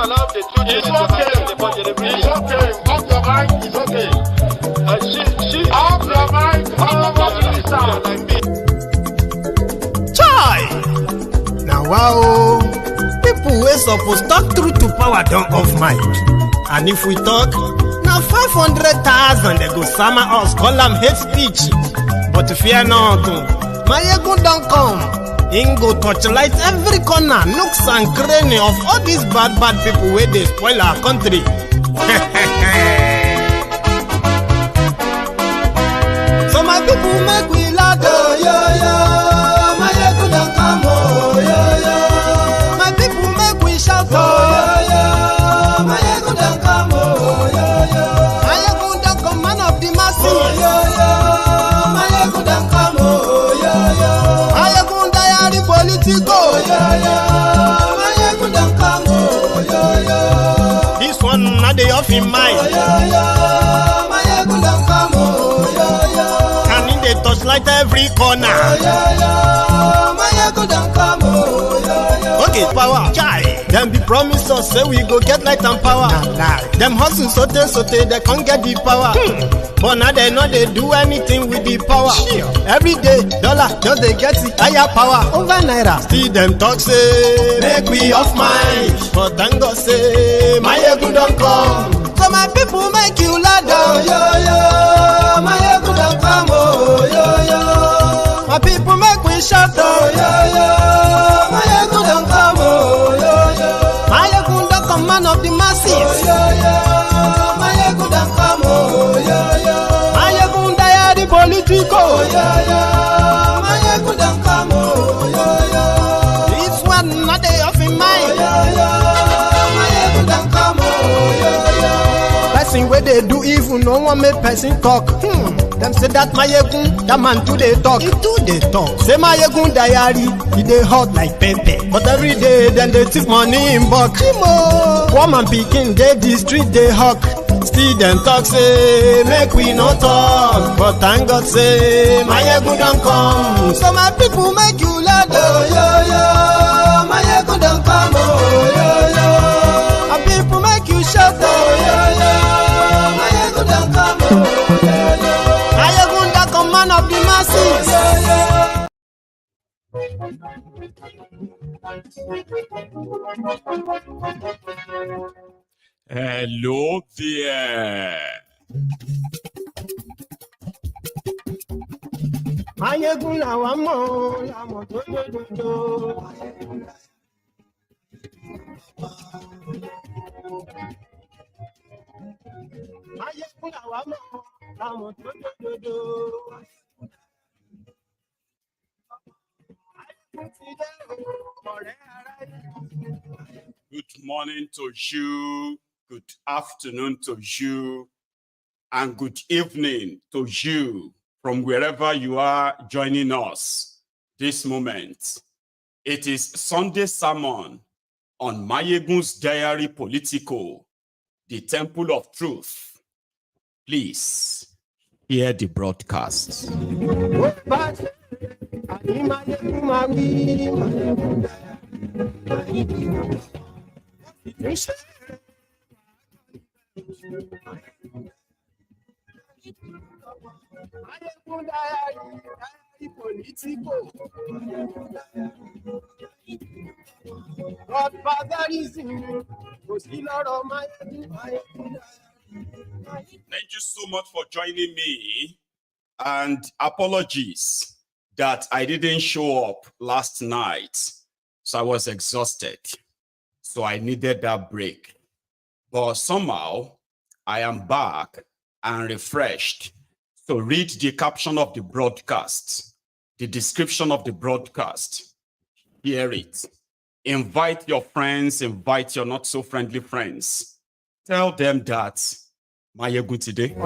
allow the children It's to have okay. the budget every It's year. okay. Off your mind. It's okay. She Off your mind. Off your mind. like me. Chai! Now wow, people wey suppose talk truth to power don off mic. And if we talk, now 500,000 they go sama us, call am hate speech. But fear not, Mayegun don come. Him go torchlight every corner, nooks and cranny of all these bad people where they spoil our country. So my people make we laugh, oh yo yo. Mayegun don come, oh yo yo. My people make we shout, oh yo yo. Mayegun don come, oh yo yo. Mayegun don come, man of the masses, oh yo yo. Mayegun don come, oh yo yo. Mayegun diary politico, oh yo yo. Mayegun don come, oh yo yo. This one not dey off in mind, oh yo yo. Mayegun don come, oh yo yo. Can in dey touchlight every corner, oh yo yo. Mayegun don come, oh yo yo. Okay, power, chai. Them be promise us say we go get light and power. Them hustle sote they can't get the power. But now they know they do anything with the power. Every day, dollar just they get the higher power over naira. Still them talk say make we off mind. But thank God say Mayegun don come. So my people make you loud, oh yo yo. Mayegun don come, oh yo yo. My people make we shout, oh yo yo. Mayegun don come, oh yo yo. Mayegun don come, man of the masses, oh yo yo. Mayegun don come, oh yo yo. Mayegun diary politico, oh yo yo. Mayegun don come, oh yo yo. This one not dey off in mind, oh yo yo. Mayegun don come, oh yo yo. Person where they do evil, no one make person talk. Them say that Mayegun, that man too they talk. He too they talk. Say Mayegun diary, he dey hot like pepper. But every day, then they take money in bulk. Woman picking, they the street they hawk. Still them talk say, make we no talk. But thank God say, Mayegun don come. So my people make you loud, oh yo yo. Mayegun don come, oh yo yo. My people make you shout, oh yo yo. Mayegun don come, oh yo yo. Mayegun don come, man of the masses, oh yo yo. Hello there. Mayegun làwa mọ̀, làmọ̀ tó dòdòdò. Mayegun làwa mọ̀, làmọ̀ tó dòdòdò. Good morning to you, good afternoon to you, and good evening to you from wherever you are joining us this moment. It is Sunday sermon on Mayegun's Diary Politico, the Temple of Truth. Please hear the broadcast. Thank you so much for joining me, and apologies that I didn't show up last night. So I was exhausted. So I needed that break. But somehow I am back and refreshed. So read the caption of the broadcast, the description of the broadcast, hear it. Invite your friends, invite your not so friendly friends. Tell them that Mayegun today.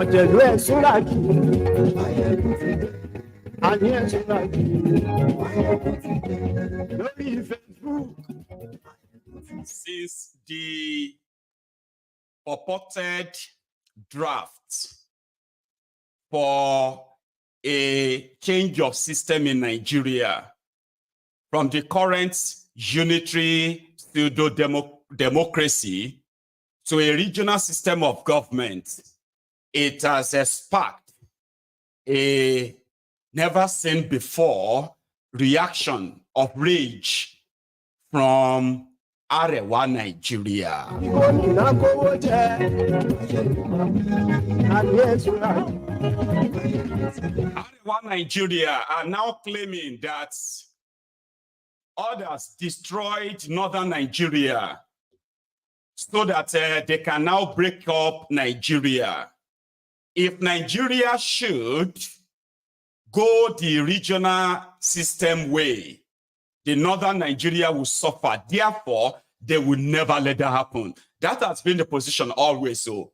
Since the purported draft for a change of system in Nigeria from the current unitary pseudo-democratic democracy to a regional system of government, it has sparked a never seen before reaction of rage from Arewa, Nigeria. Arewa, Nigeria are now claiming that others destroyed northern Nigeria so that they can now break up Nigeria. If Nigeria should go the regional system way, the northern Nigeria will suffer. Therefore, they will never let that happen. That has been the position always so.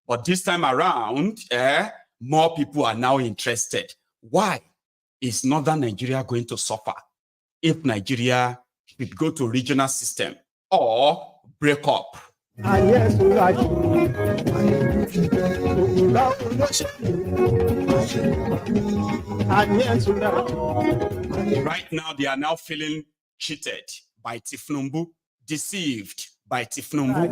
But this time around, more people are now interested. Why is northern Nigeria going to suffer if Nigeria should go to regional system or break up? Right now, they are now feeling cheated by thiefnubu, deceived by thiefnubu.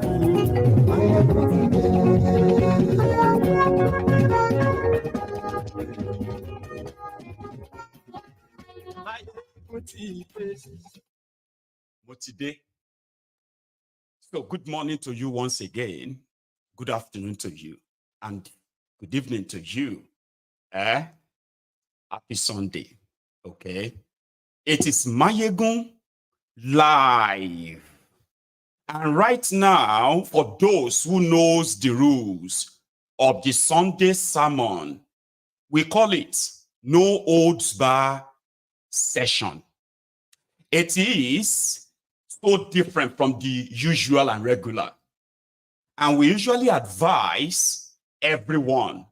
Motibe. So good morning to you once again. Good afternoon to you. And good evening to you. Happy Sunday. Okay. It is Mayegun live. And right now, for those who knows the rules of the Sunday sermon, we call it no holds bar session. It is so different from the usual and regular. And we usually advise everyone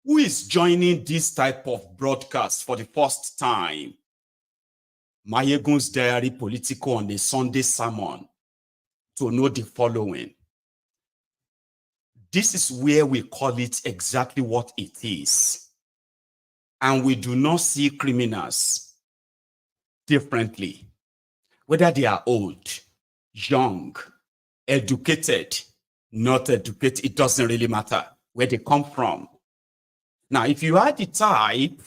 who is joining this type of broadcast for the first time, Mayegun's Diary Political on the Sunday sermon, to know the following. This is where we call it exactly what it is. And we do not see criminals differently. Whether they are old, young, educated, not educated, it doesn't really matter where they come from. Now, if you are the type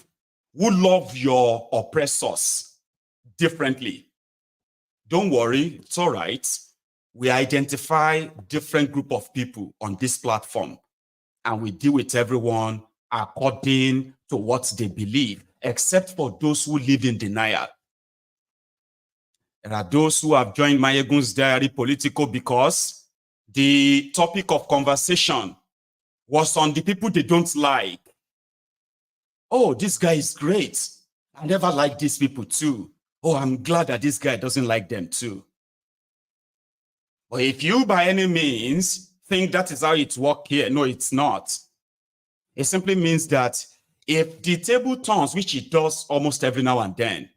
who love your oppressors differently, don't worry, it's all right. We identify different group of people on this platform, and we deal with everyone according to what they believe, except for those who live in denial. There are those who have joined Mayegun's Diary Political because the topic of conversation was on the people they don't like. Oh, this guy is great. I never liked these people too. Oh, I'm glad that this guy doesn't like them too. But if you by any means think that is how it works here, no, it's not. It simply means that if the table turns, which it does almost every now and then,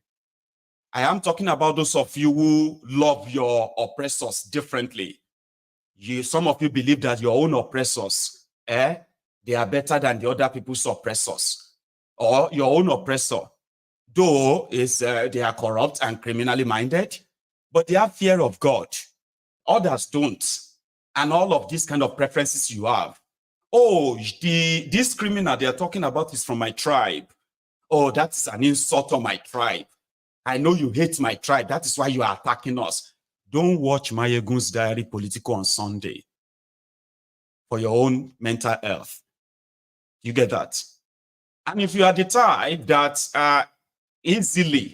I am talking about those of you who love your oppressors differently. Some of you believe that your own oppressors, they are better than the other people's oppressors. Or your own oppressor, though they are corrupt and criminally minded, but they have fear of God. Others don't. And all of these kind of preferences you have. Oh, this criminal they are talking about is from my tribe. Oh, that's an insult on my tribe. I know you hate my tribe. That is why you are attacking us. Don't watch Mayegun's Diary Political on Sunday for your own mental health. You get that? And if you are the type that easily,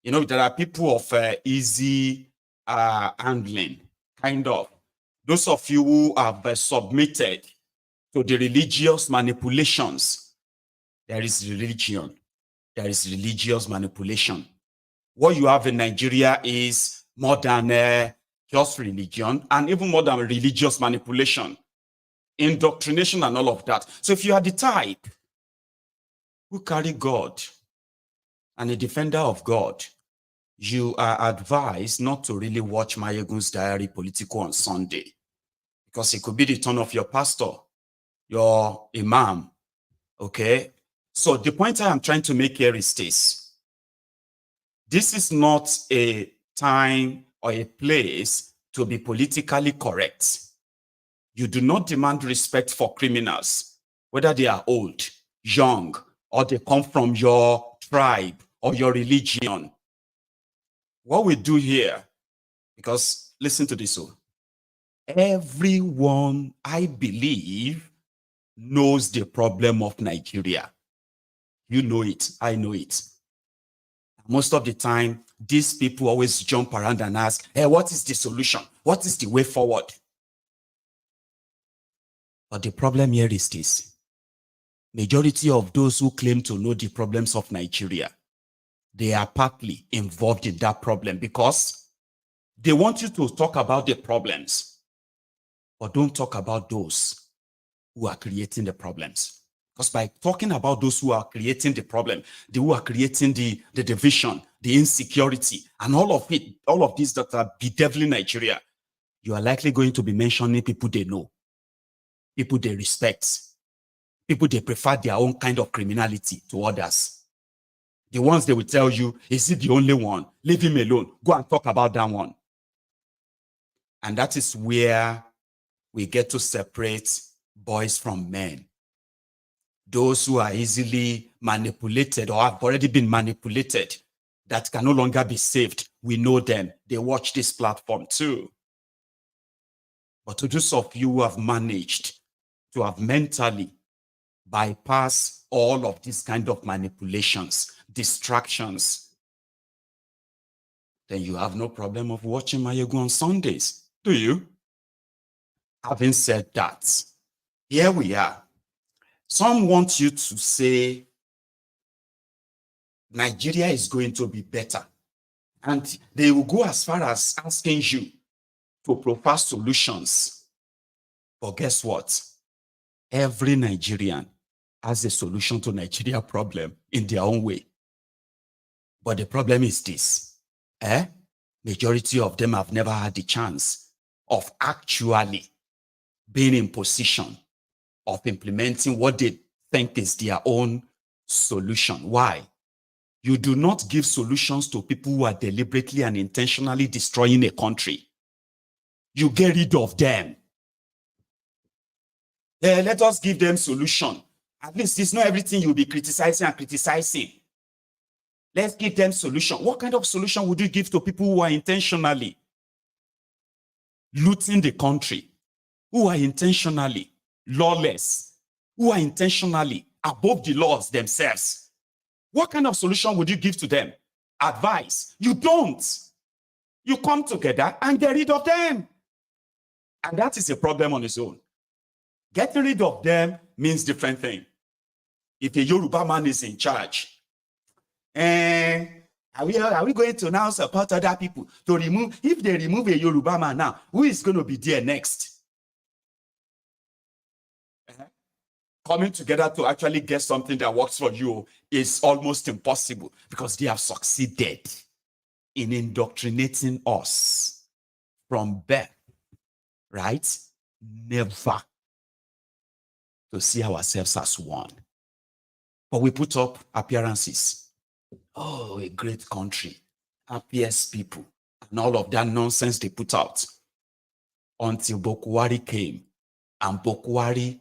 there are people of easy handling, kind of. Those of you who have submitted to the religious manipulations, there is religion. There is religious manipulation. What you have in Nigeria is more than just religion and even more than religious manipulation, indoctrination and all of that. So if you are the type who carry God and a defender of God, you are advised not to really watch Mayegun's Diary Political on Sunday, because it could be the turn of your pastor, your imam, okay? So the point I am trying to make here is this. This is not a time or a place to be politically correct. You do not demand respect for criminals, whether they are old, young, or they come from your tribe or your religion. What we do here, because listen to this, everyone, I believe, knows the problem of Nigeria. You know it, I know it. Most of the time, these people always jump around and ask, hey, what is the solution? What is the way forward? But the problem here is this. Majority of those who claim to know the problems of Nigeria, they are partly involved in that problem because they want you to talk about the problems, but don't talk about those who are creating the problems. Because by talking about those who are creating the problem, who are creating the division, the insecurity, and all of it, all of these that are bedeviling Nigeria, you are likely going to be mentioning people they know, people they respect, people they prefer their own kind of criminality to others. The ones they will tell you, is he the only one? Leave him alone. Go and talk about that one. And that is where we get to separate boys from men. Those who are easily manipulated or have already been manipulated, that can no longer be saved. We know them. They watch this platform too. But to those of you who have managed to have mentally bypass all of these kind of manipulations, distractions, then you have no problem of watching Mayegu on Sundays, do you? Having said that, here we are. Some want you to say Nigeria is going to be better. And they will go as far as asking you to provide solutions. But guess what? Every Nigerian has a solution to Nigeria problem in their own way. But the problem is this. Majority of them have never had the chance of actually being in position of implementing what they think is their own solution. Why? You do not give solutions to people who are deliberately and intentionally destroying a country. You get rid of them. Let us give them solution. At least it's not everything you'll be criticizing and criticizing. Let's give them solution. What kind of solution would you give to people who are intentionally looting the country, who are intentionally lawless, who are intentionally above the laws themselves? What kind of solution would you give to them? Advice? You don't. You come together and get rid of them. And that is a problem on its own. Getting rid of them means different thing. If a Yoruba man is in charge, are we going to now support other people to remove? If they remove a Yoruba man now, who is going to be there next? Coming together to actually get something that works for you is almost impossible because they have succeeded in indoctrinating us from birth, right? Never to see ourselves as one. But we put up appearances. Oh, a great country, happiest people, and all of that nonsense they put out until Bokwari came, and Bokwari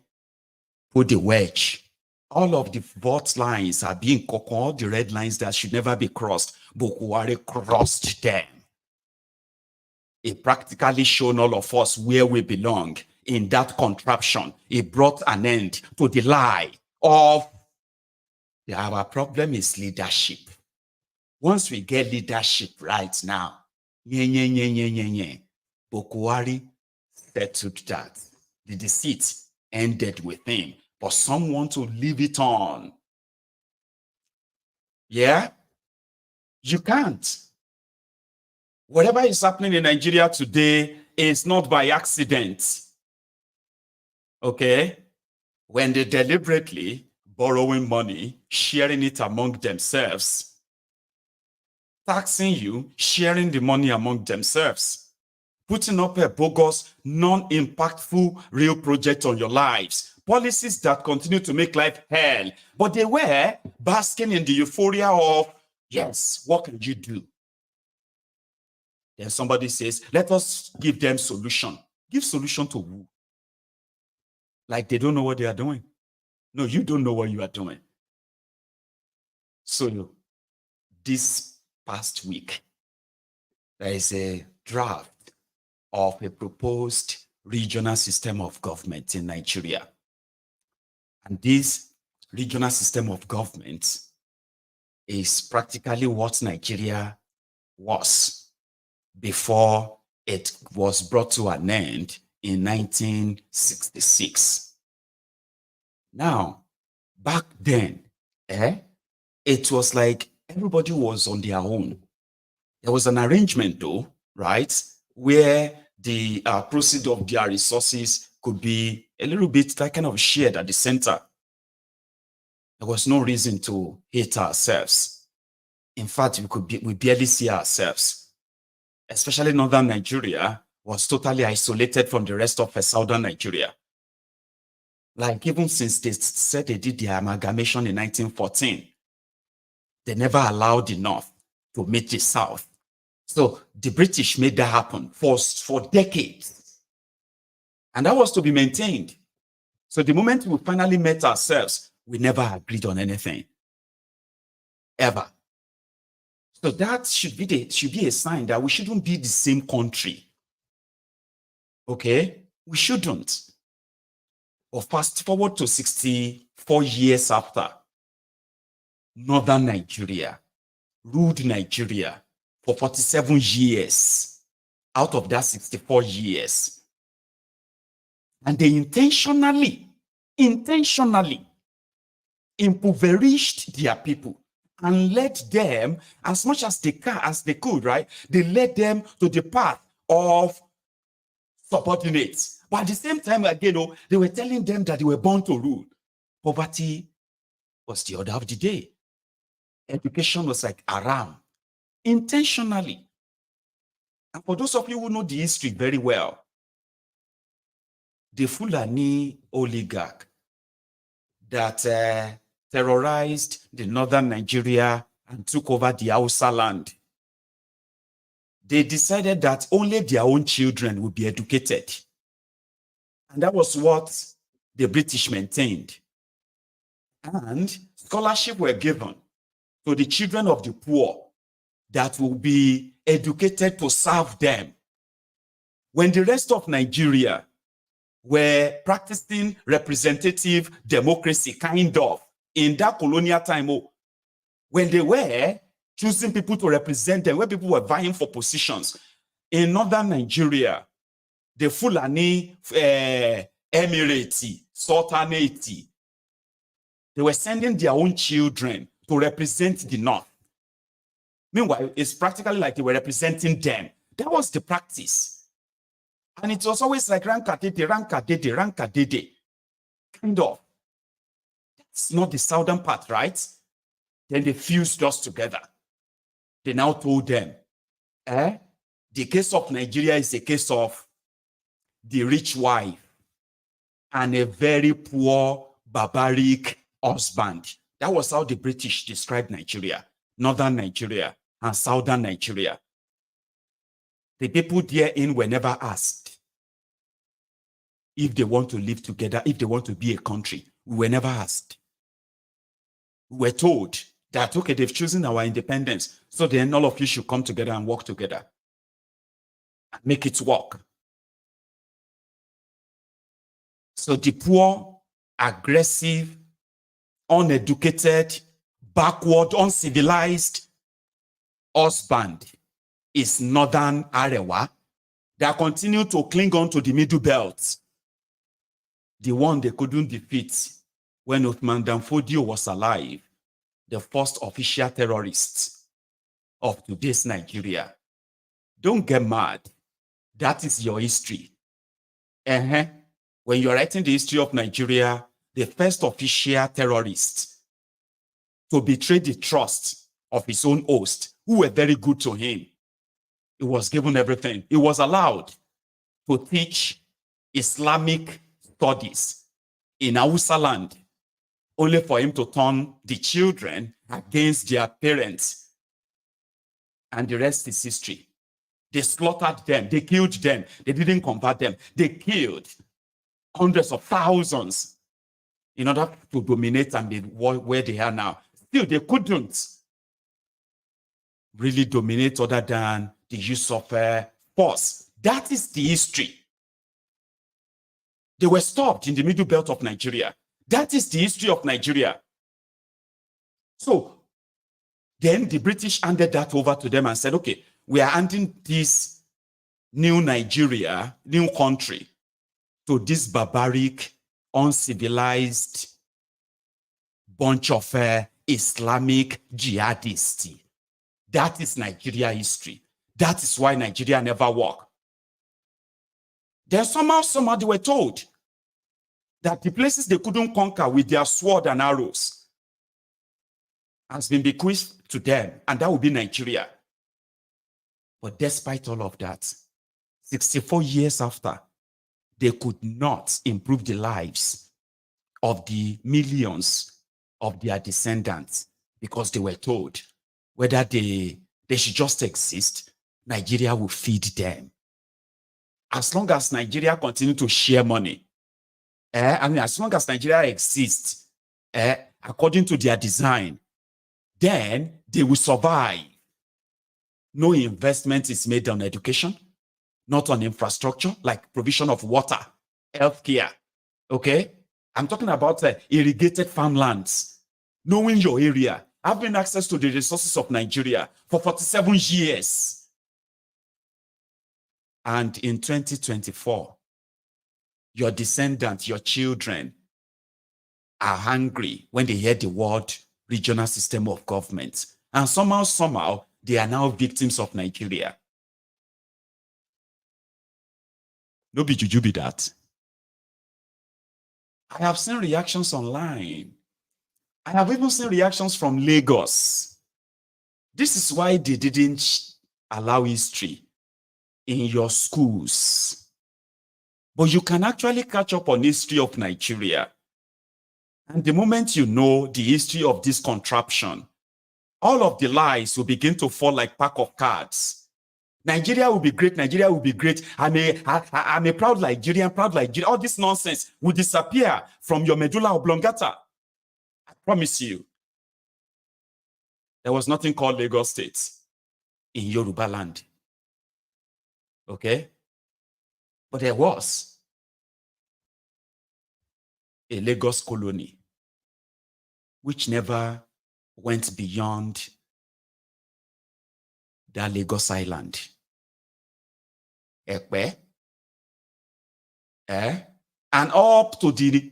put the wedge. All of the vote lines are being cocked, all the red lines that should never be crossed. Bokwari crossed them. It practically shown all of us where we belong in that contraption. It brought an end to the lie of our problem is leadership. Once we get leadership right now, Bokwari settled that. The deceit ended with him. But some want to leave it on. Yeah? You can't. Whatever is happening in Nigeria today is not by accident. Okay? When they deliberately borrowing money, sharing it among themselves, taxing you, sharing the money among themselves, putting up a bogus, non-impactful real project on your lives, policies that continue to make life hell, but they were basking in the euphoria of, yes, what can you do? Then somebody says, let us give them solution. Give solution to who? Like they don't know what they are doing. No, you don't know what you are doing. So this past week, there is a draft of a proposed regional system of government in Nigeria. And this regional system of government is practically what Nigeria was before it was brought to an end in 1966. Now, back then, it was like everybody was on their own. There was an arrangement though, right, where the proceeds of their resources could be a little bit like kind of shared at the center. There was no reason to hate ourselves. In fact, we barely see ourselves. Especially northern Nigeria was totally isolated from the rest of southern Nigeria. Like even since they said they did the amalgamation in 1914, they never allowed the north to meet the south. So the British made that happen for decades. And that was to be maintained. So the moment we finally met ourselves, we never agreed on anything. Ever. So that should be a sign that we shouldn't be the same country. Okay? We shouldn't. But fast forward to 64 years after, northern Nigeria ruled Nigeria for 47 years out of that 64 years. And they intentionally impoverished their people and led them as much as they could, right? They led them to the path of subordinates. But at the same time, again, they were telling them that they were born to rule. Poverty was the order of the day. Education was like haram, intentionally. And for those of you who know the history very well, the Fulani oligarch that terrorized the northern Nigeria and took over the Hausa land, they decided that only their own children would be educated. And that was what the British maintained. And scholarships were given to the children of the poor that will be educated to serve them. When the rest of Nigeria were practicing representative democracy, kind of, in that colonial time, when they were choosing people to represent them, when people were vying for positions, in northern Nigeria, the Fulani Emirate, Sultanate, they were sending their own children to represent the north. Meanwhile, it's practically like they were representing them. That was the practice. And it was always like rankadede, kind of. That's not the southern part, right? Then they fused us together. They now told them, the case of Nigeria is a case of the rich wife and a very poor, barbaric husband. That was how the British described Nigeria, northern Nigeria and southern Nigeria. The people therein were never asked if they want to live together, if they want to be a country. We were never asked. We were told that, okay, they've chosen our independence, so then all of you should come together and work together and make it work. So the poor, aggressive, uneducated, backward, uncivilized husband is northern Arewa that continue to cling on to the middle belt. The one they couldn't defeat when Uthman Danfodio was alive, the first official terrorist of today's Nigeria. Don't get mad. That is your history. When you're writing the history of Nigeria, the first official terrorist to betray the trust of his own host, who were very good to him, he was given everything. He was allowed to teach Islamic studies in Hausa land, only for him to turn the children against their parents. And the rest is history. They slaughtered them. They killed them. They didn't convert them. They killed hundreds of thousands in order to dominate and be where they are now. Still, they couldn't really dominate other than the use of force. That is the history. They were stopped in the middle belt of Nigeria. That is the history of Nigeria. So then the British handed that over to them and said, okay, we are handing this new Nigeria, new country, to this barbaric, uncivilized bunch of Islamic jihadists. That is Nigeria history. That is why Nigeria never worked. Then somehow they were told that the places they couldn't conquer with their sword and arrows has been bequeathed to them, and that will be Nigeria. But despite all of that, 64 years after, they could not improve the lives of the millions of their descendants because they were told whether they should just exist, Nigeria will feed them. As long as Nigeria continue to share money, as long as Nigeria exists, according to their design, then they will survive. No investment is made on education, not on infrastructure, like provision of water, healthcare. Okay? I'm talking about irrigated farmlands, knowing your area, having access to the resources of Nigeria for 47 years. And in 2024, your descendants, your children are hungry when they hear the word regional system of government. And somehow, they are now victims of Nigeria. No be juju be that. I have seen reactions online. I have even seen reactions from Lagos. This is why they didn't allow history in your schools. But you can actually catch up on history of Nigeria. And the moment you know the history of this contraption, all of the lies will begin to fall like pack of cards. Nigeria will be great. Nigeria will be great. I'm a proud Nigerian, proud Nigerian. All this nonsense will disappear from your medulla oblongata. I promise you. There was nothing called Lagos State in Yorubaland. Okay? But there was a Lagos colony which never went beyond that Lagos Island. And up to the,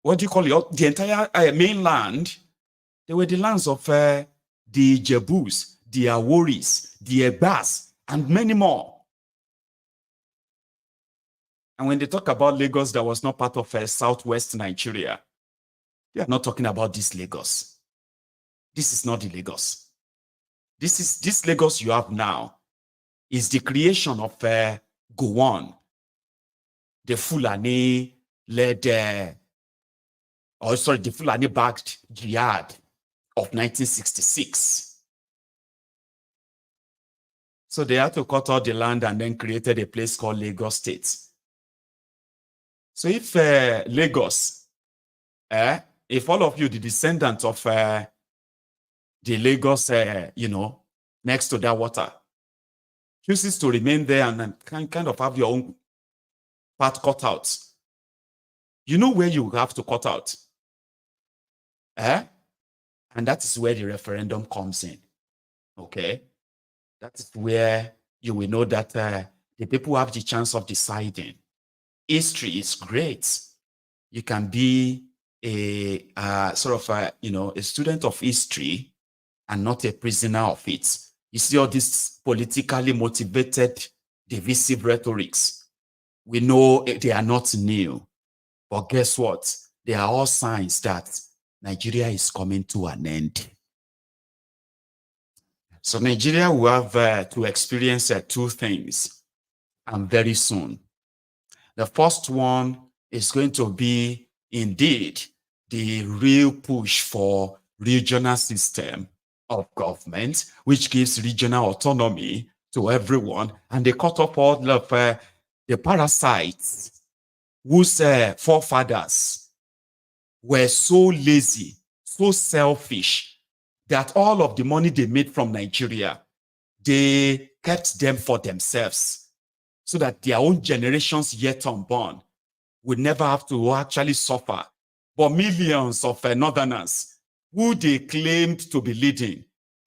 what do you call it? The entire mainland, they were the lands of the Jebus, the Aworis, the Egbas, and many more. And when they talk about Lagos that was not part of southwest Nigeria, they are not talking about this Lagos. This is not the Lagos. This Lagos you have now is the creation of Gowon, the Fulani-led, the Fulani-backed jihad of 1966. So they had to cut out the land and then created a place called Lagos State. So if Lagos, if all of you, the descendants of the Lagos, next to that water, chooses to remain there and kind of have your own part cut out, you know where you have to cut out. And that is where the referendum comes in. Okay? That is where you will know that the people have the chance of deciding. History is great. You can be a student of history and not a prisoner of it. You see all these politically motivated, divisive rhetorics. We know they are not new. But guess what? They are all signs that Nigeria is coming to an end. So Nigeria will have to experience two things, and very soon. The first one is going to be, indeed, the real push for regional system of government, which gives regional autonomy to everyone, and they cut off all of the parasites whose forefathers were so lazy, so selfish, that all of the money they made from Nigeria, they kept them for themselves, so that their own generations yet unborn would never have to actually suffer. But millions of northerners who they claimed to be leading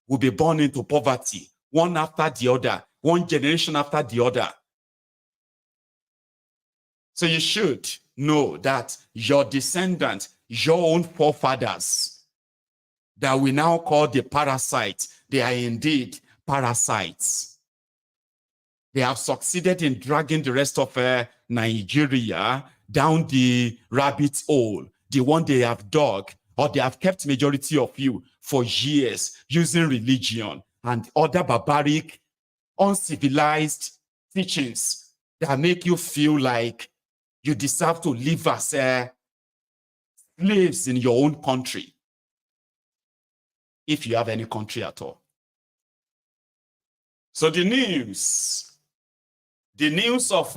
will be born into poverty, one after the other, one generation after the other. So you should know that your descendants, your own forefathers, that we now call the parasites, they are indeed parasites. They have succeeded in dragging the rest of Nigeria down the rabbit hole, the one they have dug, or they have kept majority of you for years using religion and other barbaric, uncivilized teachings that make you feel like you deserve to live as slaves in your own country, if you have any country at all. So the news of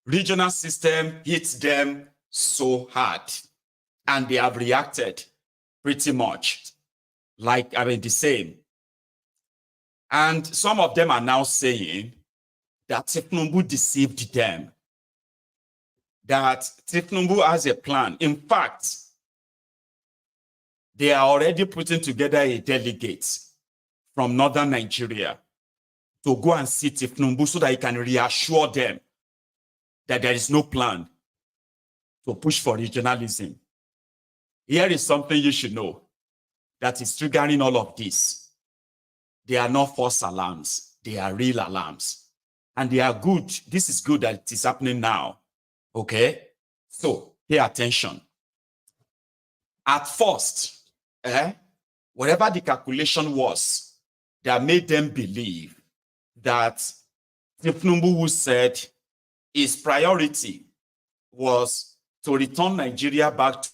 regional system hits them so hard, and they have reacted pretty much like, the same. And some of them are now saying that Tinubu deceived them, that Tinubu has a plan. In fact, they are already putting together a delegate from northern Nigeria to go and see Tinubu so that he can reassure them that there is no plan to push for regionalism. Here is something you should know that is triggering all of this. They are not false alarms. They are real alarms. And they are good. This is good that it is happening now. Okay? So, pay attention. At first, whatever the calculation was that made them believe that Tinubu, who said his priority was to return Nigeria back to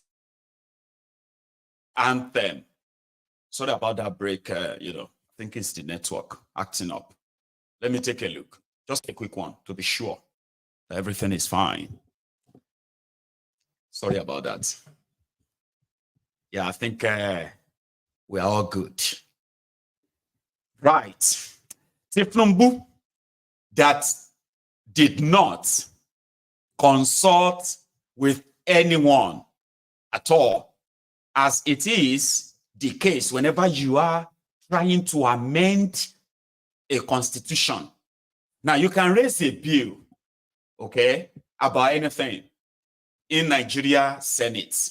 anthem. Sorry about that break, I think it's the network acting up. Let me take a look. Just a quick one to be sure that everything is fine. Sorry about that. Yeah, I think we're all good. Right. Tinubu that did not consult with anyone at all, as it is the case whenever you are trying to amend a constitution. Now, you can raise a bill, okay, about anything in Nigeria Senate,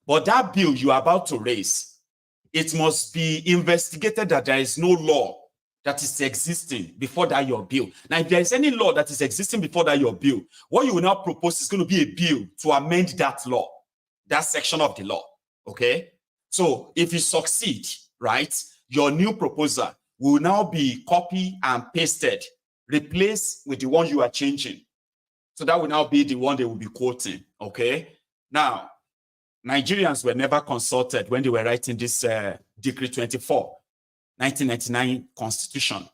but that bill you are about to raise, it must be investigated that there is no law that is existing before that your bill. Now, if there is any law that is existing before that your bill, what you will now propose is going to be a bill to amend that law, that section of the law, okay? So if you succeed, right, your new proposal will now be copied and pasted, replaced with the one you are changing. So that will now be the one they will be quoting, okay? Now, Nigerians were never consulted when they were writing this Decree 24, 1999 Constitution.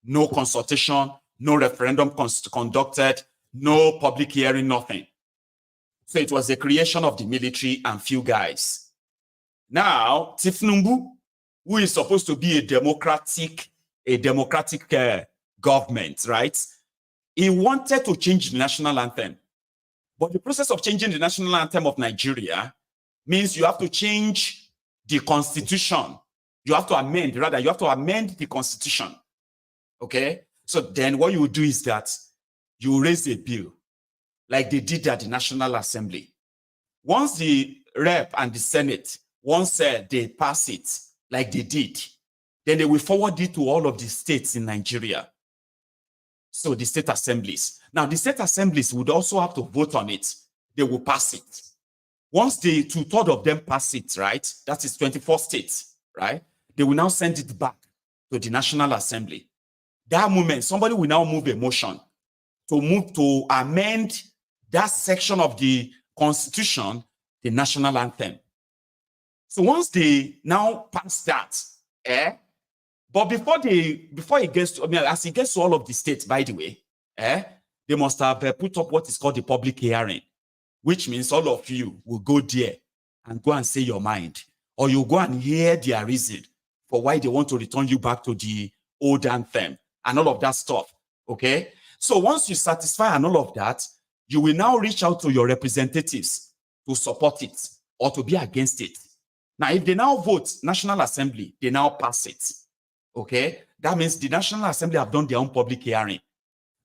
No consultation, no referendum conducted, no public hearing, nothing. So it was the creation of the military and few guys. Now, Tinubu, who is supposed to be a democratic government, right? He wanted to change the national anthem. But the process of changing the national anthem of Nigeria means you have to change the constitution. You have to amend the constitution. Okay? So then what you will do is that you raise a bill like they did at the National Assembly. Once the Rep and the Senate, once they pass it like they did, then they will forward it to all of the states in Nigeria. So the state assemblies. Now, the state assemblies would also have to vote on it. They will pass it. Once the 2/3 of them pass it, right? That is 24 states, right? They will now send it back to the National Assembly. That moment, somebody will now move a motion to amend that section of the Constitution, the national anthem. So once they now pass that, but before it gets to, I mean, as it gets to all of the states, by the way, they must have put up what is called the public hearing, which means all of you will go there and go and say your mind, or you go and hear their reason for why they want to return you back to the old anthem and all of that stuff. Okay. So once you satisfy and all of that, you will now reach out to your representatives to support it or to be against it. Now, if they now vote National Assembly, they now pass it. Okay. That means the National Assembly have done their own public hearing.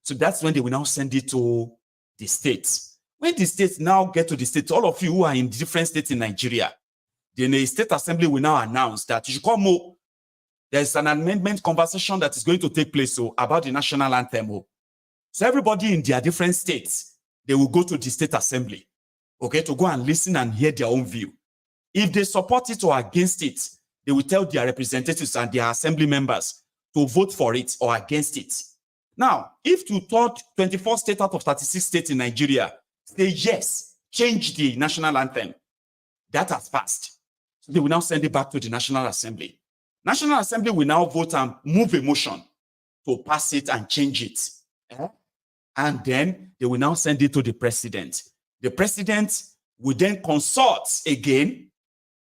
So that's when they will now send it to the states. When the states now get to the states, all of you who are in different states in Nigeria, then the State Assembly will now announce that you should come more. There's an amendment conversation that is going to take place about the national anthem. So everybody in their different states, they will go to the State Assembly, okay, to go and listen and hear their own view. If they support it or against it, they will tell their representatives and their assembly members to vote for it or against it. Now, if 24 states out of 36 states in Nigeria say yes, change the national anthem, that has passed. So they will now send it back to the National Assembly. National Assembly will now vote and move a motion to pass it and change it. And then they will now send it to the president. The president will then consult again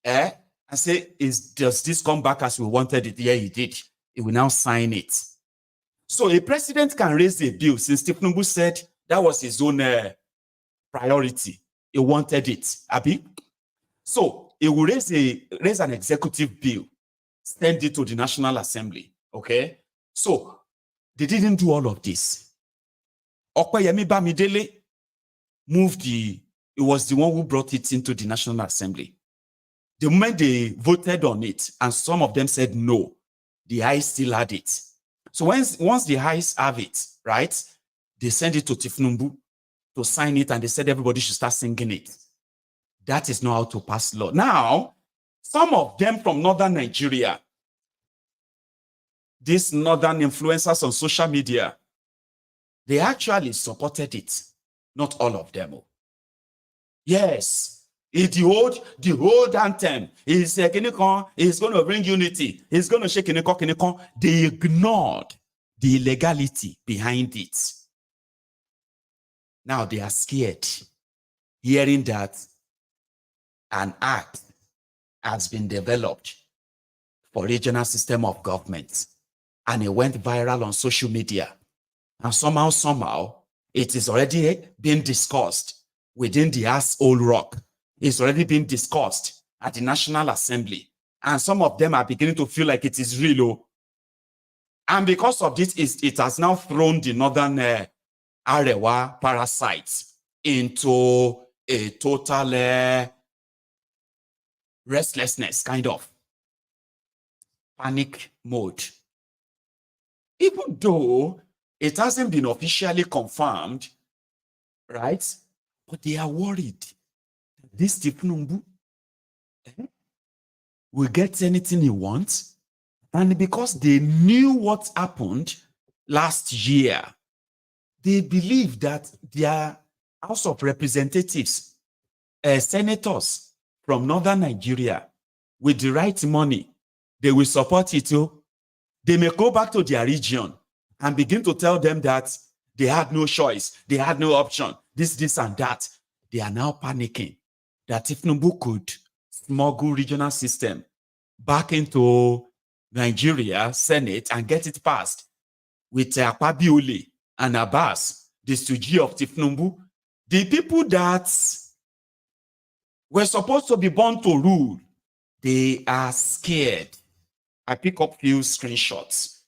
and say, does this come back as we wanted it? Yeah, he did. He will now sign it. So a president can raise a bill, since Tinubu said that was his own priority. He wanted it. Abi? So he will raise an executive bill, send it to the National Assembly. Okay? So they didn't do all of this. Okoyemi Bamidele he was the one who brought it into the National Assembly. The moment they voted on it, and some of them said no, the Highs still had it. So once the Highs have it, right, they send it to thiefnubu to sign it, and they said everybody should start singing it. That is not how to pass law. Now, some of them from northern Nigeria, these northern influencers on social media, they actually supported it. Not all of them. Yes, the old anthem is going to bring unity. It's going to shake Kiniko. They ignored the illegality behind it. Now they are scared, hearing that an act has been developed for regional system of government, and it went viral on social media. And somehow, it is already being discussed within the old rock. It's already been discussed at the National Assembly. And some of them are beginning to feel like it is real. And because of this, it has now thrown the northern Arewa parasites into a total restlessness, kind of panic mode. Even though it hasn't been officially confirmed, right? But they are worried. This thiefnubu will get anything he wants. And because they knew what happened last year, they believe that their House of Representatives, senators from northern Nigeria, with the right money, they will support it too. They may go back to their region and begin to tell them that they had no choice, they had no option, this and that. They are now panicking that thiefnubu could smuggle regional system back into Nigeria Senate and get it passed with Akpabiole and Abbas, the stooge of thiefnubu, the people that were supposed to be born to rule. They are scared. I pick up few screenshots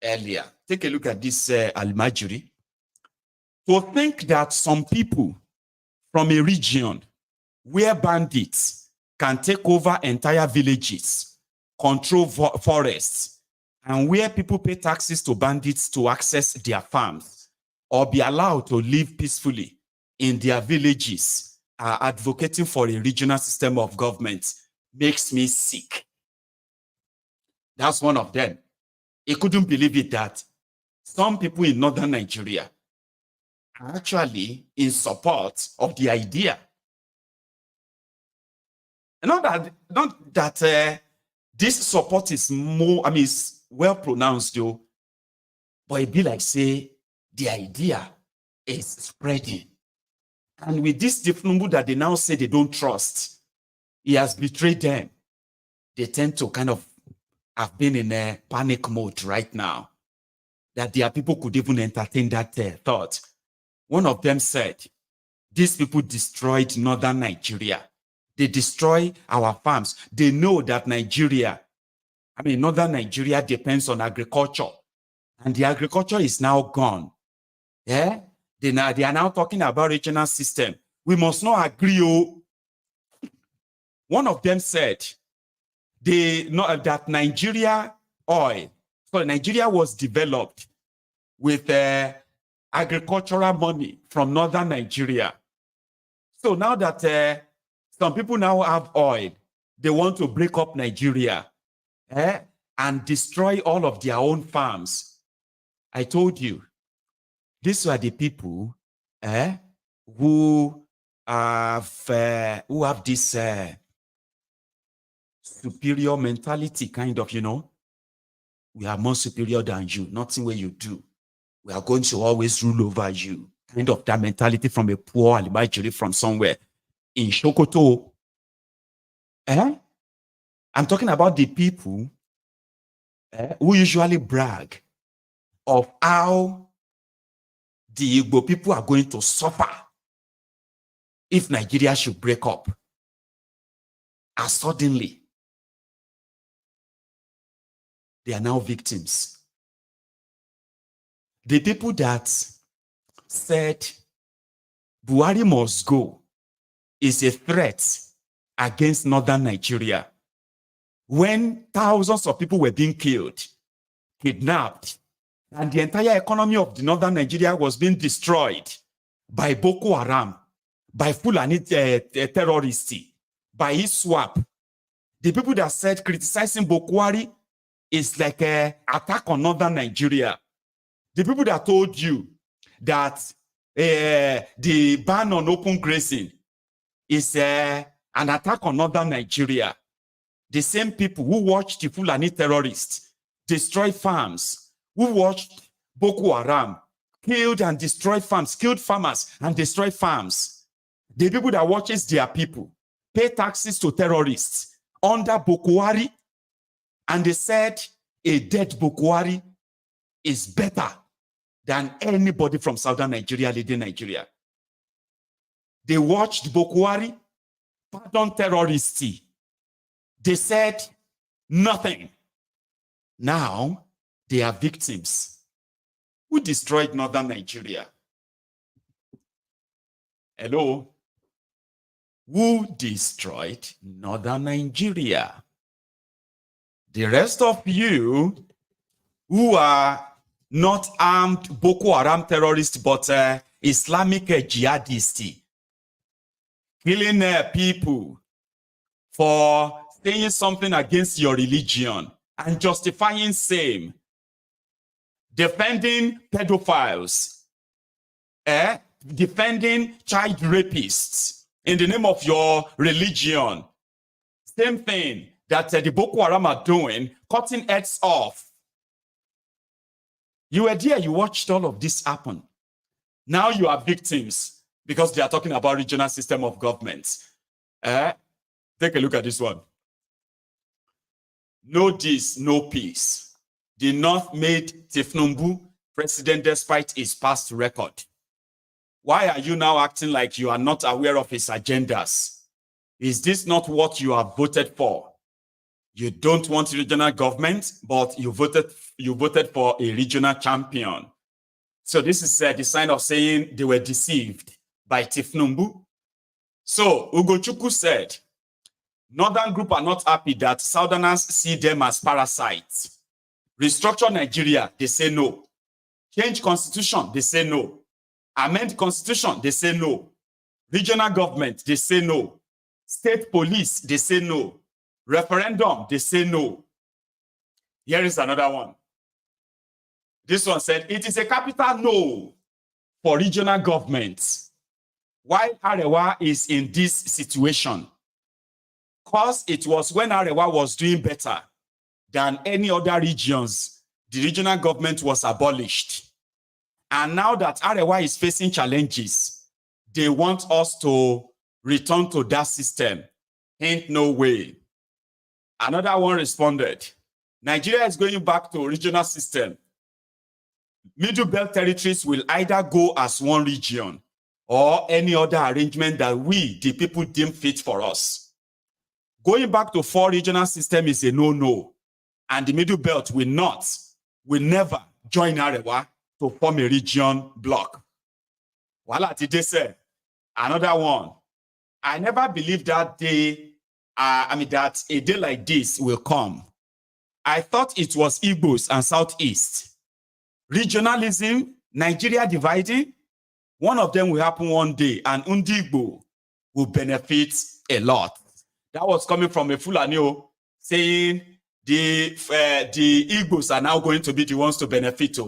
earlier. Take a look at this Almajiri. To think that some people from a region where bandits can take over entire villages, control forests, and where people pay taxes to bandits to access their farms or be allowed to live peacefully in their villages, are advocating for a regional system of government, makes me sick. That's one of them. He couldn't believe it that some people in northern Nigeria are actually in support of the idea. Not that this support is more, I mean, it's well pronounced though, but it be like say the idea is spreading. And with this thiefnubu that they now say they don't trust, he has betrayed them. They tend to kind of have been in a panic mode right now, that their people could even entertain that thought. One of them said, these people destroyed northern Nigeria. They destroy our farms. They know that northern Nigeria depends on agriculture. And the agriculture is now gone. Yeah? They are now talking about regional system. We must not agree. One of them said that Nigeria was developed with agricultural money from northern Nigeria. So now that some people now have oil, they want to break up Nigeria and destroy all of their own farms. I told you, these were the people who have this superior mentality, kind of, we are more superior than you. Nothing where you do, we are going to always rule over you. Kind of that mentality from a poor Alibajiri from somewhere in Sokoto. I'm talking about the people who usually brag of how the Igbo people are going to suffer if Nigeria should break up. And suddenly, they are now victims. The people that said Buhari must go is a threat against northern Nigeria. When thousands of people were being killed, kidnapped, and the entire economy of the northern Nigeria was being destroyed by Boko Haram, by Fulani terrorists, by ISWAP. The people that said criticizing Buhari is like an attack on northern Nigeria. The people that told you that the ban on open grazing is an attack on northern Nigeria. The same people who watched the Fulani terrorists destroy farms, who watched Boko Haram killed and destroyed farms, killed farmers and destroyed farms. The people that watches their people pay taxes to terrorists under Boko Haram, and they said a dead Boko Haram is better than anybody from southern Nigeria leading Nigeria. They watched Boko Haram pardon terrorists. They said nothing. Now they are victims. Who destroyed northern Nigeria? Hello? Who destroyed northern Nigeria? The rest of you who are not armed Boko Haram terrorists, but Islamic jihadists, killing people for saying something against your religion and justifying same, defending pedophiles, defending child rapists in the name of your religion. Same thing that the Boko Haram are doing, cutting heads off. You were there, you watched all of this happen. Now you are victims because they are talking about regional system of government. Take a look at this one. No this, no peace. The North made thiefnubu president despite his past record. Why are you now acting like you are not aware of his agendas? Is this not what you have voted for? You don't want regional government, but you voted for a regional champion. So this is the sign of saying they were deceived by thiefnubu. So Ugochukwu said, Northern group are not happy that Southerners see them as parasites. Restructure Nigeria, they say no. Change constitution, they say no. Amend constitution, they say no. Regional government, they say no. State police, they say no. Referendum, they say no. Here is another one. This one said, it is a capital no for regional governments. Why Arewa is in this situation? because it was when Arewa was doing better than any other regions, the regional government was abolished. And now that Arewa is facing challenges, they want us to return to that system. Ain't no way. Another one responded, Nigeria is going back to regional system. Middle Belt territories will either go as one region or any other arrangement that we, the people, deem fit for us. Going back to 4 regional system is a no-no. And the Middle Belt will never join Arewa to form a region block. Voila, today say another one. I never believed that day, that a day like this will come. I thought it was Igbos and Southeast. Regionalism, Nigeria dividing, one of them will happen one day, and Undigbo will benefit a lot. That was coming from a Fulani saying the Igbos are now going to be the ones to benefit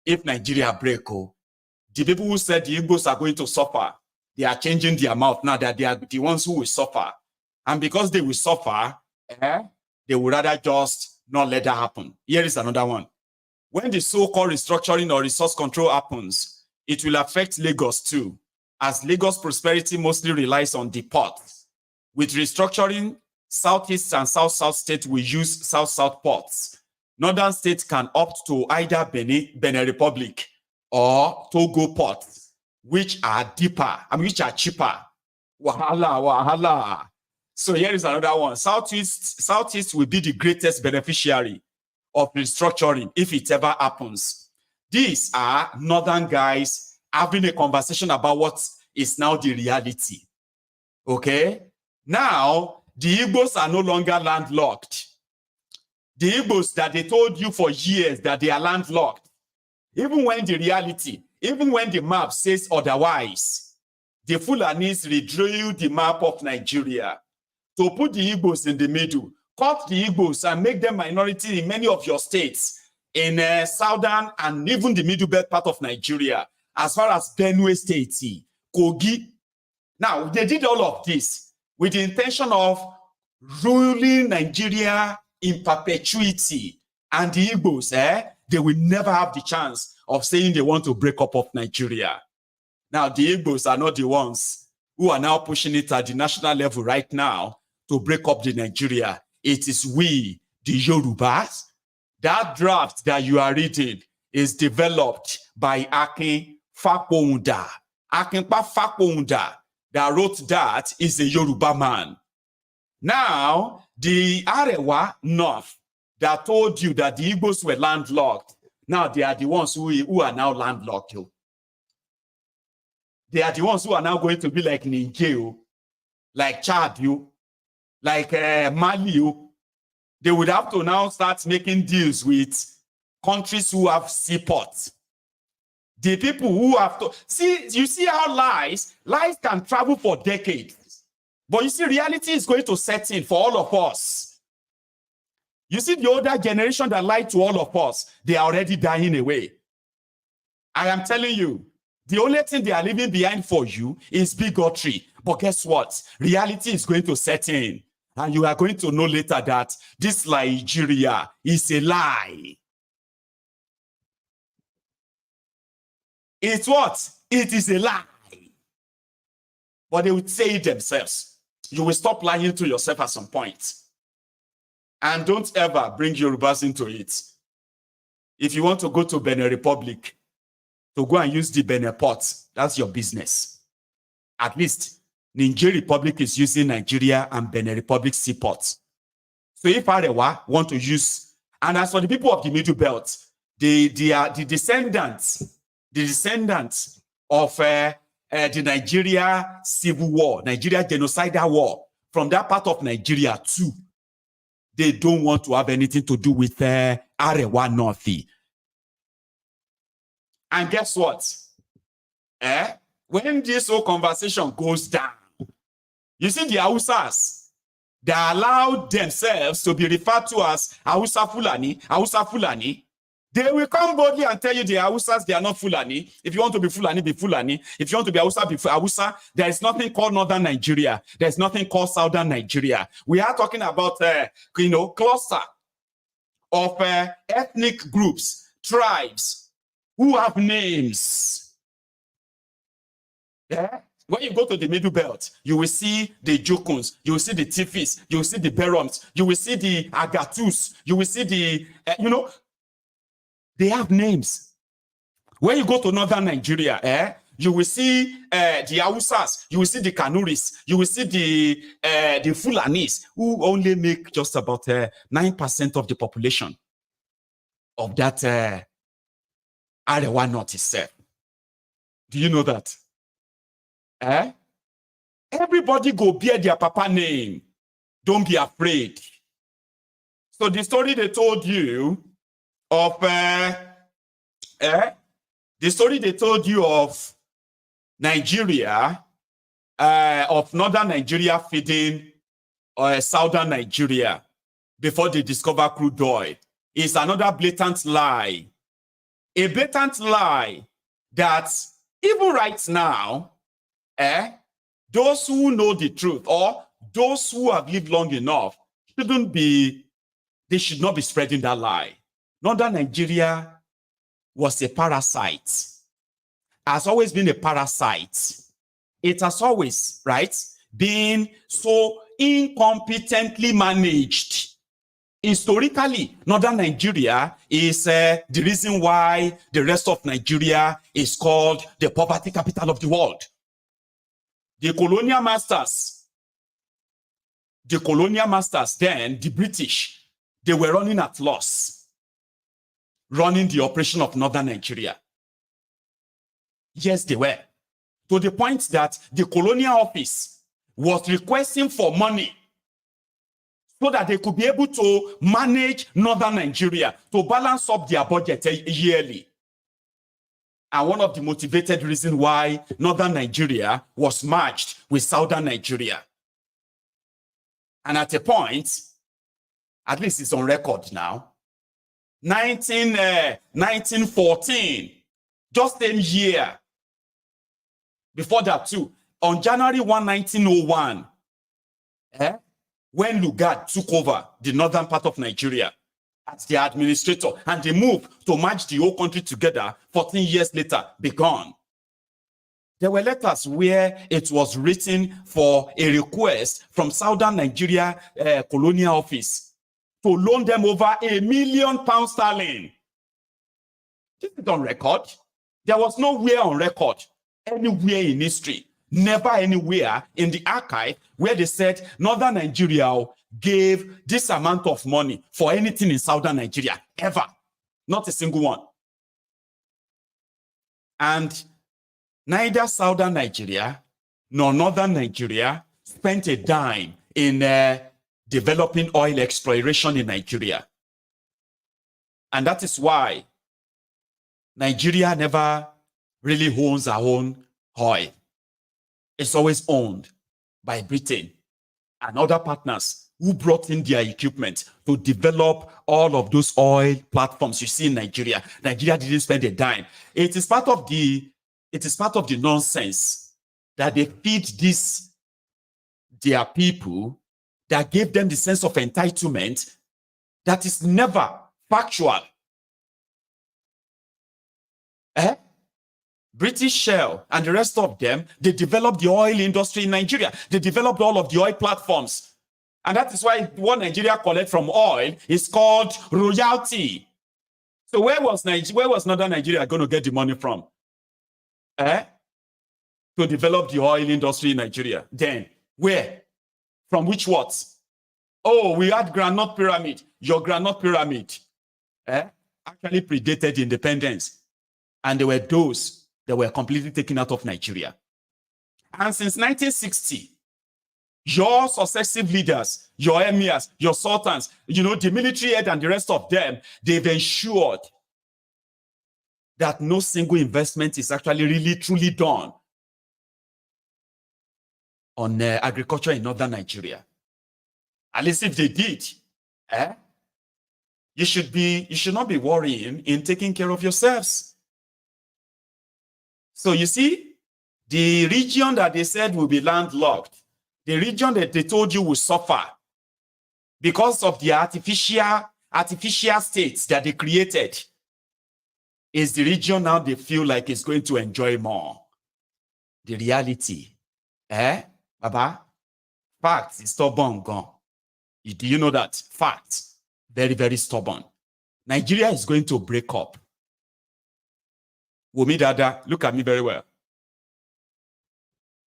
if Nigeria break. The people who said the Igbos are going to suffer, they are changing their mouth now that they are the ones who will suffer. And because they will suffer, they would rather just not let that happen. Here is another one. When the so-called restructuring or resource control happens, it will affect Lagos too, as Lagos prosperity mostly relies on the port. With restructuring, Southeast and South-South states will use South-South ports. Northern states can opt to either Benin Republic or Togo ports, which are deeper, which are cheaper. Wahala. So here is another one. Southeast will be the greatest beneficiary of restructuring if it ever happens. These are northern guys having a conversation about what is now the reality. Okay? Now, the Igbos are no longer landlocked. The Igbos that they told you for years that they are landlocked, even when the reality, even when the map says otherwise, the Fulanis redrew the map of Nigeria to put the Igbos in the middle, cut the Igbos and make them minority in many of your states, in southern and even the middle belt part of Nigeria, as far as Benue State, Kogi. Now, they did all of this with the intention of ruling Nigeria in perpetuity. And the Igbos, they will never have the chance of saying they want to break up of Nigeria. Now, the Igbos are not the ones who are now pushing it at the national level right now to break up the Nigeria. It is we, the Yorubas. That draft that you are reading is developed by Akin Fakpounda. Akinpa Fakpounda that wrote that is a Yoruba man. Now, the Arewa North that told you that the Igbos were landlocked, now they are the ones who are now landlocked. They are the ones who are now going to be like Niger, like Chad, like Mali. They would have to now start making deals with countries who have seaports. The people who have to see, you see how lies can travel for decades. But you see, reality is going to set in for all of us. You see, the older generation that lied to all of us, they are already dying away. I am telling you, the only thing they are leaving behind for you is bigotry. But guess what? Reality is going to set in. And you are going to know later that this Nigeria is a lie. It's what? It is a lie. But they would say it themselves. You will stop lying to yourself at some point. And don't ever bring Yorubas into it. If you want to go to Benin Republic, to go and use the Benin port, that's your business. At least, Niger Republic is using Nigeria and Benin Republic seaports. So if Arewa want to use, and as for the people of the Middle Belt, they are the descendants of the Nigeria Civil War, Nigeria Genocidal War, from that part of Nigeria too. They don't want to have anything to do with Arewa North. And guess what? When this whole conversation goes down, you see the Hausas, they allow themselves to be referred to as Hausa Fulani. They will come boldly and tell you the Hausas, they are not Fulani. If you want to be Fulani, be Fulani. If you want to be Hausa, be Hausa. There is nothing called Northern Nigeria. There is nothing called Southern Nigeria. We are talking about, cluster of ethnic groups, tribes, who have names. Yeah? When you go to the Middle Belt, you will see the Jokuns, you will see the Tifis, you will see the Beroms, you will see the Agatus, you will see the, they have names. When you go to Northern Nigeria, you will see the Hausas, you will see the Kanuris, you will see the Fulanis, who only make just about 9% of the population of that Arewa North itself. Do you know that? Everybody go bear their papa name. Don't be afraid. So the story they told you of Nigeria, of Northern Nigeria feeding Southern Nigeria before they discover crude oil is another blatant lie. A blatant lie that even right now, those who know the truth or those who have lived long enough they should not be spreading that lie. Northern Nigeria was a parasite, has always been a parasite. It has always, been so incompetently managed. Historically, Northern Nigeria is the reason why the rest of Nigeria is called the poverty capital of the world. The colonial masters then, the British, they were running at loss, running the operation of Northern Nigeria. Yes, they were. To the point that the colonial office was requesting for money so that they could be able to manage Northern Nigeria, to balance up their budget yearly. And one of the motivated reasons why Northern Nigeria was merged with Southern Nigeria. And at a point, at least it's on record now, 1914, just 10 years before that too, on January 1, 1901, when Lugard took over the northern part of Nigeria as the administrator, and they moved to merge the whole country together 14 years later, begun. There were letters where it was written for a request from Southern Nigeria Colonial Office to loan them over £1 million. This is on record. There was nowhere on record, anywhere in history, never anywhere in the archive where they said Northern Nigeria gave this amount of money for anything in Southern Nigeria, ever. Not a single one. And neither Southern Nigeria nor Northern Nigeria spent a dime in developing oil exploration in Nigeria. And that is why Nigeria never really owns our own oil. It's always owned by Britain and other partners who brought in their equipment to develop all of those oil platforms you see in Nigeria. Nigeria didn't spend a dime. It is part of the nonsense that they feed their people, that gave them the sense of entitlement that is never factual. British Shell and the rest of them, they developed the oil industry in Nigeria. They developed all of the oil platforms. And that is why what Nigeria collects from oil is called royalty. So where was Northern Nigeria going to get the money from? To develop the oil industry in Nigeria. Then, where? From which what? Oh, we had Granite Pyramid. Your Granite Pyramid actually predated independence. And there were those that were completely taken out of Nigeria. And since 1960, your successive leaders, your emirs, your sultans, the military head and the rest of them, they've ensured that no single investment is actually really truly done on agriculture in Northern Nigeria. At least if they did, you should not be worrying in taking care of yourselves. So you see, the region that they said will be landlocked, the region that they told you will suffer because of the artificial states that they created, is the region now they feel like it's going to enjoy more. The reality, Baba, facts is stubborn gone. Do you know that? Facts, very, very stubborn. Nigeria is going to break up. Wumi Dada, look at me very well.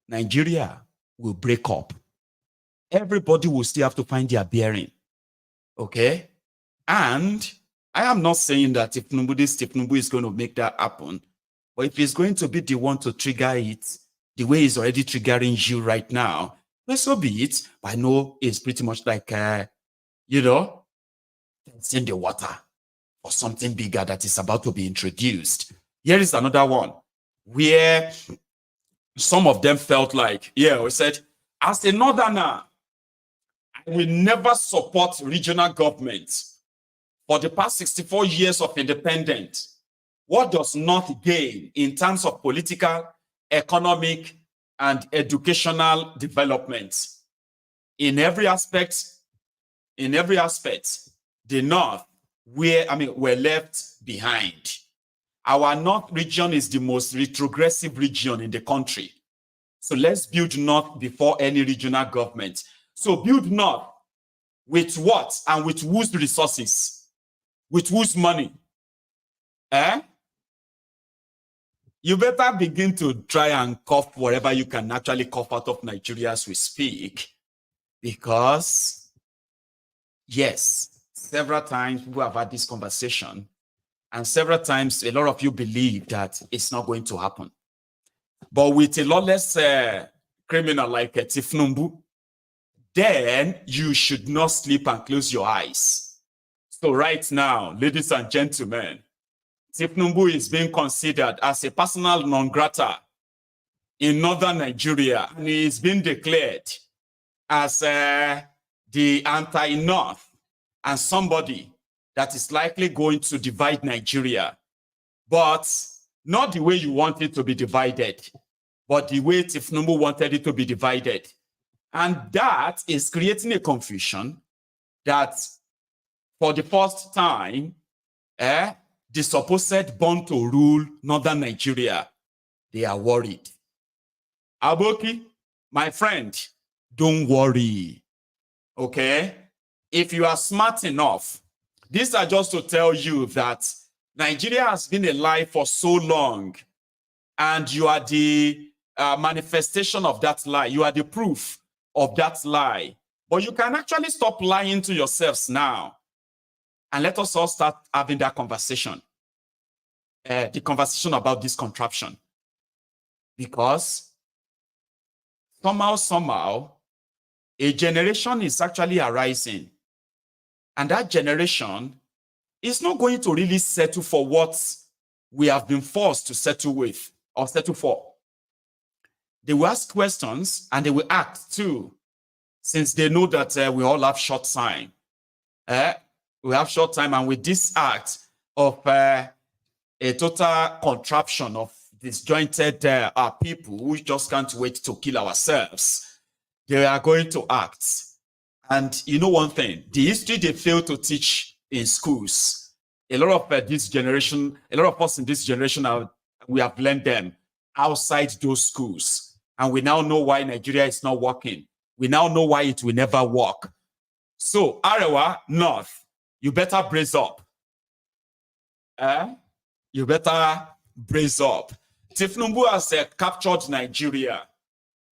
Nigeria will break up. Everybody will still have to find their bearing. Okay? And I am not saying that if Tinubu is going to make that happen, but if he's going to be the one to trigger it, the way he's already triggering you right now, well, so be it. But I know it's pretty much like, it's in the water for something bigger that is about to be introduced. Here is another one where some of them felt like, we said, as a northerner, I will never support regional governments. For the past 64 years of independence, what does North gain in terms of political, economic, and educational development? In every aspect, the North were left behind. Our North region is the most retrogressive region in the country. So let's build North before any regional government. So build North with what and with whose resources? With whose money? You better begin to try and cough whatever you can actually cough out of Nigeria as we speak. Because, yes, several times people have had this conversation, and several times a lot of you believe that it's not going to happen. But with a lawless criminal like thiefnubu, then you should not sleep and close your eyes. So right now, ladies and gentlemen, thiefnubu is being considered as a personal non grata in northern Nigeria, and he is being declared as the anti-North and somebody that is likely going to divide Nigeria, but not the way you want it to be divided, but the way thiefnubu wanted it to be divided. And that is creating a confusion that for the first time, the supposed born to rule northern Nigeria, they are worried. Aboki, my friend, don't worry. Okay? If you are smart enough, these are just to tell you that Nigeria has been a lie for so long, and you are the manifestation of that lie. You are the proof of that lie. But you can actually stop lying to yourselves now. And let us all start having that conversation. The conversation about this contraption. Because somehow, a generation is actually arising. And that generation is not going to really settle for what we have been forced to settle with or settle for. They will ask questions and they will act too, since they know that we all have short time. We have short time, and with this act of a total contraption of disjointed people who just can't wait to kill ourselves, they are going to act. And you know one thing, the history they fail to teach in schools, a lot of this generation, a lot of us in this generation, we have learned them outside those schools. And we now know why Nigeria is not working. We now know why it will never work. So, Arewa, North, you better brace up. You better brace up. thiefnubu has captured Nigeria.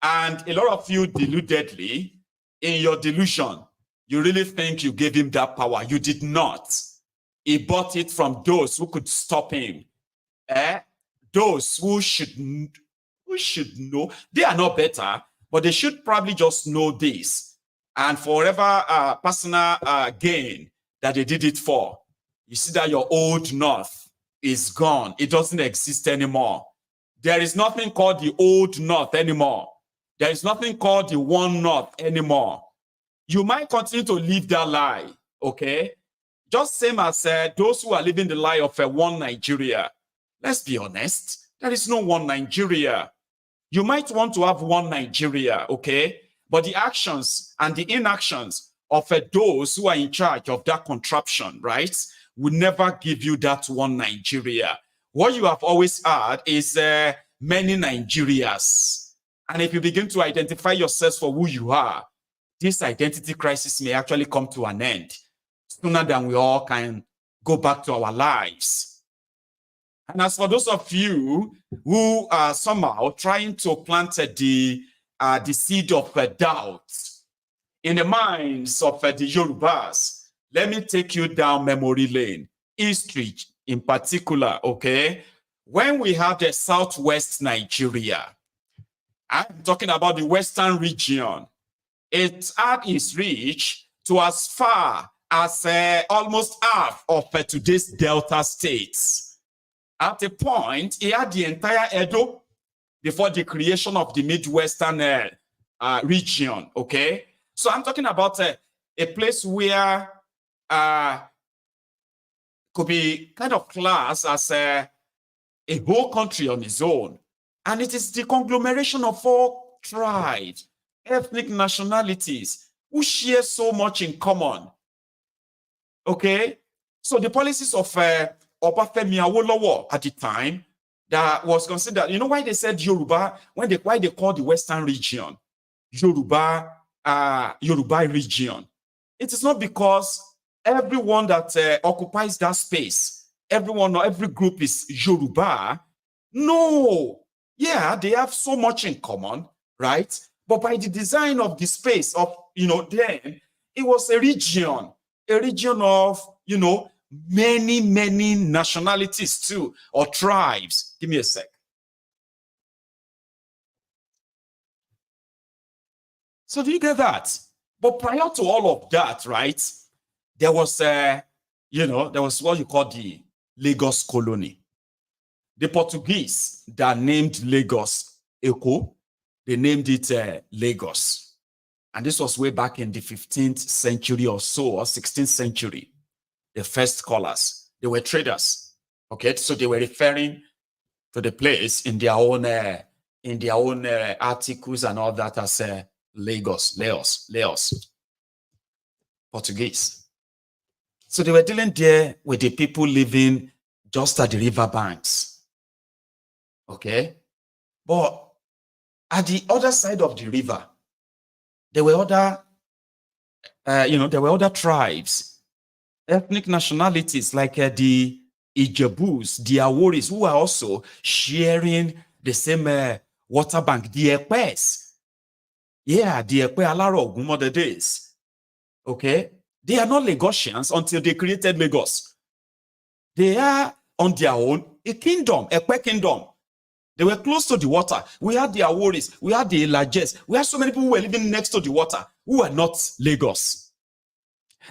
And a lot of you deludedly, in your delusion, you really think you gave him that power. You did not. He bought it from those who could stop him. Those who should know. They are not better, but they should probably just know this. And for whatever personal gain that they did it for, you see that your old North is gone. It doesn't exist anymore. There is nothing called the old North anymore. There is nothing called the one North anymore. You might continue to live that lie, okay? Just same as those who are living the lie of one Nigeria. Let's be honest, there is no one Nigeria. You might want to have one Nigeria, okay? But the actions and the inactions of those who are in charge of that contraption, right, will never give you that one Nigeria. What you have always had is many Nigerias. And if you begin to identify yourself for who you are, this identity crisis may actually come to an end sooner than we all can go back to our lives. And as for those of you who are somehow trying to plant the seed of doubt in the minds of the Yorubas, let me take you down memory lane. History in particular, okay? When we have the southwest Nigeria, I'm talking about the western region, it had its reach to as far as almost half of today's Delta states. At a point, he had the entire Edo before the creation of the Midwestern region, okay? So I'm talking about a place where could be kind of classed as a whole country on its own. And it is the conglomeration of all tribes, ethnic nationalities, who share so much in common, okay? So the policies of Obafemi Awolowo at the time that was considered, you know why they said Yoruba, why they call the Western region Yoruba region? It is not because everyone that occupies that space, everyone or every group is Yoruba. No, yeah, they have so much in common, right? But by the design of the space of, then it was a region of, many nationalities too, or tribes. Give me a sec. So do you get that? But prior to all of that, right, there was there was what you call the Lagos colony. The Portuguese that named Lagos Eko, they named it Lagos. And this was way back in the 15th century or so, or 16th century. The first scholars, they were traders, okay? So they were referring to the place in their own articles and all that as Lagos, Laos, Portuguese. So they were dealing there with the people living just at the river banks, okay? But at the other side of the river, there were other tribes, ethnic nationalities like the Ijebus, the Aworis, who are also sharing the same water bank, the Ekpes. Yeah, the Ekpe Alaro Ogunmode days. Okay? They are not Lagosians until they created Lagos. They are on their own a kingdom, Ekpe kingdom. They were close to the water. We had the Aworis, we had the Elajes, we had so many people who were living next to the water who are not Lagos.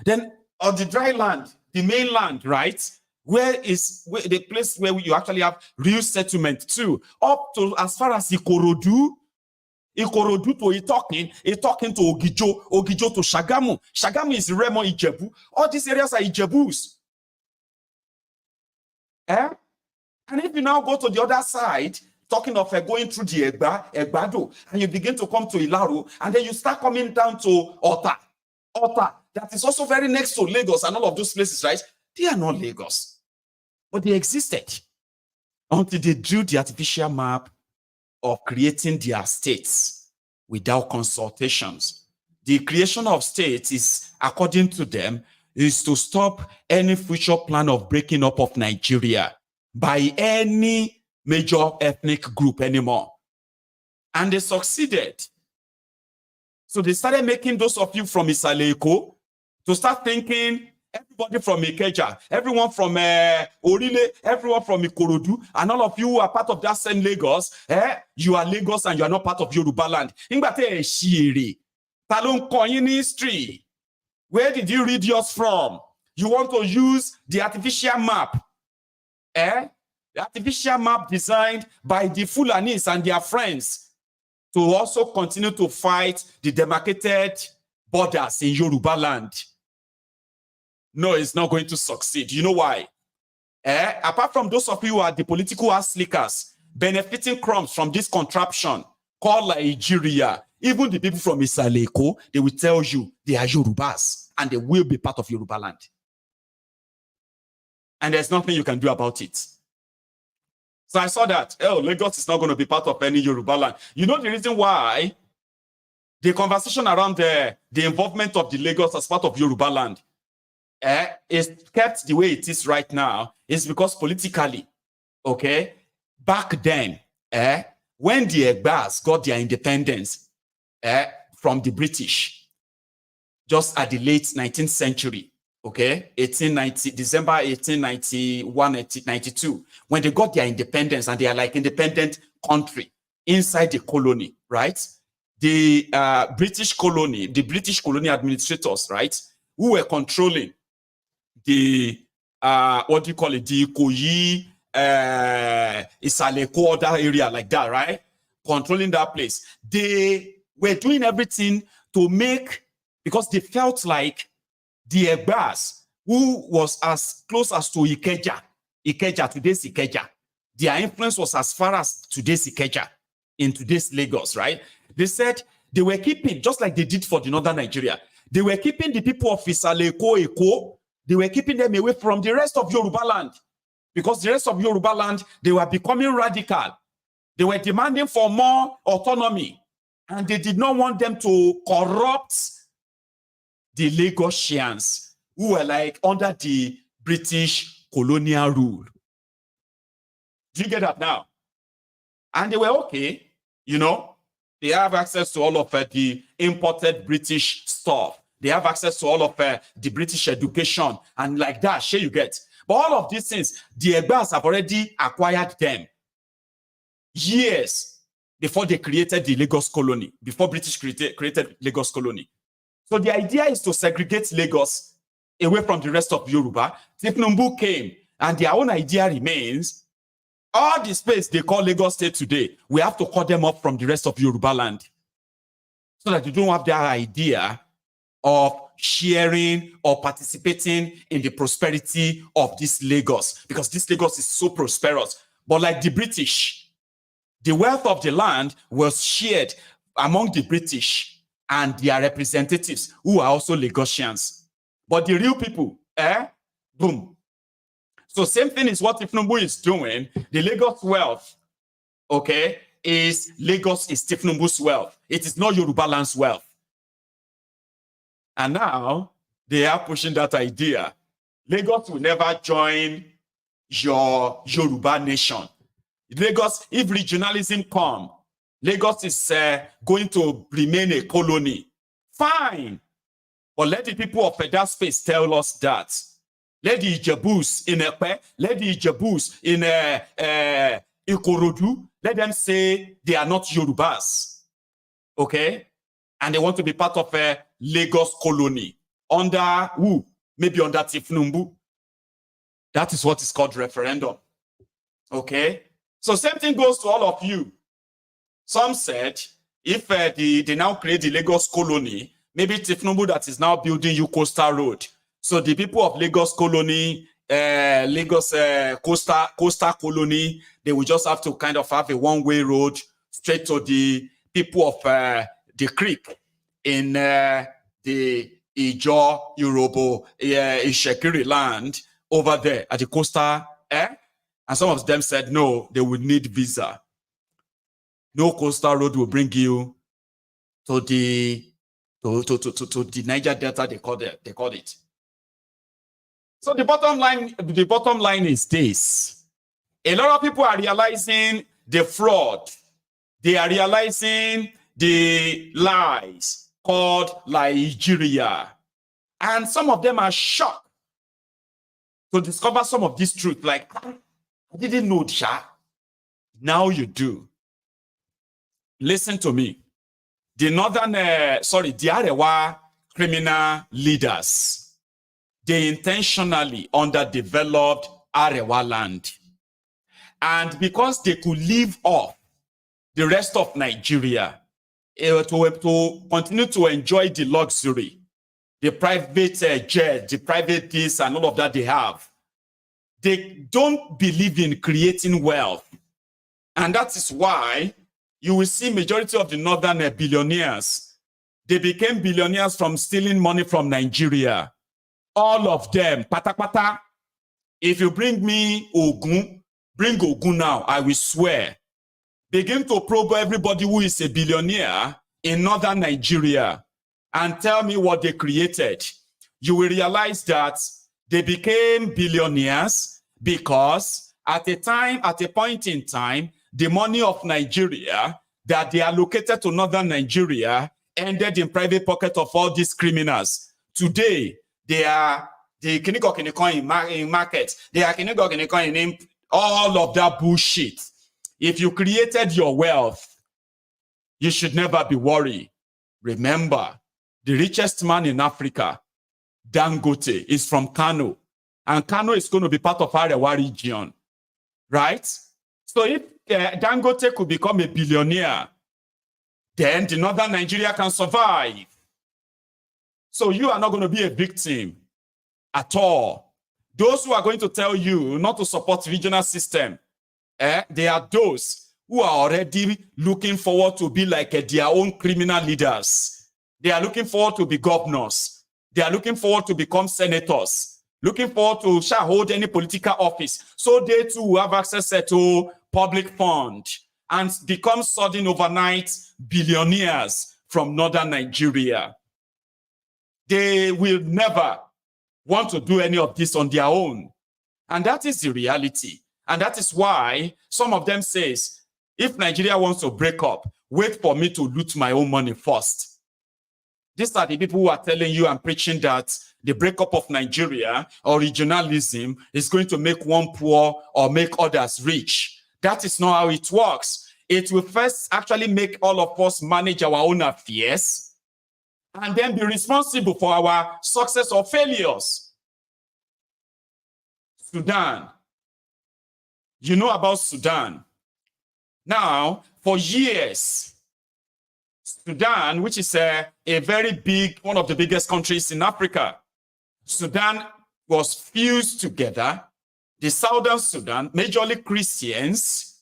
Then on the dry land, the mainland, right, where the place where you actually have real settlement too, up to as far as Ikorodu to Itokin to Ogijo to Shagamu. Shagamu is Remo Ijebu. All these areas are Ijebus. And if you now go to the other side, talking of going through the Egbado, and you begin to come to Ilaro, and then you start coming down to Ota, that is also very next to Lagos and all of those places, right? They are not Lagos, but they existed until they drew the artificial map of creating their states without consultations. The creation of states is, according to them, is to stop any future plan of breaking up of Nigeria by any major ethnic group anymore. And they succeeded. So they started making those of you from Isaleko to start thinking everybody from Ikeja, everyone from Orile, everyone from Ikorodu, and all of you who are part of that same Lagos, you are Lagos and you are not part of Yorubaland. History. Where did you read yours from? You want to use the artificial map. The artificial map designed by the Fulanis and their friends to also continue to fight the demarcated borders in Yorubaland. No, it's not going to succeed. You know why? Apart from those of you who are the political ass slickers benefiting crumbs from this contraption called Nigeria, even the people from Isaleko, they will tell you they are Yorubas and they will be part of Yorubaland. And there's nothing you can do about it. So I saw that, Lagos is not going to be part of any Yorubaland. You know the reason why the conversation around the involvement of the Lagos as part of Yorubaland is kept the way it is right now is because politically, okay, back then, when the Egbas got their independence from the British, just at the late 19th century, okay, December 1891, 1892, when they got their independence and they are like independent country inside the colony, right? The British colony administrators, right, who were controlling the what do you call it, the Ikoyi, Isaleko, that area like that, right? Controlling that place. They were doing everything to make, because they felt like the Egbas, who was as close as to Ikeja, today's Ikeja, their influence was as far as today's Ikeja in today's Lagos, right? They said they were keeping, just like they did for the northern Nigeria, they were keeping the people of Isaleko, Eko, they were keeping them away from the rest of Yorubaland, because the rest of Yorubaland, they were becoming radical. They were demanding for more autonomy, and they did not want them to corrupt the Lagosians who were like under the British colonial rule. Do you get that now? And they were okay, you know, they have access to all of the imported British stuff. They have access to all of the British education and like that, sure you get. But all of these things, the Egbas have already acquired them years before they created the Lagos colony, before British created Lagos colony. So the idea is to segregate Lagos away from the rest of Yoruba. thiefnubu came, and their own idea remains, all the space they call Lagos State today, we have to cut them off from the rest of Yorubaland, so that you don't have that idea of sharing or participating in the prosperity of this Lagos, because this Lagos is so prosperous. But like the British, the wealth of the land was shared among the British and their representatives, who are also Lagosians. But the real people, boom. So same thing is what thiefnubu is doing. The Lagos wealth, okay, is thiefnubu's wealth. It is not Yorubaland's wealth. And now they are pushing that idea. Lagos will never join your Yoruba nation. Lagos, if regionalism comes, Lagos is going to remain a colony. Fine. But let the people of that space tell us that. Let the Ijebus in Epe, let the Ijebus in Ikorodu, let them say they are not Yorubas. Okay? And they want to be part of a Lagos colony. Under who? Maybe under thiefnubu. That is what is called referendum. Okay? So same thing goes to all of you. Some said, if they now create the Lagos colony, maybe thiefnubu that is now building you Coastal Road. So the people of Lagos colony, Lagos coastal colony, they will just have to kind of have a one-way road straight to the people of the creek in the Ijo, Yoruba, Ishekiri land over there at the coastal. And some of them said, no, they would need visa. No coastal road will bring you to the Niger Delta, they called it. So the bottom line is this. A lot of people are realizing the fraud. They are realizing the lies called Nigeria. And some of them are shocked to discover some of this truth. Like, I didn't know that. Now you do. Listen to me. The Arewa criminal leaders, they intentionally underdeveloped Arewa land. And because they could live off the rest of Nigeria, to continue to enjoy the luxury, the private jet, the private this and all of that they have. They don't believe in creating wealth. And that is why you will see majority of the northern billionaires, they became billionaires from stealing money from Nigeria. All of them, pata pata. If you bring me Ogun, bring Ogun now, I will swear. Begin to probe everybody who is a billionaire in northern Nigeria and tell me what they created. You will realize that they became billionaires because at a point in time, the money of Nigeria that they allocated to northern Nigeria ended in private pocket of all these criminals. Today, they are the in market. They are in all of that bullshit. If you created your wealth, you should never be worried. Remember, the richest man in Africa, Dangote, is from Kano. And Kano is going to be part of Arewa region. Right? So if Dangote could become a billionaire, then the northern Nigeria can survive. So you are not going to be a victim at all. Those who are going to tell you not to support regional system, they are those who are already looking forward to be like their own criminal leaders. They are looking forward to be governors. They are looking forward to become senators, looking forward to hold any political office. So they too will have access to public fund and become sudden overnight billionaires from northern Nigeria. They will never want to do any of this on their own. And that is the reality. And that is why some of them says, if Nigeria wants to break up, wait for me to loot my own money first. These are the people who are telling you and preaching that the breakup of Nigeria or regionalism is going to make one poor or make others rich. That is not how it works. It will first actually make all of us manage our own affairs and then be responsible for our success or failures. Sudan. You know about Sudan. Now, for years, Sudan, which is a very big, one of the biggest countries in Africa, Sudan was fused together. The Southern Sudan, majorly Christians,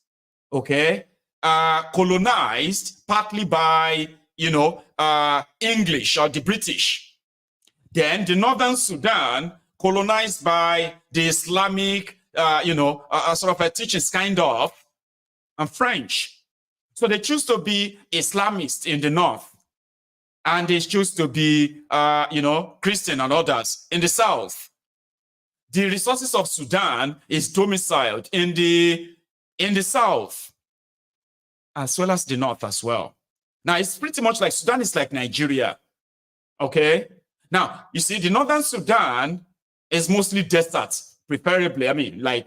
okay, colonized partly by, English or the British. Then the Northern Sudan colonized by the Islamic, sort of a teachings kind of, and French. So they choose to be Islamist in the north, and they choose to be, Christian and others in the south. The resources of Sudan is domiciled in the south, as well as the north as well. Now, it's pretty much like Sudan is like Nigeria, okay? Now, you see, the northern Sudan is mostly desert, preferably,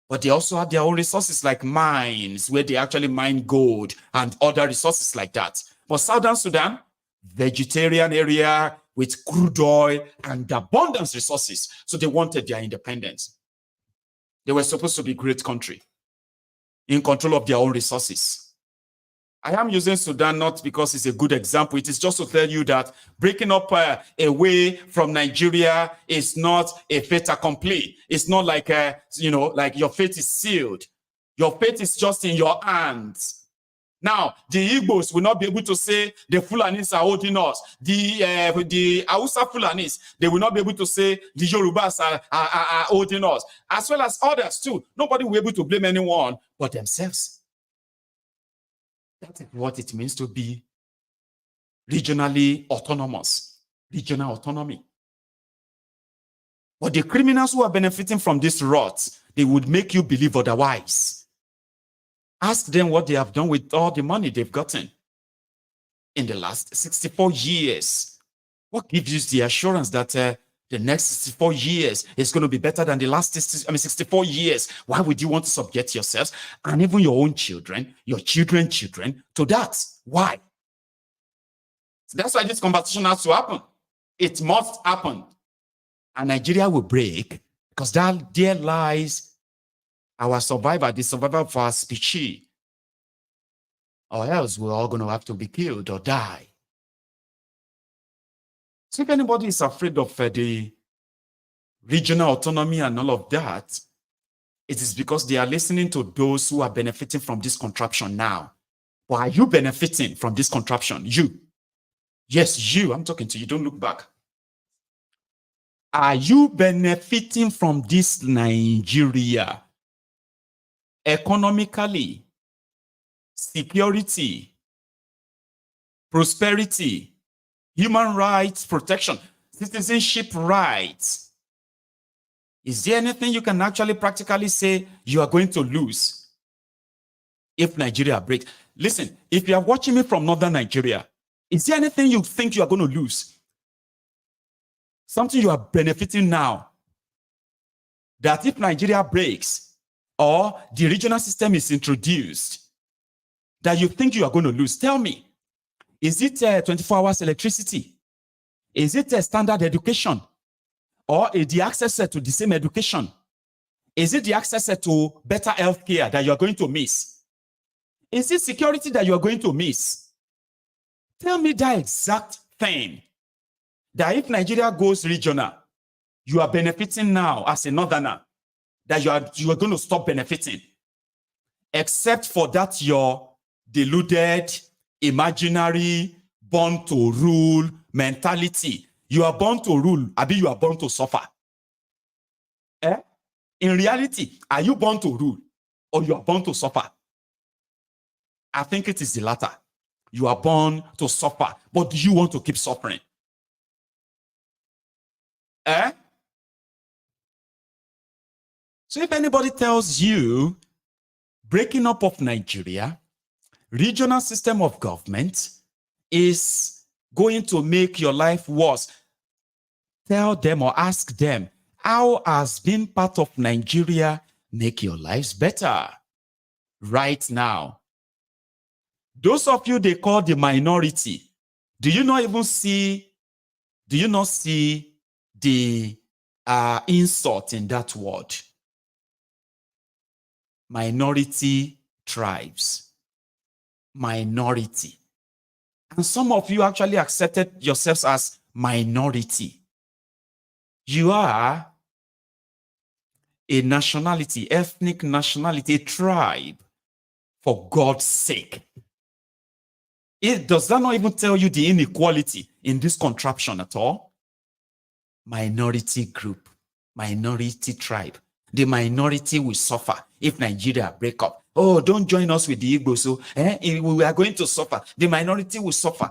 but they also have their own resources like mines, where they actually mine gold and other resources like that. But Southern Sudan, vegetarian area with crude oil and abundant resources. So they wanted their independence. They were supposed to be a great country in control of their own resources. I am using Sudan not because it's a good example. It is just to tell you that breaking up away from Nigeria is not a fait accompli. It's not like, like your fate is sealed. Your fate is just in your hands. Now, the Igbos will not be able to say the Fulanis are holding us. The Hausa Fulanis, they will not be able to say the Yorubas are holding us. As well as others too. Nobody will be able to blame anyone but themselves. That is what it means to be regionally autonomous, regional autonomy. But the criminals who are benefiting from this rot, they would make you believe otherwise. Ask them what they have done with all the money they've gotten in the last 64 years. What gives you the assurance that the next 64 years is going to be better than the last 64 years? Why would you want to subject yourselves and even your own children, your children's children, to that? Why? So that's why this conversation has to happen. It must happen. And Nigeria will break because there lies our survival, the survival of our species. Or else we're all going to have to be killed or die. So if anybody is afraid of the regional autonomy and all of that, it is because they are listening to those who are benefiting from this contraption now. But are you benefiting from this contraption? You. Yes, you. I'm talking to you. Don't look back. Are you benefiting from this Nigeria? Economically, security, prosperity, human rights protection, citizenship rights. Is there anything you can actually practically say you are going to lose if Nigeria breaks? Listen, if you are watching me from northern Nigeria, is there anything you think you are going to lose? Something you are benefiting now, that if Nigeria breaks or the regional system is introduced, that you think you are going to lose? Tell me, is it 24 hours electricity? Is it a standard education? Or the access to the same education? Is it the access to better healthcare that you are going to miss? Is it security that you are going to miss? Tell me that exact thing. That if Nigeria goes regional, you are benefiting now as a northerner, that you are going to stop benefiting. Except for that your deluded, imaginary, born to rule mentality. You are born to rule, Abi, you are born to suffer. In reality, are you born to rule or you are born to suffer? I think it is the latter. You are born to suffer, but do you want to keep suffering? So if anybody tells you breaking up of Nigeria, regional system of government is going to make your life worse, tell them or ask them, how has being part of Nigeria make your lives better right now? Those of you they call the minority, do you not see the insult in that word? Minority tribes. Minority. And some of you actually accepted yourselves as minority. You are a nationality, ethnic nationality, a tribe, for God's sake. Does that not even tell you the inequality in this contraption at all? Minority group, minority tribe. The minority will suffer if Nigeria break up. Oh, don't join us with the Igbo. So we are going to suffer. The minority will suffer.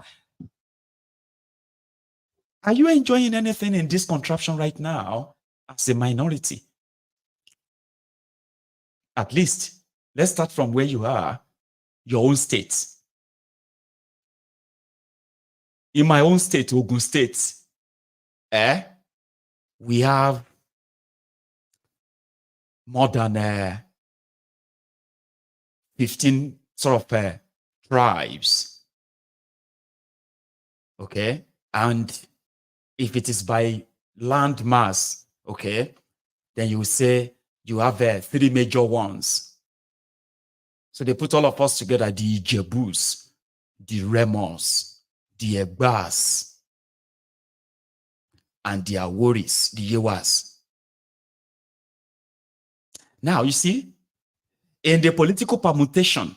Are you enjoying anything in this contraption right now as a minority? At least, let's start from where you are, your own state. In my own state, Ogun State, we have more than 15 sort of tribes. Okay? And if it is by land mass, okay, then you will say you have 3 major ones. So they put all of us together, the Ijebus, the Remos, the Egbas, and the Aworis, the Yewas. Now, you see, in the political permutation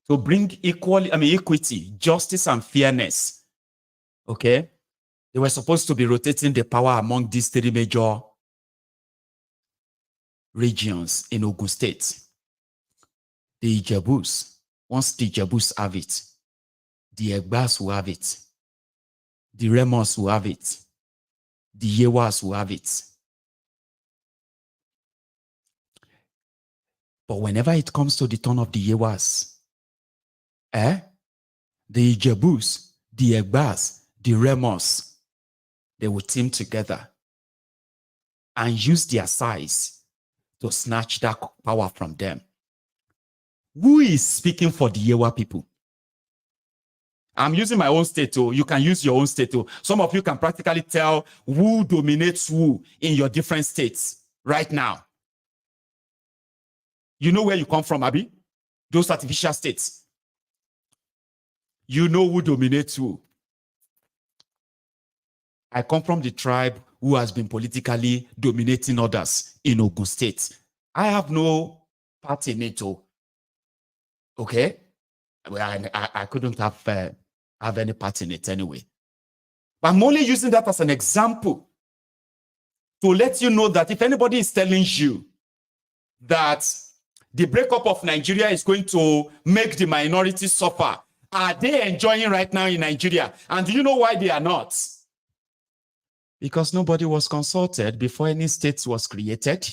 to bring equity, justice, and fairness, okay, they were supposed to be rotating the power among these 3 major regions in Ogun State. The Ijebus, once the Ijebus have it, the Egbas will have it, the Remos will have it, the Yewas will have it. But whenever it comes to the turn of the Yewas, the Ijebus, the Egbas, the Remos, they will team together and use their size to snatch that power from them. Who is speaking for the Yewa people? I'm using my own state too. You can use your own state too. Some of you can practically tell who dominates who in your different states right now. You know where you come from, Abi? Those artificial states. You know who dominates who. I come from the tribe who has been politically dominating others in Ogun State. I have no part in it, okay? Well, I couldn't have any part in it anyway. But I'm only using that as an example to let you know that if anybody is telling you that the breakup of Nigeria is going to make the minorities suffer, are they enjoying right now in Nigeria? And do you know why they are not? Because nobody was consulted before any state was created.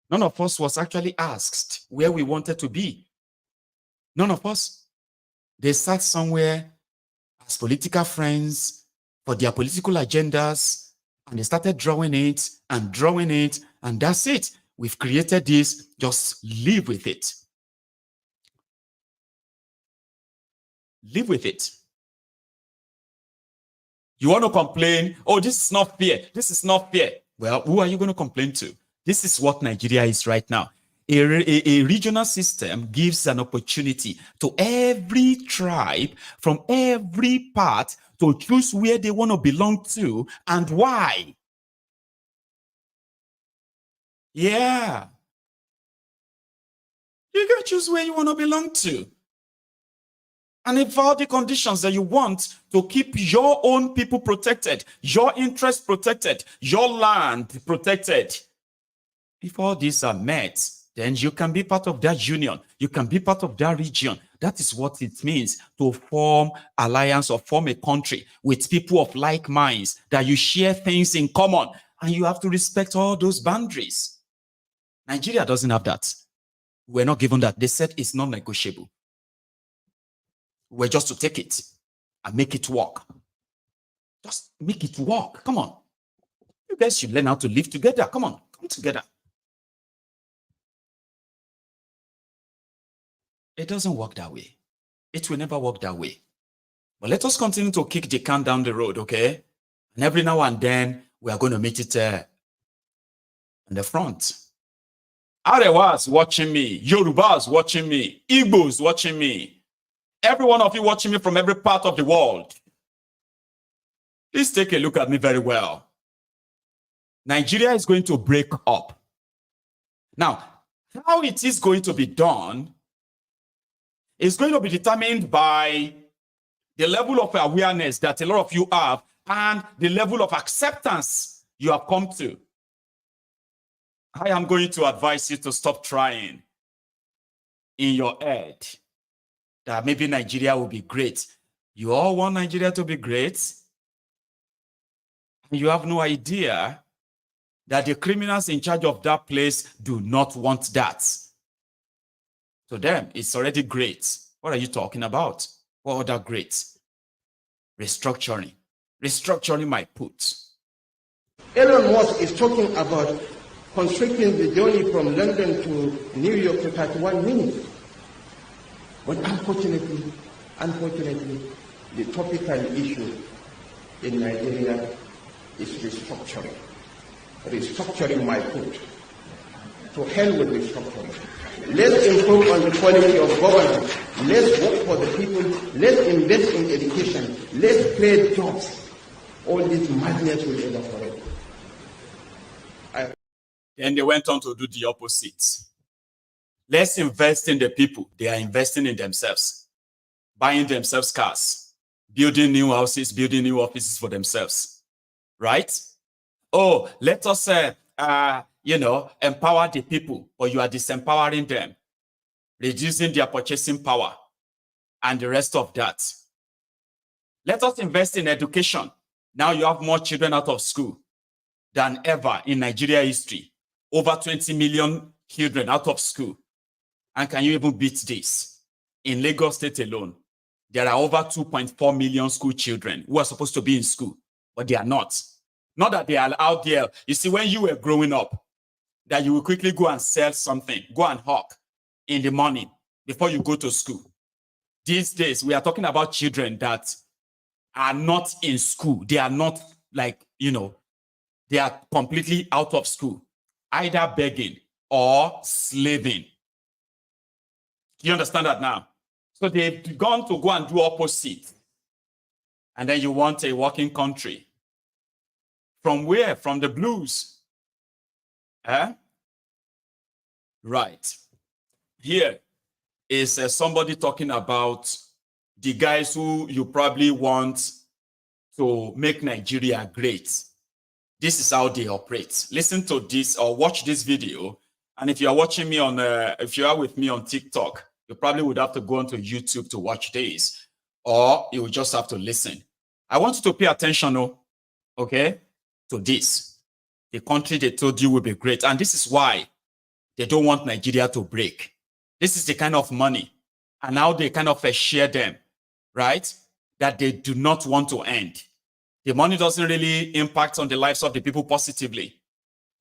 None of us was actually asked where we wanted to be. None of us. They sat somewhere as political friends for their political agendas, and they started drawing it, and that's it. We've created this, just live with it. Live with it. You want to complain, oh, this is not fair, this is not fair. Well, who are you going to complain to? This is what Nigeria is right now. A regional system gives an opportunity to every tribe from every part to choose where they want to belong to and why. Yeah. You can choose where you want to belong to. And if all the conditions that you want to keep your own people protected, your interests protected, your land protected, if all these are met, then you can be part of that union. You can be part of that region. That is what it means to form alliance or form a country with people of like minds, that you share things in common, and you have to respect all those boundaries. Nigeria doesn't have that. We're not given that. They said it's not negotiable. We're just to take it and make it work. Just make it work. Come on. You guys should learn how to live together. Come on, come together. It doesn't work that way. It will never work that way. But let us continue to kick the can down the road, okay? And every now and then, we are going to meet it in the front. Arewa is watching me. Yorubas watching me. Igbos watching me. Every one of you watching me from every part of the world. Please take a look at me very well. Nigeria is going to break up. Now, how it is going to be done is going to be determined by the level of awareness that a lot of you have and the level of acceptance you have come to. I am going to advise you to stop trying in your head that maybe Nigeria will be great. You all want Nigeria to be great? You have no idea that the criminals in charge of that place do not want that. To them, it's already great. What are you talking about? What other great? Restructuring. Restructuring my put. Elon Musk is talking about constricting the journey from London to New York to 31 minutes. But unfortunately, the topical issue in Nigeria is restructuring. Restructuring my put. To hell with restructuring. Let's improve on the quality of governance. Let's work for the people. Let's invest in education. Let's create jobs. All this madness will end up forever. Then they went on to do the opposite. Let's invest in the people. They are investing in themselves, buying themselves cars, building new houses, building new offices for themselves, right? Oh, let us, empower the people, but you are disempowering them, reducing their purchasing power, and the rest of that. Let us invest in education. Now you have more children out of school than ever in Nigeria history. Over 20 million children out of school. And can you even beat this? In Lagos State alone, there are over 2.4 million school children who are supposed to be in school, but they are not. Not that they are out there. You see, when you were growing up, that you will quickly go and sell something, go and hawk in the morning before you go to school. These days, we are talking about children that are not in school. They are not they are completely out of school, either begging or slaving. You understand that now? So they've gone to go and do opposite. And then you want a working country. From where? From the blues. Right. Here is somebody talking about the guys who you probably want to make Nigeria great. This is how they operate. Listen to this or watch this video. And if you are watching me on, if you are with me on TikTok, you probably would have to go onto YouTube to watch this, or you will just have to listen. I want you to pay attention, okay, to this. The country they told you will be great. And this is why they don't want Nigeria to break. This is the kind of money. And now they kind of share them, right? That they do not want to end. The money doesn't really impact on the lives of the people positively,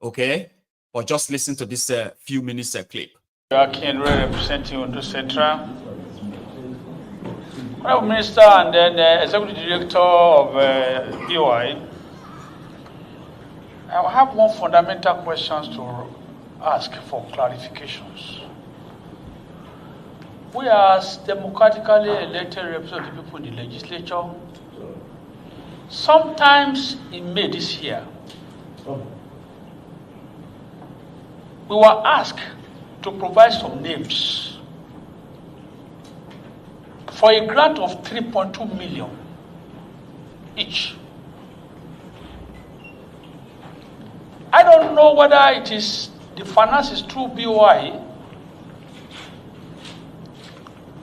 okay? But just listen to this few minutes clip. Akin representing Ondo Central. Prime Minister and then Executive Director of BOI. I have one fundamental question to ask for clarifications. We as democratically elected representative people in the legislature, sometimes in May this year, we were asked to provide some names for a grant of 3.2 million each. I don't know whether it is the finances through BOI,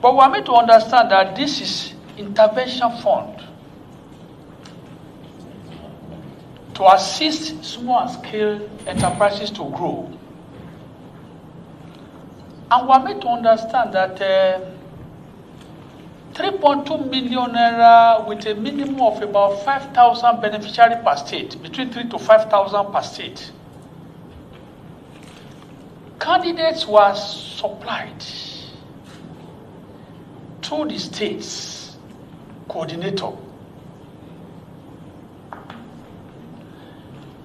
but we are made to understand that this is intervention fund to assist small scale enterprises to grow. And we are made to understand that 3.2 million naira with a minimum of about 5,000 beneficiaries per state, between 3,000 to 5,000 per state. Candidates were supplied to the state's coordinator.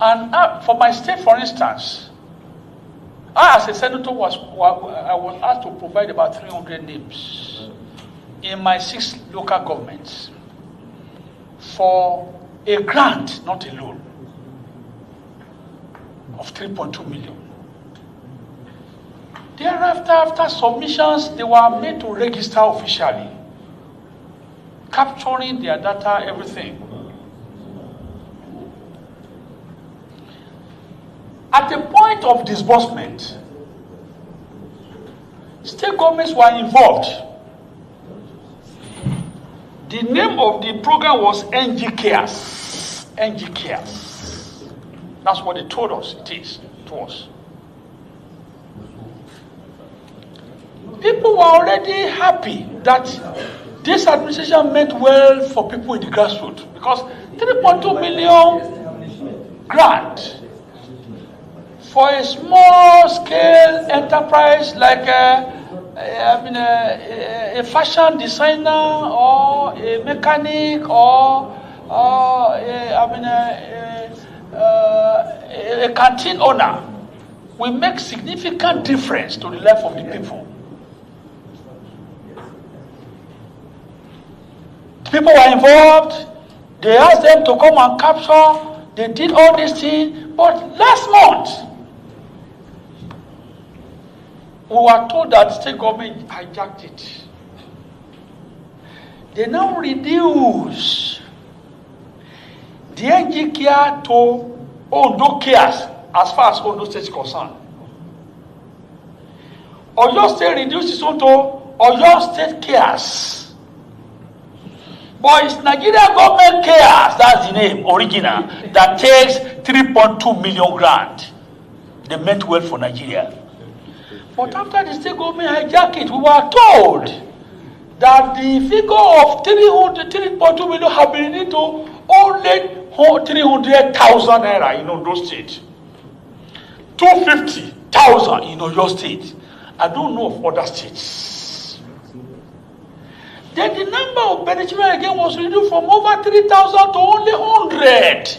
And for my state, for instance, I, as a senator, I was asked to provide about 300 names in my 6 local governments for a grant, not a loan, of 3.2 million. Thereafter, after submissions, they were made to register officially, capturing their data, everything. At the point of disbursement, state governments were involved. The name of the program was NG Cares. NG Cares. That's what they told us it is to us. People were already happy that this administration meant well for people in the grassroots, because 3.2 million grant for a small scale enterprise like a fashion designer or a mechanic or a canteen owner will make significant difference to the life of the people. People were involved. They asked them to come and capture. They did all these things. But last month, we were told that the state government hijacked it. They now reduce the NG care to Ondo cares as far as Ondo State is concerned. Oyo State reduces it to Oyo State cares. But it's Nigeria government cares, that's the name, original, that takes 3.2 million grant. They meant well for Nigeria. But after the state government hijacked it, we were told that the figure of 3.2 million have been reduced to only 300,000 naira in Ondo State, 250,000 in Oyo State. I don't know of other states. Then the number of beneficiaries again was reduced from over 3,000 to only 100.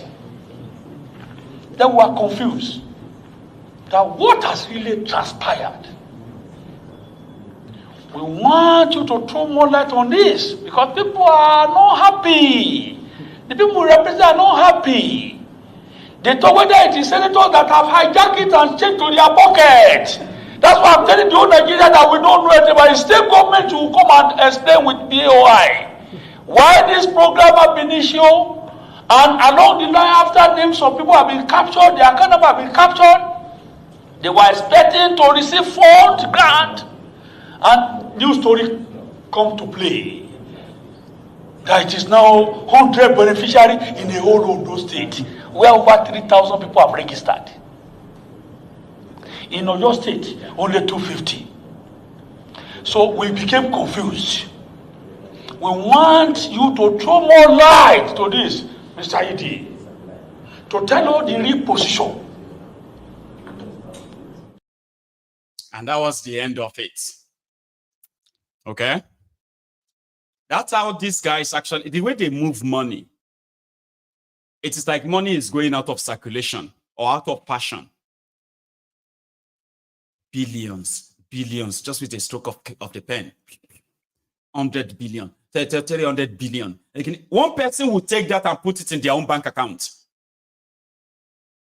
Then we were confused that what has really transpired. We want you to throw more light on this, because people are not happy. The people we represent are not happy. They talk whether it is senators that have hijacked it and changed to their pocket. That's why I'm telling the whole Nigeria that we don't know anything, but the state government will come and explain with BOI why this program have been issued, and along the line after names of people have been captured, their account number have been captured. They were expecting to receive fund grant, and new story come to play. That it is now 100 beneficiary in the whole Ondo state, where over 3,000 people have registered. In Oyo State, only 250. So we became confused. We want you to throw more light to this, Mr. Idi, to tell us the real position. And that was the end of it. Okay? That's how these guys actually, the way they move money, it is like money is going out of circulation or out of passion. Billions, just with a stroke of the pen. 100 billion, 300 billion. One person will take that and put it in their own bank account.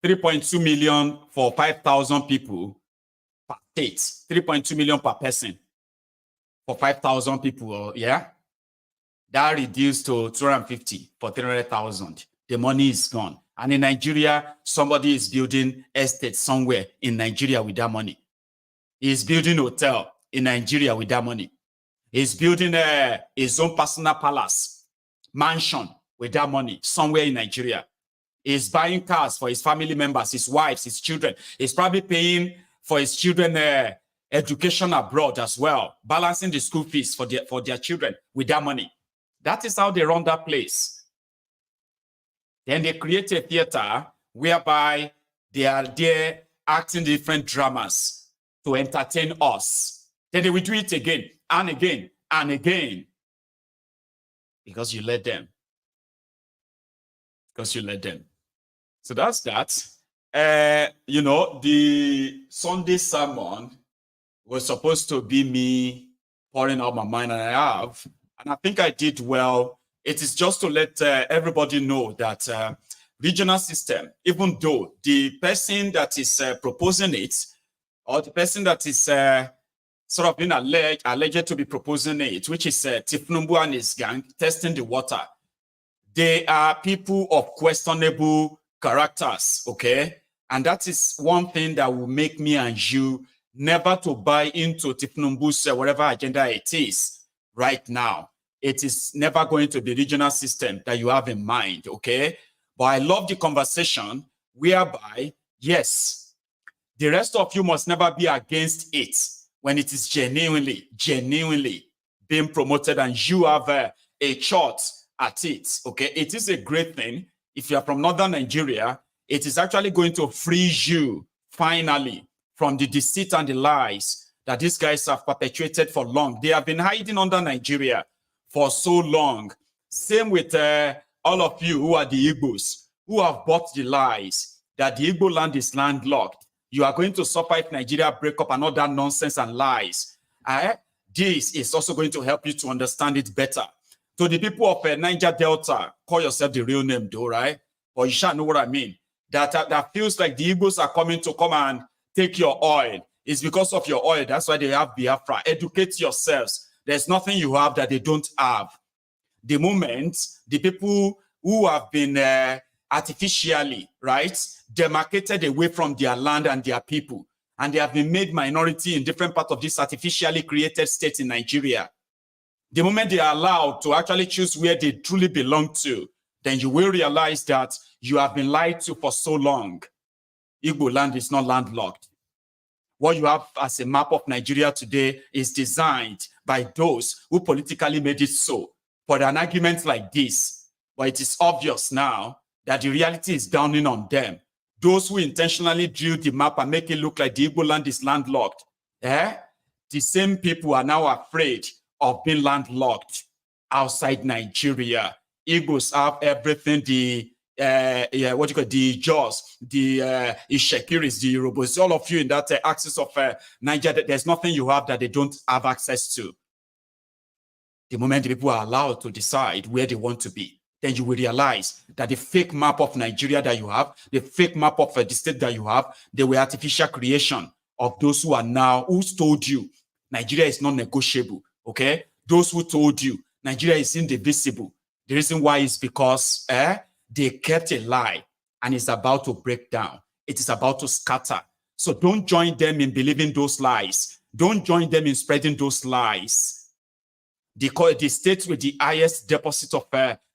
3.2 million for 5,000 people per state. 3.2 million per person for 5,000 people, yeah? That reduced to 250 for 300,000. The money is gone. And in Nigeria, somebody is building estate somewhere in Nigeria with that money. He's building a hotel in Nigeria with that money. He's building his own personal palace, mansion with that money somewhere in Nigeria. He's buying cars for his family members, his wives, his children. He's probably paying for his children education abroad as well, balancing the school fees for their children with that money. That is how they run that place. Then they create a theater whereby they are there acting different dramas to entertain us. Then they will do it again and again and again. Because you let them. Because you let them. So that's that. You know, the Sunday sermon was supposed to be me pouring out my mind, and I have. And I think I did well. It is just to let everybody know that regional system, even though the person that is proposing it, or the person that is sort of being alleged to be proposing it, which is thiefnubu and his gang, testing the water, they are people of questionable characters, okay? And that is one thing that will make me and you never to buy into thiefnubu's whatever agenda it is right now. It is never going to be regional system that you have in mind, okay? But I love the conversation whereby, yes, the rest of you must never be against it when it is genuinely being promoted and you have a shot at it, okay? It is a great thing. If you are from northern Nigeria, it is actually going to free you, finally, from the deceit and the lies that these guys have perpetuated for long. They have been hiding under Nigeria for so long. Same with all of you who are the Igbos, who have bought the lies that the Igbo land is landlocked. You are going to suffer if Nigeria break up and all that nonsense and lies. This is also going to help you to understand it better. To the people of Niger Delta, call yourself the real name though, right? Or you shall know what I mean. That feels like the Igbos are coming to come and take your oil. It's because of your oil. That's why they have Biafra. Educate yourselves. There's nothing you have that they don't have. The moment the people who have been artificially, right, demarcated away from their land and their people, and they have been made minority in different parts of this artificially created state in Nigeria, the moment they are allowed to actually choose where they truly belong to, then you will realize that you have been lied to for so long. Igbo land is not landlocked. What you have as a map of Nigeria today is designed by those who politically made it so for an argument like this. But it is obvious now that the reality is dawning on them. Those who intentionally drew the map and make it look like the Igbo land is landlocked, the same people are now afraid of being landlocked outside Nigeria. Igbos have everything, the Jaws, the Ishekiris, the Yorubas, all of you in that axis of Nigeria, there's nothing you have that they don't have access to. The moment the people are allowed to decide where they want to be, then you will realize that the fake map of Nigeria that you have, the fake map of the state that you have, they were artificial creation of those who are now, who told you Nigeria is not negotiable, okay? Those who told you Nigeria is indivisible. The reason why is because they kept a lie and it's about to break down. It is about to scatter. So don't join them in believing those lies. Don't join them in spreading those lies. The state with the highest deposit of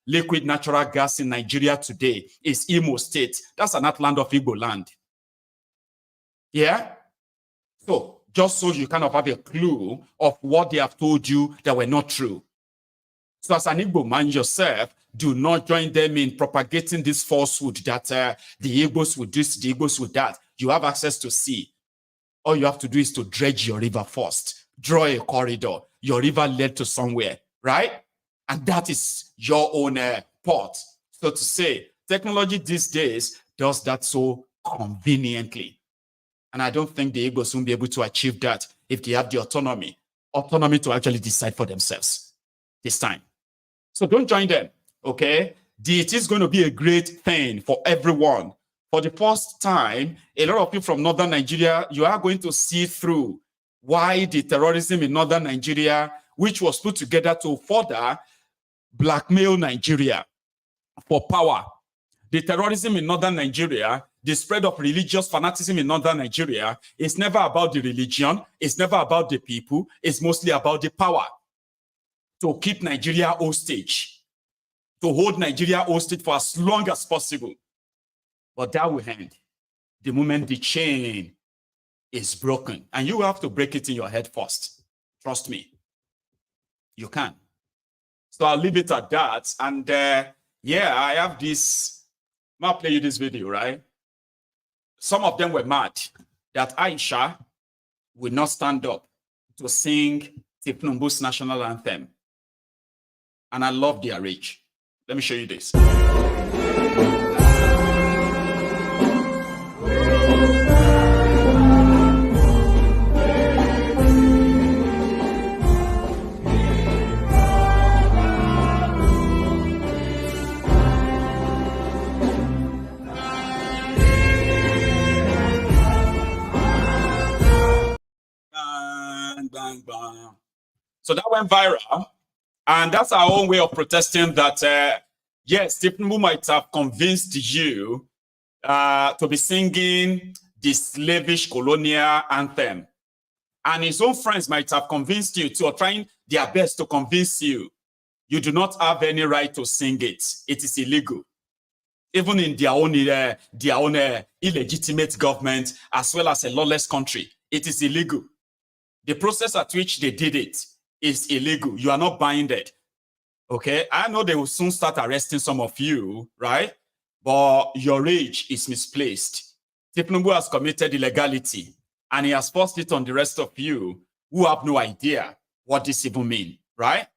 liquid natural gas in Nigeria today is Imo State. That's an outland of Igbo land. Yeah? So just so you kind of have a clue of what they have told you that were not true. So as an Igbo man yourself, do not join them in propagating this falsehood that the Igbos would this, the Igbos would that. You have access to sea. All you have to do is to dredge your river first. Draw a corridor. Your river led to somewhere, right? And that is your own port. So to say, technology these days does that so conveniently. And I don't think the Igbos will be able to achieve that if they have the autonomy to actually decide for themselves this time. So don't join them, okay? It is going to be a great thing for everyone. For the first time, a lot of people from northern Nigeria, you are going to see through why the terrorism in northern Nigeria, which was put together to further blackmail Nigeria for power. The terrorism in northern Nigeria, the spread of religious fanaticism in northern Nigeria is never about the religion, it's never about the people, it's mostly about the power. To keep Nigeria hostage, to hold Nigeria hostage for as long as possible. But that will end the moment the chain is broken. And you have to break it in your head first. Trust me. You can. So I'll leave it at that. And yeah, I have this. I'll play you this video, right? Some of them were mad that Aisha would not stand up to sing thiefnubu's national anthem. And I love their rage. Let me show you this. Bang, bang, bang. So that went viral. And that's our own way of protesting that, yes, Tinubu might have convinced you to be singing the slavish colonial anthem. And his own friends might have convinced you to, or trying their best to convince you. You do not have any right to sing it. It is illegal. Even in their own illegitimate government, as well as a lawless country, it is illegal. The process at which they did it is illegal. You are not binded. Okay? I know they will soon start arresting some of you, right? But your rage is misplaced. Tinubu has committed illegality, and he has forced it on the rest of you who have no idea what this even means, right?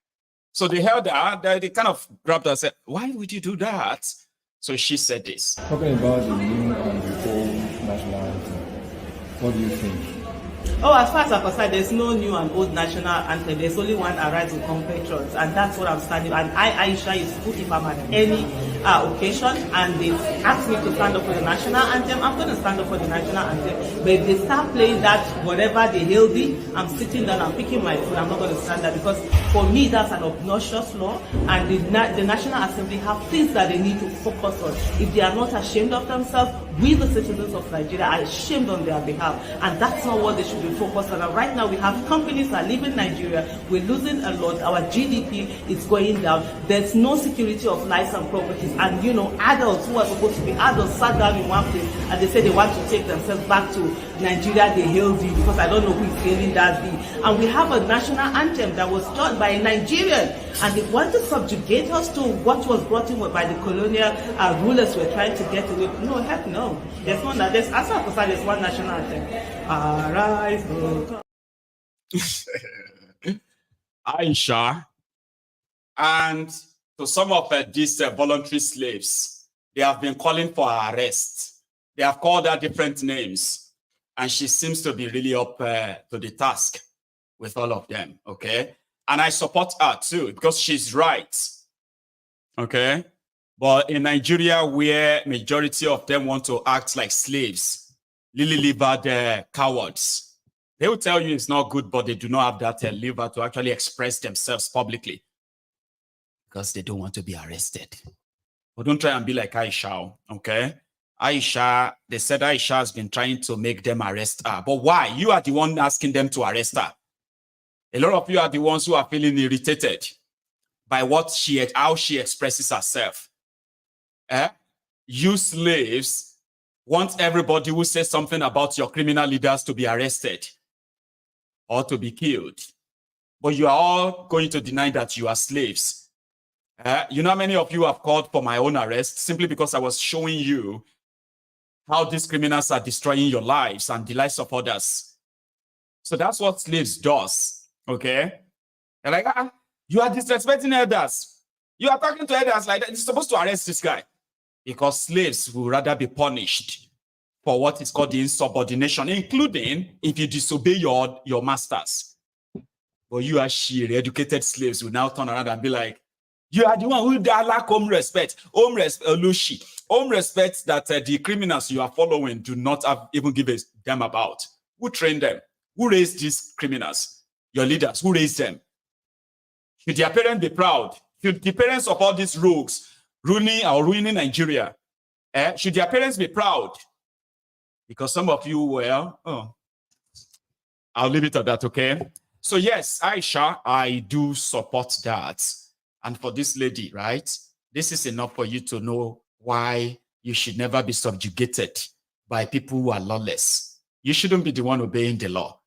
So they held her, they kind of grabbed her and said, why would you do that? So she said this. Talking about the new and the old national anthem, what do you think? Oh, as far as I'm concerned, there's no new and old national anthem. There's only one Arise with compatriots, and that's what I'm standing. And Aisha, is good if I'm at any occasion and they ask me to stand up for the national anthem, I'm going to stand up for the national anthem. But if they start playing that, whatever they hail me, I'm sitting down, I'm picking my food, I'm not going to stand there, because for me, that's an obnoxious law, and the National Assembly have things that they need to focus on. If they are not ashamed of themselves, we, the citizens of Nigeria, are ashamed on their behalf, and that's not what they should be focused on. And right now, we have companies that live in Nigeria, we're losing a lot, our GDP is going down, there's no security of lives and properties, and adults who are supposed to be adults sat down in one place, and they say they want to take themselves back to Nigeria, they hailed you, because I don't know who is hailing that be. And we have a national anthem that was done by a Nigerian, and they want to subjugate us to what was brought in by the colonial rulers were trying to get away. No, heck no. There's one that there's as far as there's one national anthem. Arise, oh. Aisha, and to some of these voluntary slaves, they have been calling for her arrest. They have called her different names, and she seems to be really up to the task with all of them, okay? And I support her too, because she's right, okay? But in Nigeria, where majority of them want to act like slaves, lily-livered cowards, they will tell you it's not good, but they do not have that liver to actually express themselves publicly because they don't want to be arrested. But don't try and be like Aisha, okay? Aisha, they said Aisha has been trying to make them arrest her. But why? You are the one asking them to arrest her. A lot of you are the ones who are feeling irritated by how she expresses herself. You slaves want everybody who says something about your criminal leaders to be arrested or to be killed. But you are all going to deny that you are slaves. You know how many of you have called for my own arrest simply because I was showing you how these criminals are destroying your lives and the lives of others. So that's what slaves does, okay? They're like, you are disrespecting elders. You are talking to elders like that. You're supposed to arrest this guy. Because slaves will rather be punished for what is called the insubordination, including if you disobey your masters. But you as educated slaves will now turn around and be like, you are the one who lack home respect. Home respect that the criminals you are following do not even give a damn about. Who trained them? Who raised these criminals? Your leaders, who raised them? Should their parents be proud? Should the parents of all these rogues ruining Nigeria, should their parents be proud? Because some of you I'll leave it at that, okay? So yes, Aisha, I do support that. And for this lady, right, this is enough for you to know why you should never be subjugated by people who are lawless. You shouldn't be the one obeying the law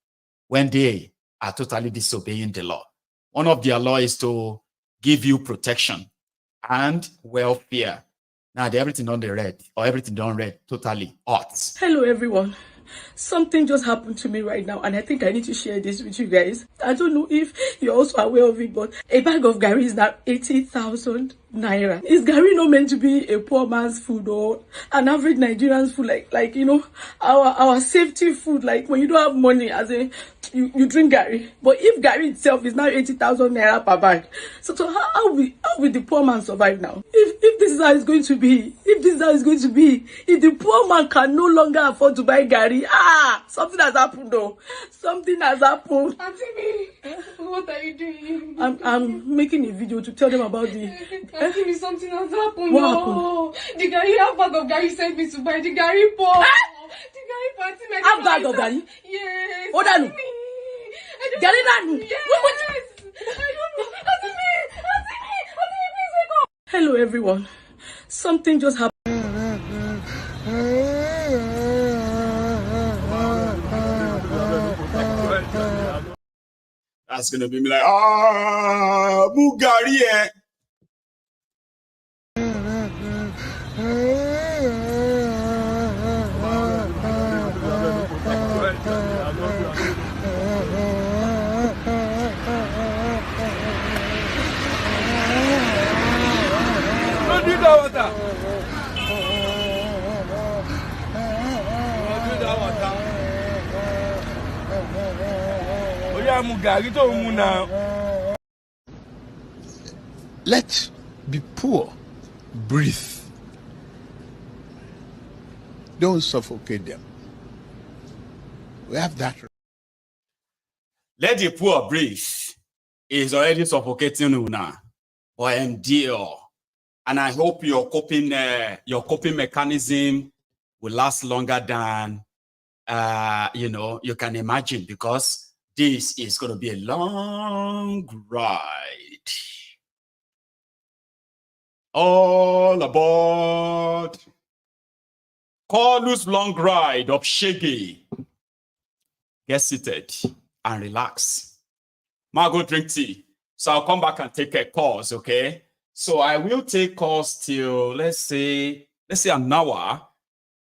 when they are totally disobeying the law. One of their law is to give you protection and welfare. Now, everything on the red or everything done red, totally hot. Hello, everyone. Something just happened to me right now, and I think I need to share this with you guys. I don't know if you're also aware of it, but a bag of Gary is now 80,000 naira. Is Gary not meant to be a poor man's food or an average Nigerian's food? Like you know, our safety food. Like when you don't have money, as in you drink Gary. But if Gary itself is now 80,000 naira per bag, so how will the poor man survive now? If this is how it's going to be, if the poor man can no longer afford to buy Gary, something has happened though. Something has happened. Auntie, what are you doing? I'm making a video to tell them about the. Auntie, something has happened. What no. Happened? The Gary, half bag of Gary sent me to buy the Gary pot. The Gary pot. Half bag of Gary? Yes. Hold on. Gary Nanu. Yes. I don't know. Auntie, please wake up. Hello, everyone. Something just happened. That's gonna be me like, Bugari, eh? Don't do that water. Let be poor. Breathe. Don't suffocate them. We have that. Let the poor breathe. Is already suffocating you now. Or endure. And I hope your coping mechanism will last longer than you can imagine, because this is going to be a long ride. All aboard. Call this long ride of Shaggy. Get seated and relax. Margo, drink tea. So I'll come back and take a course, okay? So I will take course till, let's say an hour,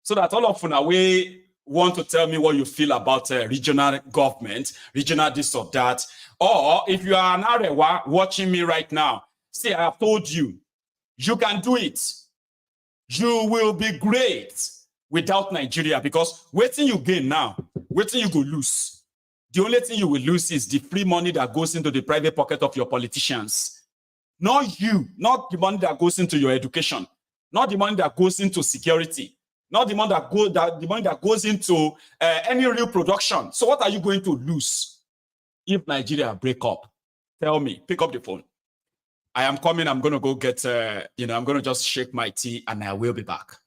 so that all of you want to tell me what you feel about regional government, regional this or that. Or if you are an Arewa watching me right now, see, I have told you, you can do it. You will be great without Nigeria, because waiting you gain now, waiting you go lose. The only thing you will lose is the free money that goes into the private pocket of your politicians. Not you, not the money that goes into your education, not the money that goes into security, not the money that goes into any real production. So what are you going to lose if Nigeria break up? Tell me, pick up the phone. I am coming. I'm going to go get, I'm going to just shake my tea and I will be back.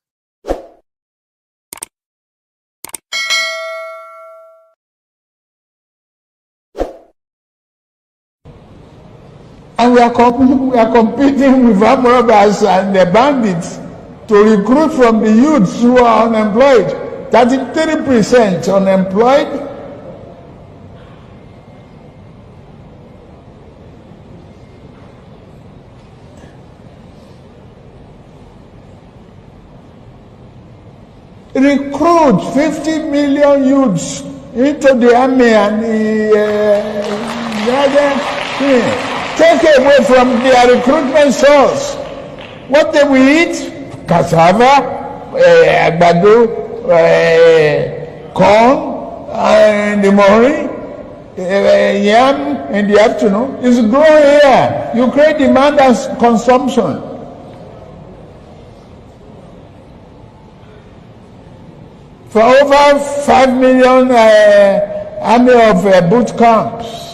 And we are competing with armed robbers and the bandits to recruit from the youths who are unemployed. 33% unemployed. Recruit 50 million youths into the army and the other thing. Take away from their recruitment source. What they will eat? Cassava, àgbàdo, corn in the morning, yam in the afternoon. It's growing here. You create demand and consumption. For over 5 million army of boot camps.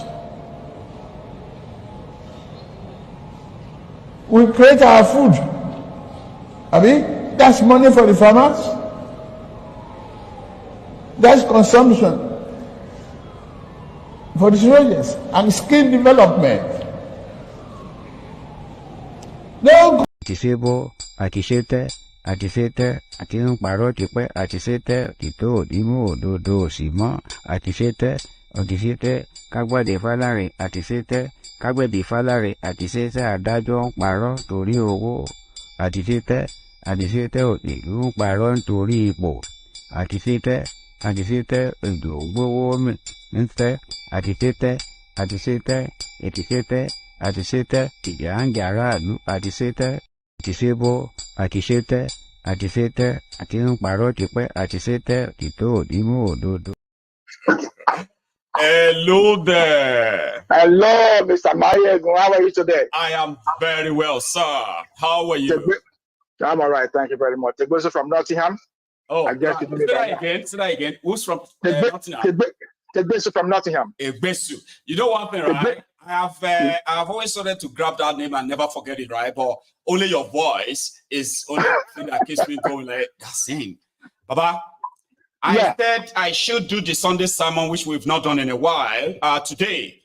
We create our food. That's money for the farmers. That's consumption for the soldiers and skill development. No. Àtisebo, àtisete, àtisete, àti ń parọ́ tipẹ́, àtisete, òtítọ́ òdìmú òdodo òsì mọ́, àtisete, òtítete, kágbádé fálárì, àtisete, kágbẹ̀bí fálárì, àtisete adájọ́ ń parọ́ torí owó, àtisete, àtisete òtìlú ń parọ́ nítorí ipò, àtisete, àtisete èdò gbówó ń tẹ́, àtisete, àtisete, ètisete, àtisete, ìjà ń jà aráàlú, àtisete. Àtisebo, àtisete, àtisete, àti ń parọ́ tipẹ́, àtisete, òtítọ́ òdìmú òdodo. Hello there. Hello, Mr. Mayegun. How are you today? I am very well, sir. How are you? I'm all right. Thank you very much. Tegbesu from Nottingham. Oh, say that again. Who's from Nottingham? Tegbesu from Nottingham. Tegbesu. You know one thing, right? I've always wanted to grab that name and never forget it, right? But only your voice is only the thing that keeps me going like, sing. Baba, I said I should do the Sunday sermon, which we've not done in a while, today.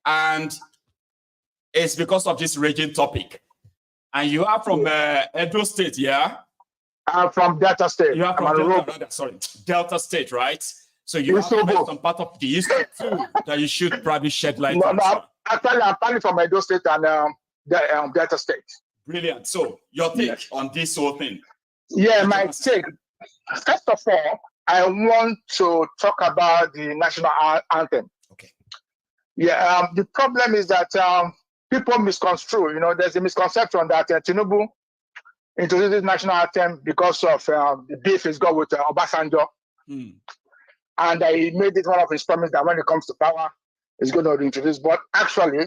And it's because of this raging topic. And you are from Edo State, yeah? I'm from Delta State. You are from Delta State, right? So you have some part of the history too that you should probably shed light on. Actually, I'm partly from Edo State and Delta State. Brilliant. So your take on this whole thing? Yeah, my take. First of all, I want to talk about the national anthem. Okay. Yeah, the problem is that people misconstrue. You know, there's a misconception that Tinubu introduced the national anthem because of the beef he's got with Obasanjo. And he made it one of his promises that when it comes to power, he's going to introduce. But actually,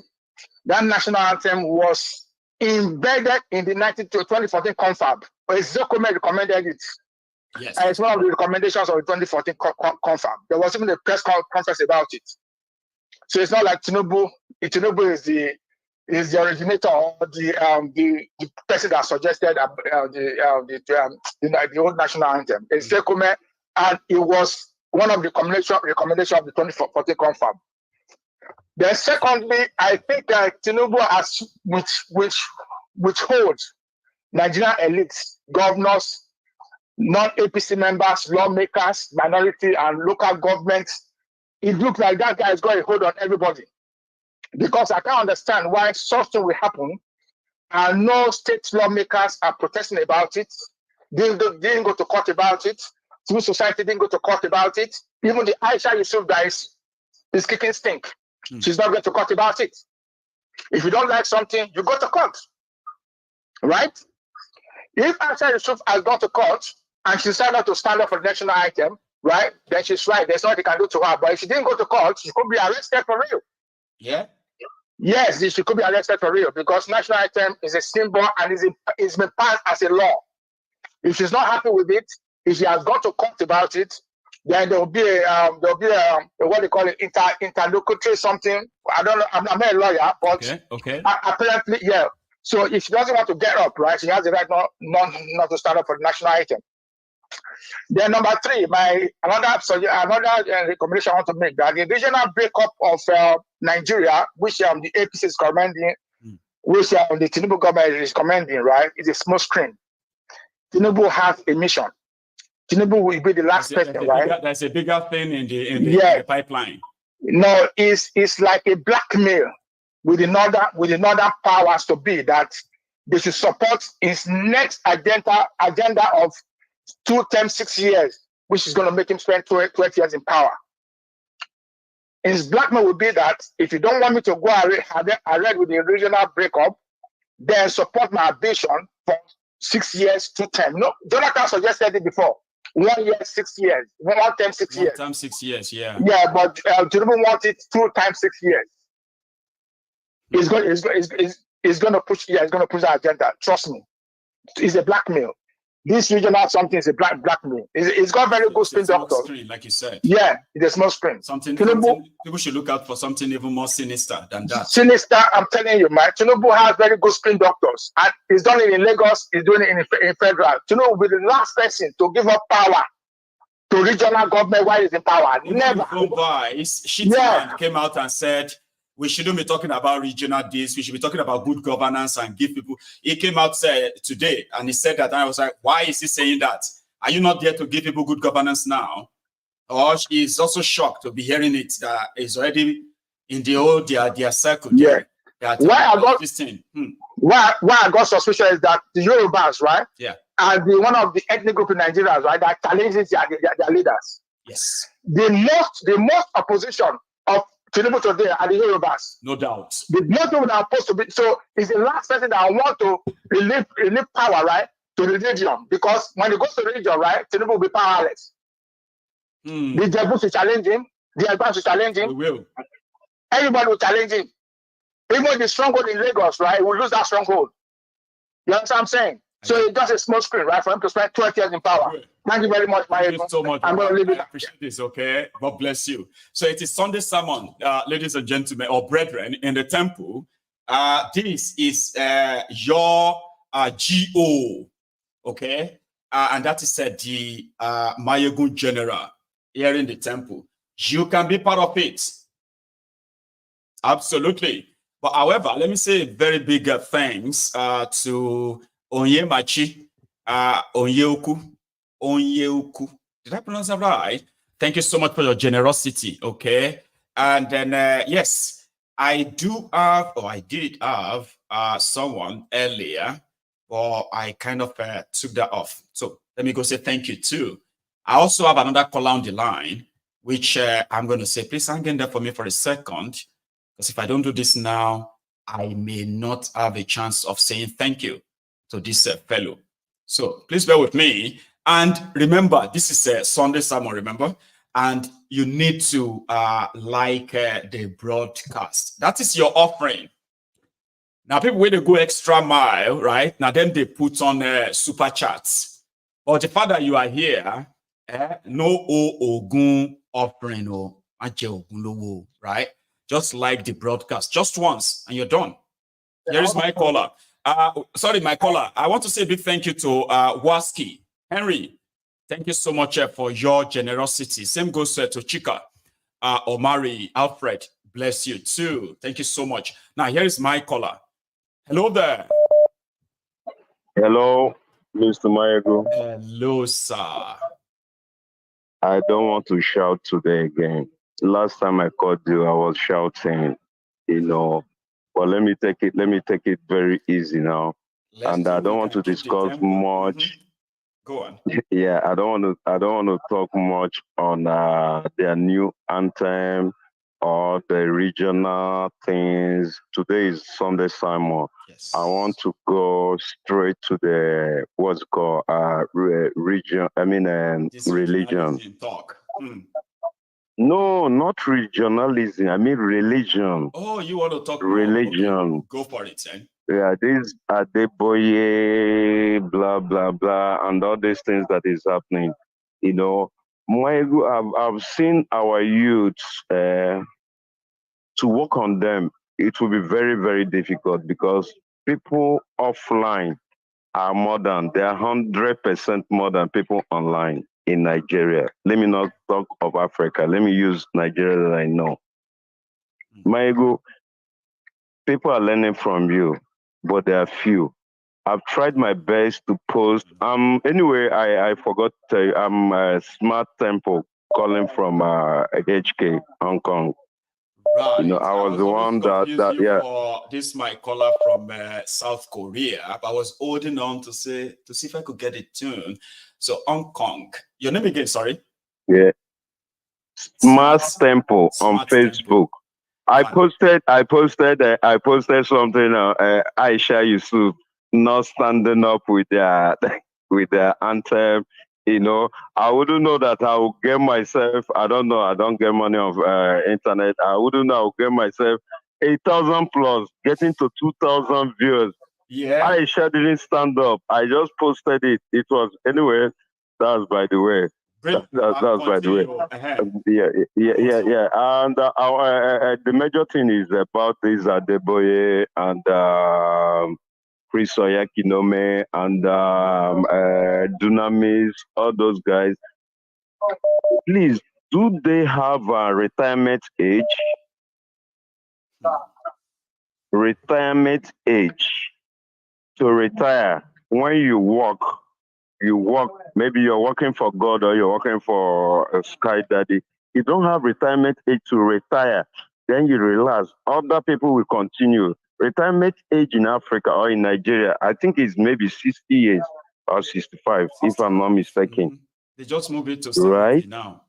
that national anthem was embedded in the 2014 confab. Ezekome recommended it. Yes. And it's one of the recommendations of the 2014 confab. There was even a press conference about it. So it's not like Tinubu. Tinubu is the originator or the person that suggested the old national anthem. Ezekome, and it was one of the recommendation of the 2014 confab. Then secondly, I think that Tinubu has withhold Nigerian elites, governors, non-APC members, lawmakers, minority and local governments. It looks like that guy has got a hold on everybody. Because I can't understand why something will happen and no state lawmakers are protesting about it. Didn't go to court about it. Civil society didn't go to court about it. Even the Aisha Yusuf guy is kicking stink. She's not going to court about it. If you don't like something, you go to court. Right? If Aisha Yusuf has gone to court and she decided to stand up for the national item, right, then she's right. There's nothing they can do to her. But if she didn't go to court, she could be arrested for real. Yeah. Yes, she could be arrested for real because national anthem is a symbol and it's been passed as a law. If she's not happy with it, if she has got to court about it, then there'll be a what they call it, interlocutory something. I don't know. I'm not a lawyer, but apparently, yeah. So if she doesn't want to get up, right, she has the right not to stand up for the national item. Then number 3, another recommendation I want to make, that the regional breakup of Nigeria, which the APC is commending, which the Tinubu government is commending, right, is a small screen. Tinubu has a mission. Tinubu will be the last person, right? There's a bigger thing in the pipeline. No, it's like a blackmail with another powers to be that they should support his next agenda of 2 terms, 6 years, which is going to make him spend 12 years in power. His blackmail will be that if you don't want me to go ahead with the regional breakup, then support my ambition for 6 years, 2 terms. No, Jonathan suggested it before. 1 year, 6 years. 1 term, 6 years. 1 term, 6 years, yeah. Yeah, but Tinubu wants it 2 times 6 years. He's going to push that agenda. Trust me. It's a blackmail. This regional something is a blackmail. It's got very good spin doctors. Like you said. Yeah, it's a small screen. People should look out for something even more sinister than that. Sinister, I'm telling you, man. Tinubu has very good spin doctors. And he's done it in Lagos, he's doing it in federal. Tinubu will be the last person to give up power to regional government while he's in power. Never. Shitman came out and said, we shouldn't be talking about regional deals. We should be talking about good governance and give people. He came out today and he said that. And I was like, why is he saying that? Are you not there to give people good governance now? Or he's also shocked to be hearing it that is already in the old their circle. Yeah. Why I got suspicion is that the Yorubas, right? Yeah. And one of the ethnic group in Nigeria, right, that challenges their leaders. Yes. The most opposition of Tinubu today are the Yorubas. No doubt. The most people that are supposed to be, so it's the last person that I want to relieve power, right, to the region. Because when it goes to the region, right, Tinubu will be powerless. The Jebus will challenge him, the Albans will challenge him. We will. Everybody will challenge him. Even the stronghold in Lagos, right, will lose that stronghold. You understand what I'm saying? So it's just a small screen, right, for him to spend 12 years in power. Thank you very much, Thank you so much. I'm going to leave it. I appreciate this, okay? God bless you. So it is Sunday sermon, ladies and gentlemen, or brethren, in the temple. This is your GO, okay? And that is the Mayegun General here in the temple. You can be part of it. Absolutely. But however, let me say very big thanks to Onyemachi, Onyeoku. Did I pronounce that right? Thank you so much for your generosity, okay? And then, yes, I did have someone earlier, but I kind of took that off. So let me go say thank you too. I also have another caller on the line, which I'm going to say, please hang in there for me for a second, because if I don't do this now, I may not have a chance of saying thank you to this fellow. So please bear with me. And remember, this is a Sunday sermon, remember? And you need to like the broadcast. That is your offering. Now, people, when they go extra mile, right? Now, then they put on super chats. But the fact that you are here, no ogun offering, right? Just like the broadcast, just once, and you're done. Here is my caller. Sorry, my caller. I want to say a big thank you to Waski. Henry, thank you so much for your generosity. Same goes to Chika, Omari, Alfred. Bless you too. Thank you so much. Now, here is my caller. Hello there. Hello, Mr. Mayego. Hello, sir. I don't want to shout today again. Last time I called you, I was shouting, but let me take it very easy now. And I don't want to discuss much. Go on. Yeah, I don't want to talk much on their new anthem or the regional things. Today is Sunday sermon. Yes. I want to go straight to the what's called religion. Religion talk. No, not regionalism. I mean religion. Oh, you want to talk religion? More? Okay. Go for it, then. Yeah, this Adeboye, blah blah blah, and all these things that is happening. You know, I've seen our youths to work on them. It will be very very difficult because people offline are more than they are 100% more than people online in Nigeria. Let me not talk of Africa. Let me use Nigeria that I know. Maego, people are learning from you, but there are few. I've tried my best to post. Anyway, I forgot to tell you, I'm a Smart Temple calling from HK, Hong Kong. Right. You know, I was the one that yeah. This my caller from South Korea. I was holding on to see if I could get it tuned. So Hong Kong. Your name again? Sorry. Yeah. Smart Temple on Facebook. I posted something. Aisha Yusuf not standing up with their anthem. You know, I wouldn't know that I would get myself. I don't know. I don't get money on internet. I wouldn't know. I would get myself 8,000 plus, getting to 2,000 views. Yeah. Aisha didn't stand up. I just posted it. It was anyway. That's by the way. That's by the way. Yeah. And the major thing is about this Adeboye and Chris Oyakinome and Dunamis, all those guys. Please, do they have a retirement age? Retirement age to retire when you work. Maybe you're working for God or you're working for a Sky Daddy. You don't have retirement age to retire. Then you relax. Other people will continue. Retirement age in Africa or in Nigeria, I think is maybe 60 years or 65, if I'm not mistaken. Mm-hmm. They just move it to 70 now.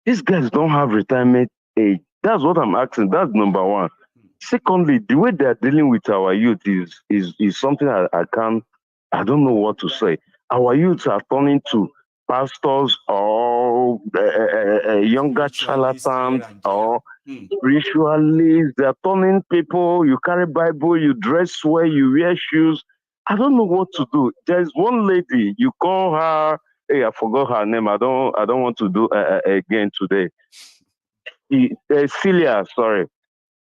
These guys don't have retirement age. That's what I'm asking. That's number one. Secondly, the way they're dealing with our youth is something I don't know what to say. Our youths are turning to pastors or younger charlatans or spiritualists. They're turning people. You carry Bible, you dress well, you wear shoes. I don't know what to do. There's one lady, you call her. Hey, I forgot her name. I don't want to do again today. Celia, sorry.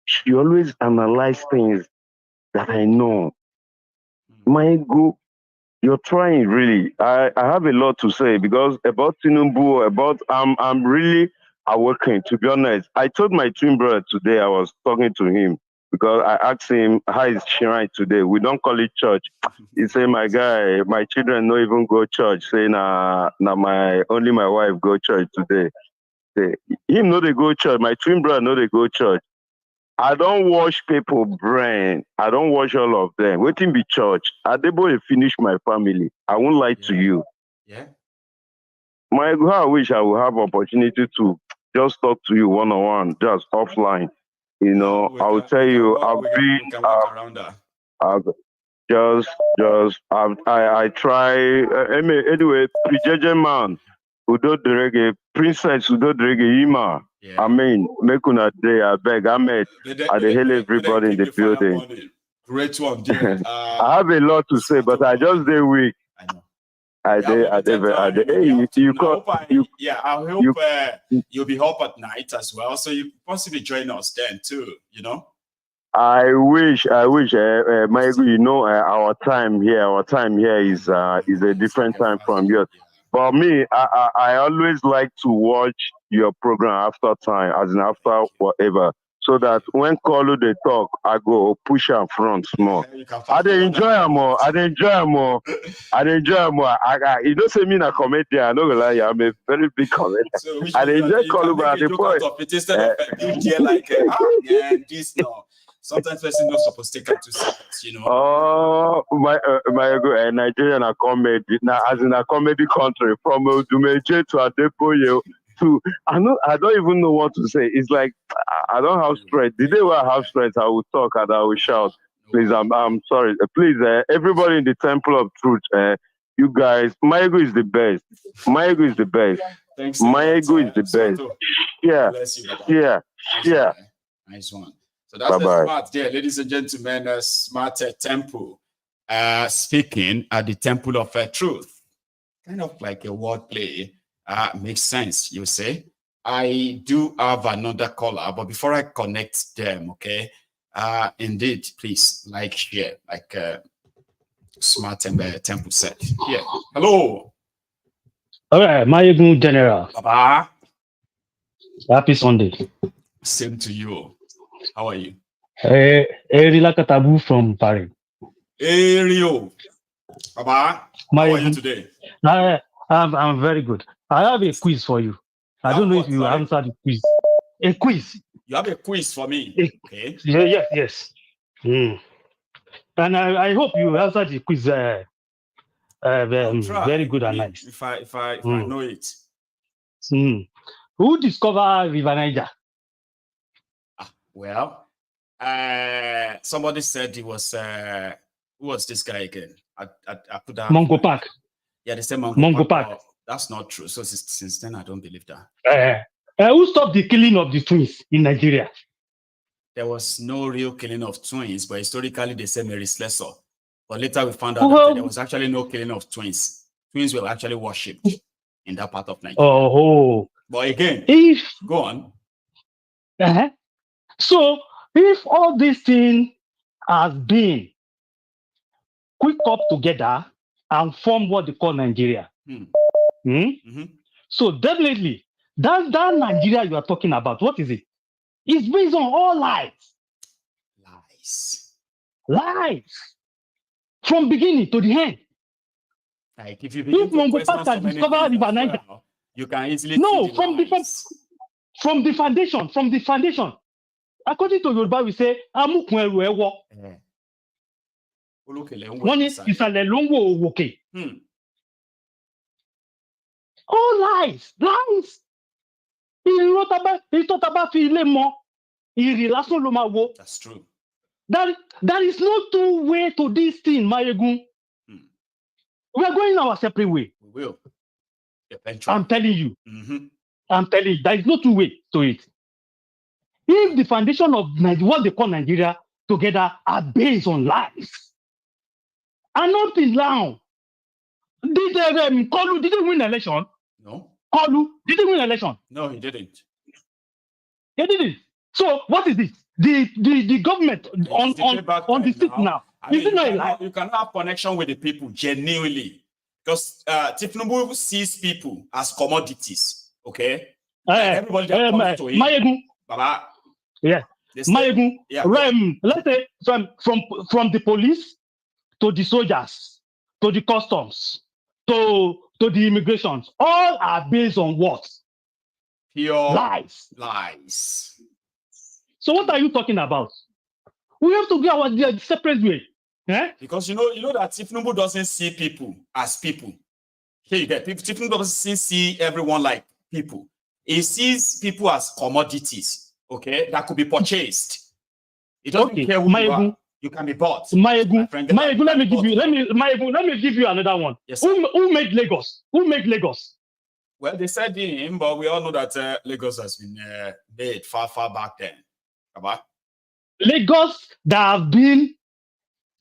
She always analyze things that I know. My go, you're trying really. I have a lot to say because about Tinubu, I'm really awakened, to be honest. I told my twin brother today, I was talking to him because I asked him, how is Shrine today? We don't call it church. He said, my guy, my children don't even go church. Say, only my wife go church today. Say, him know they go church. My twin brother know they go church. I don't wash people brain. I don't wash all of them. Waiting be church. Adeboye finish my family. I won't lie to you. Yeah. I wish I would have opportunity to just talk to you one-on-one, just offline. You know, I will tell you, I've been, I try. Anyway, Prijeje man, Udo Derege, Princess Udo Derege Ima. I mean, make una day, I beg, Ahmed. I hail everybody in the building. Great one, dude. I have a lot to say, but I just day weak. I know. I hope you'll be up at night as well, so you possibly join us then too. You know. I wish, Michael, you know, our time here is a different time from yours. But me, I always like to watch your program after time, as in after whatever, so that when Kolu they talk, I go push up front small. I enjoy them more. You don't say me na comedian. I don't lie. I'm a very big comedian. So I enjoy Kolu, but the point instead of this no. Sometimes person not supposed to take up to seconds, you know. Oh, my Nigerian are comedy now, as in a comedy country from Odumeje to Adepoye to I don't even know what to say. It's like I don't have strength. The day where I have strength, I will talk and I will shout. Please, I'm sorry. Please, everybody in the Temple of Truth, You guys, my ego is the best. My ego is the best. Thanks. My ego is the best. Yeah. Bless you, Baba. Yeah. Nice Yeah. one, nice one. So that's the smart there, ladies and gentlemen. Smart temple. Speaking at the temple of truth. Kind of like a wordplay. Makes sense, you say. I do have another caller, but before I connect them, okay? Indeed, please like share, like Smart Temple said. Here. Hello. All right, my general. Baba. Happy Sunday. Same to you. How are you? Lakatabu from Paris. Rio. Baba. How are you today? I'm very good. I have a quiz for you. I don't know if you answered the quiz. A quiz. You have a quiz for me. Okay. Yes. And I hope you answered the quiz very good and nice. If I know it. Who discovered River Niger? Well, somebody said it was who was this guy again? I put that Mongo Park. Yeah, they said Mongo Park. Oh, that's not true. So since then, I don't believe that. Who stopped the killing of the twins in Nigeria? There was no real killing of twins, but historically they said Mary Slessor. But later we found out that there was actually no killing of twins. Twins were actually worshipped in that part of Nigeria. But again, go on. So if all these things has been quick up together and form what they call Nigeria. So definitely, that Nigeria you are talking about, what is it? It's based on all lies. Lies. From beginning to the end. Like if you begin to question so many things, you can easily from the foundation. According to Yoruba, we say amok Erewa. One is Isale Longo Woke. All lies. That's true. There is no two way to this thing, Mayegun. We are going our separate way. We will. Eventually. I'm telling you. I'm telling you, there is no two way to it. If the foundation of what they call Nigeria together are based on lies, and not in now, did Kolu didn't win election? No. Kolu didn't win election? No, he didn't. He didn't. So what is this? The government on the seat now. Is it not a lie? You cannot have connection with the people genuinely. Because thiefnubu sees people as commodities. Okay? Everybody that comes to him. Baba. Yeah. Mayegun. Let's say from the police to the soldiers, to the customs, to the immigrations, all are based on what? Pure lies. So what are you talking about? We have to go our separate way. Because you know that thiefnubu doesn't see people as people. Here you get people. thiefnubu doesn't see everyone like people. He sees people as commodities, okay, that could be purchased. It doesn't care who you are. You can be bought. Mayegun, let me give you another one. Yes, who made Lagos? Who made Lagos? Well, they said him, but we all know that Lagos has been made far back then. Lagos that have been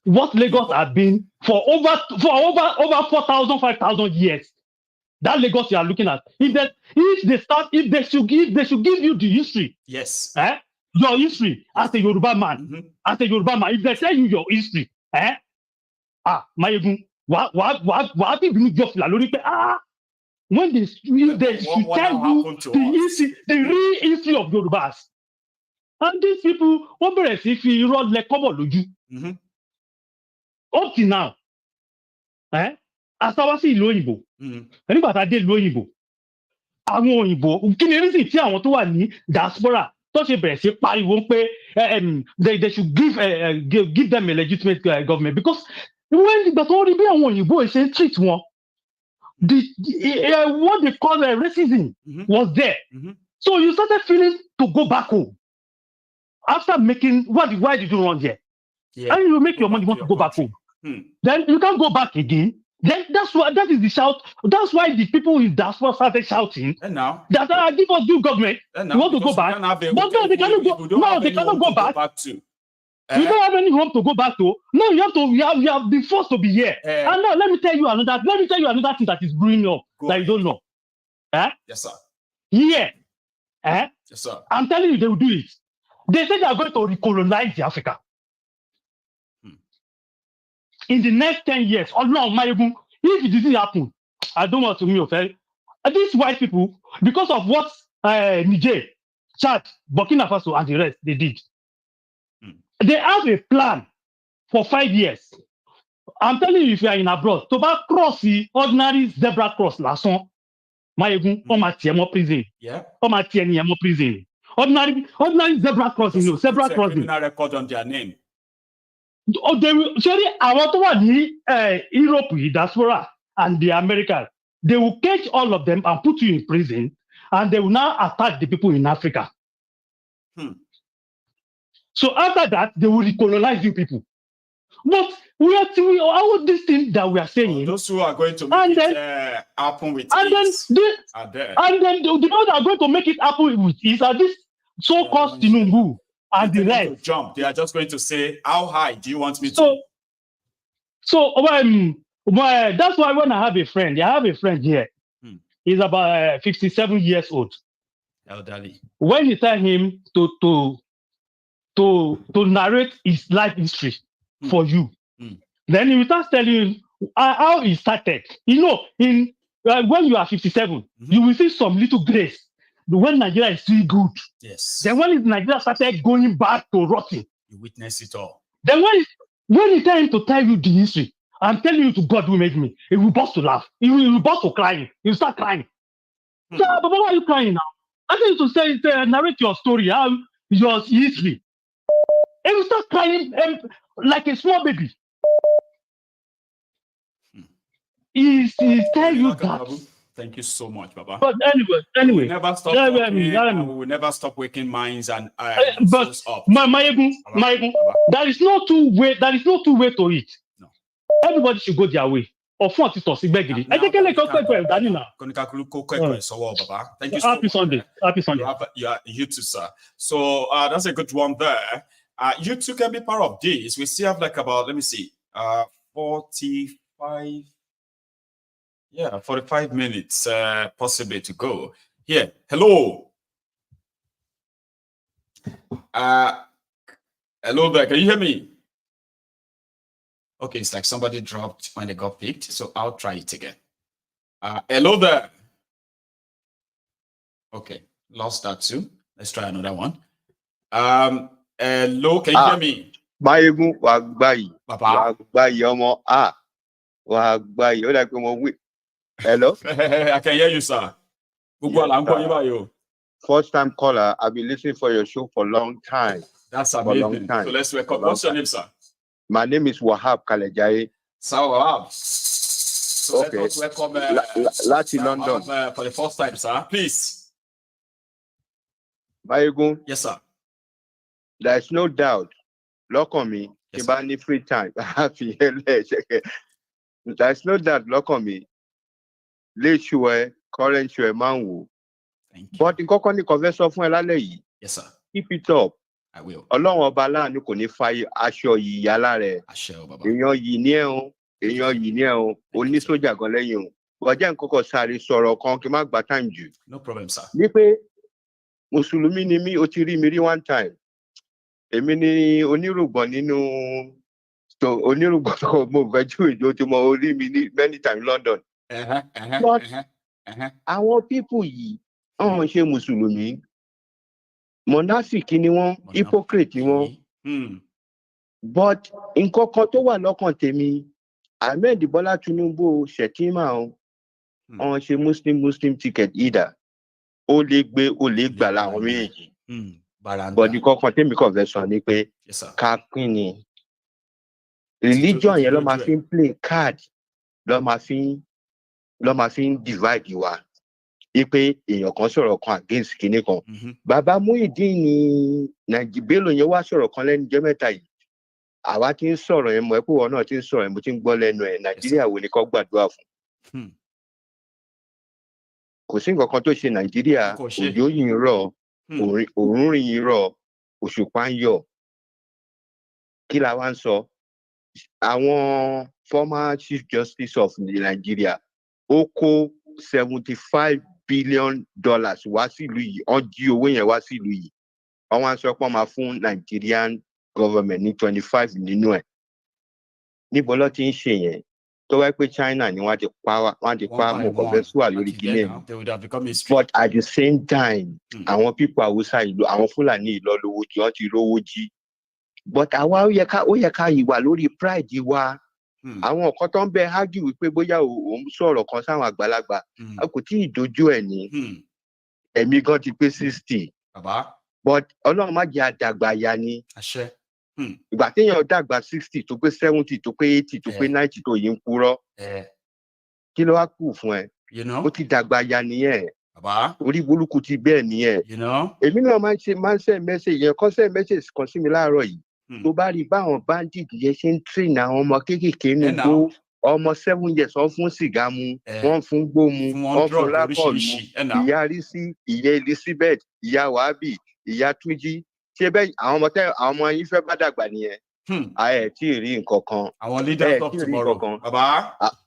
what Lagos have been for over 4,000, 5,000 years. That Lagos you are looking at. If they should give you the history. Yes. Your history as a Yoruba man. As a Yoruba man, if they tell you your history, Mayegun, when they should tell you the real history of Yorubas. And these people, if you run like loju. Up to now, as I was in Loyibo, anybody that did Loyibo, àwọn òyìnbò kí ni reason tí àwọn tó wà ní diaspora tó ṣe bẹ̀rẹ̀ sí pariwo pé they should give them a legitimate government, because when ìgbà tó rí bí àwọn òyìnbó ṣe treat wọn, what they call racism was there. So you started feeling to go back home after making why did you run there? And you make your money, you want to go back home. Then you can't go back again. Then that is the shout. That's why the people in diaspora started shouting. And now that give us new government. And We want to go back. But no, they cannot go. No, they cannot go back. To. We don't have any home to go back to. No, you have been forced to be here. And now let me tell you another thing that is brewing up that you don't know. Yes, sir. Here. Yes, sir. I'm telling you, they will do it. They say they are going to recolonize the Africa. In the next 10 years, oh no, if it didn't happen, I don't want to be offended. These white people, because of what Niger, Chad, Burkina Faso, and the rest they did, they have a plan for 5 years. I'm telling you, if you are in abroad, to back cross the ordinary zebra cross, lason, prison. Yeah. Prison. Ordinary zebra crossing, zebra crossing. Criminal record on their name. Oh, they will sorry, I want to Europe, diaspora, and the Americans. They will catch all of them and put you in prison, and they will now attack the people in Africa. So after that, they will recolonize you people. But all these things that we are saying. Those who are going to make it happen with ease are there. And then the ones that are going to make it happen with ease are this so-called Tinubu and the rest. To jump. They are just going to say, how high do you want me to? So that's why when I have a friend here. He's about 57 years old. Elderly. When you tell him to narrate his life history for you, then he will start telling you how he started. You know, when you are 57, you will see some little grace. When Nigeria is still good. Yes. Then when Nigeria started going back to rotting. You witness it all. Then when you tell him to tell you the history, I'm telling you to God who made me, he will burst to laugh. He will burst to crying. He will start crying. So, but why are you crying now? I think to say narrate your story, how your history. He will start crying like a small baby. He's tell you that. Thank you so much, Baba. But anyway, we will never stop talking, and we will never stop waking minds and but up. There is no two way to it. No. Everybody should go their way. Thank you so Thank you so much. Happy Sunday. You too, sir. So that's a good one there. You two can be part of this. We still have like about, let me see, 45. Yeah, 45 minutes possibly to go. Here, hello. Hello there, can you hear me? Okay, it's like somebody dropped when they got picked, so I'll try it again. Hello there. Okay, lost that too. Let's try another one. Hello, can you hear me? Hello? I can hear you, sir. First time caller. I've been listening for your show for a long time. That's amazing. So let's welcome. What's your name, sir? My name is Wahab Kalejai. Sir Wahab. So okay. Let us welcome London for the first time, sir. Please. Mayegun. Yes, sir. There is no doubt. Look on me. Yes, any free time. There's no doubt. Look on me. Late show, current show, man. But in Kokoni conversion for Laleyi. Yes, sir. Keep it up. I will. Ọlọ́run ọba láàánú kò ní fàyè aṣọ yìí yálà rẹ̀. Èèyàn yìí ní ẹ̀hún. Èèyàn yìí ní ẹ̀hún. Onísójà gan lẹ́yìn o. Bọ̀jẹ́ nǹkan kan sáré sọ̀rọ̀ kan kí n má gba time jù. No problem, sir. Ní pé Mùsùlùmí ni mí, o ti rí mi rí one time. Èmi ni onírùgbọ̀n nínú onírùgbọ̀n tó mo fẹ́ jù ìjọ tí mo rí mi ní many times London. But àwọn people yìí, wọ́n ṣe Mùsùlùmí. Monastic ni wọ́n, hypocrite ni wọ́n. But nǹkan kan tó wà lọ́kàn tèmi, Ahmed Bola Tinubu Shetima on ṣe Muslim ticket either. Ó lè gbé, ó lè gbà láwọn méjì. But nǹkan kan tèmi kàn fẹ́ sọ ni pé ká pín ni. Religion yẹn ló máa fi ń play card, ló máa fi ń divide wa. Ipe èèyàn kan sọ̀rọ̀ kan against kinní kan. Bàbá Muyideen ní Nàìjíríà yẹn wá sọ̀rọ̀ kan lẹ́nu jẹ́ mẹ́ta yìí. àwa ti ń sọ̀rọ̀ ẹ̀ mọ̀ ẹ́ pé wọn náà ti ń sọ̀rọ̀ ẹ̀ mo ti ń gbọ́ lẹ́nu ẹ̀ Nàìjíríà wo ni kò gbàdúrà fún. Kò sí nǹkan kan tó ṣe Nàìjíríà, òjò yìí ń rọ̀, òórùn yìí ń rọ̀, òṣùpá ń yọ̀. Kí la wá ń sọ? Àwọn former Chief Justice of Nigeria ó kó $75 billion wá sílùú yìí, wọ́n jí owó yẹn wá sílùú yìí. Wọ́n wá ń sọ pé wọ́n máa fún Nigerian government ní 25 nínú ẹ̀. Níbo ló ti ń ṣe yẹn? Tó wáyé pé China ni wọ́n ti pa mọ̀ kọ̀fẹ́sùwà lórí kíní ẹ̀. But at the same time, àwọn people Hausa ìlú, àwọn Fúlàní ìlọ lówó jí, wọ́n ti rówó jí. But àwa ó yẹ ká ìwà lórí pride wa. Àwọn nǹkan tó ń bẹ argue wípé bóyá òun sọ̀rọ̀ kan sáwọn àgbàlagbà, a kò tí ì dojú ẹ̀ ní. Ẹ̀mí gan ti pé 60. But Ọlọ́run má jẹ́ àdàgbà ya ni. Ìgbà téèyàn dàgbà 60 tó pé 70 tó pé 80 tó pé 90 tó yìí ń purọ́. Kí ló wá kù fún ẹ? Ó ti dàgbà ya nìyẹn. Orí burúkú ti bẹ́ẹ̀ nìyẹn. Èmi náà máa ń ṣe message yẹn, kọ́ ṣe message kan sí mi láàárọ̀ yìí. Tó bá rí báwọn bandit yẹn ṣe ń train àwọn ọmọ kéékèèké nínú ọmọ 7 years wọ́n fún sìgá mu, wọ́n fún gbó mu, wọ́n fún lápọ̀ mu, ìyá Rísí, ìyá Elizabeth, ìyá Wàhábì, ìyá Túnjí. Ṣé bẹ́ẹ̀ àwọn ọmọ yìí fẹ́ bá dàgbà nìyẹn? Ẹ tí ì rí nǹkan kan. Àwọn leaders of tomorrow.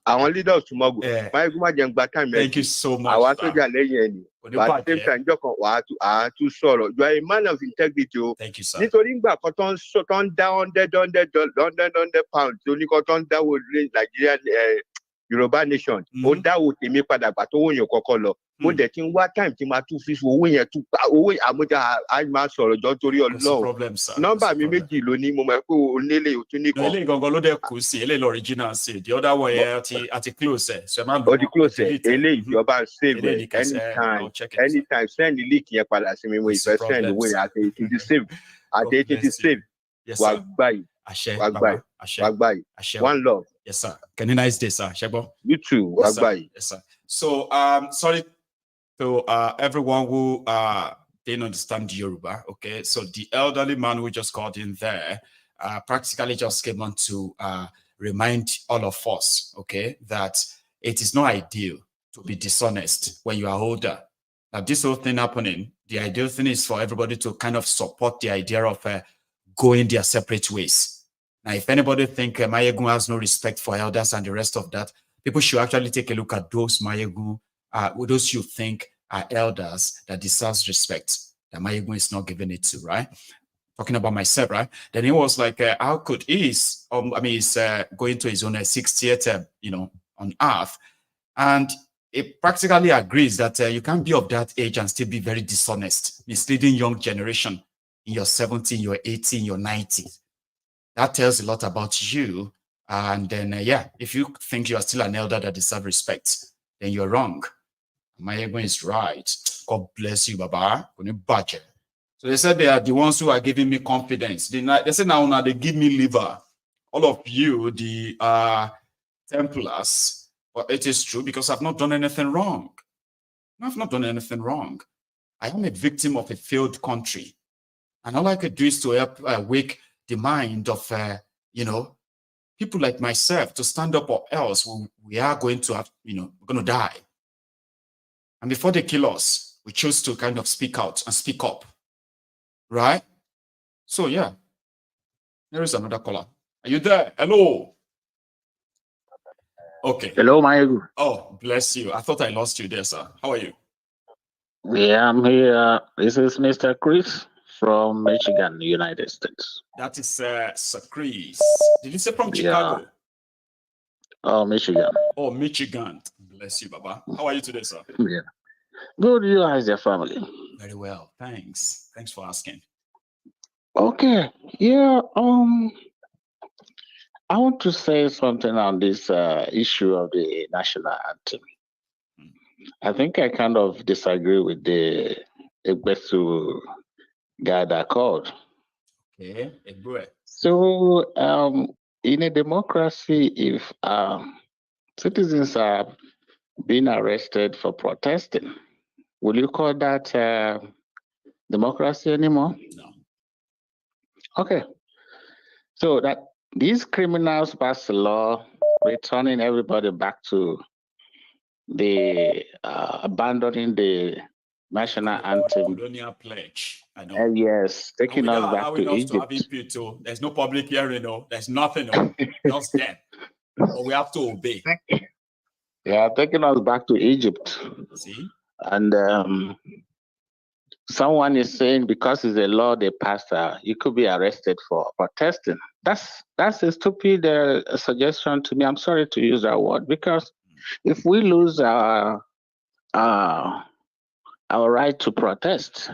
Àwọn leaders of tomorrow. Máyégún má jẹun gba time. Thank you so much. Àwa sójà lẹ́yìn ẹni. But at the same time, jọ́ kan wàá tún sọ̀rọ̀. You are a man of integrity o. Thank you, sir. Nítorí ìgbà kan tó ń dá £100 tó ní kan tó ń dáwọ́ Nigeria Yorùbá nation. Ó dáwọ́ tèmi padà gbà tó wòyàn kọ́kọ́ lọ. Mo dẹ̀ ti ń wá time tí máa tún fi owó yẹn tún pa owó àmúdá a máa sọ̀rọ̀ jọ torí Ọlọ́run. Nọ́mbà mi méjì ló ní mo mọ̀ pé onílé òtún nìkan. Eléyìí gangan ló dẹ̀ kù sí eléyìí original sí the other one yẹn àti close ẹ̀. Ó ti close ẹ̀ eléyìí ìjọba ń save anytime send link yẹn padà sí mi mo ìfẹ́ send owó yẹn àti ètò ti save àti ètò ti save wà gbáyìí wà gbáyìí one love. Yes sir. Can you nice day sir? Shebo. You too. Wà gbáyìí. Yes sir. So sorry to everyone who didn't understand Yoruba, okay? So the elderly man who just called in there practically just came on to remind all of us, okay, that it is not ideal to be dishonest when you are older. Now, this whole thing happening, the ideal thing is for everybody to kind of support the idea of going their separate ways. Now, if anybody think Mayegun has no respect for elders and the rest of that, people should actually take a look at those Mayegun, those you think are elders that deserves respect, that Mayegun is not giving it to, right? Talking about myself, right? Then he was like, how could he's going to his own 60th, on earth. And it practically agrees that you can't be of that age and still be very dishonest, misleading young generation in your 70s, your 80s, your 90s. That tells a lot about you. And then, if you think you are still an elder that deserves respect, then you're wrong. Mayegun is right. God bless you, Baba. So they said they are the ones who are giving me confidence. They say now they give me liver. All of you, the Templars. But it is true because I've not done anything wrong. I've not done anything wrong. I am a victim of a failed country. And all I could do is to help wake the mind of, people like myself to stand up, or else we are going to have, we're going to die. And before they kill us, we choose to kind of speak out and speak up. Right? So, yeah. There is another caller. Are you there? Hello. Okay. Hello, Mayegun. Oh, bless you. I thought I lost you there, sir. How are you? Yeah, I'm here. This is Mr. Chris from Michigan, United States. That is Sir Chris. Did you say from Chicago? Yeah. Oh, Michigan. Oh, Michigan. Bless you, Baba. How are you today, sir? Yeah. Good. You as your family? Very well. Thanks. Thanks for asking. Okay. Yeah. I want to say something on this issue of the national anthem. I think I kind of disagree with the Egbesu guy that called. Okay. So, in a democracy, if citizens are being arrested for protesting, will you call that democracy anymore? No. Okay. So that these criminals passed a law returning everybody back to the abandoning the national anthem. Colonial pledge. I know. And yes, And taking us without back to allowing us to have Egypt. input, too. There's no public hearing, no. There's nothing, no. Just them. But we have to obey. Yeah, taking us back to Egypt. See? And someone is saying because it's a law they passed, you could be arrested for protesting. That's a stupid suggestion to me. I'm sorry to use that word, because if we lose our right to protest,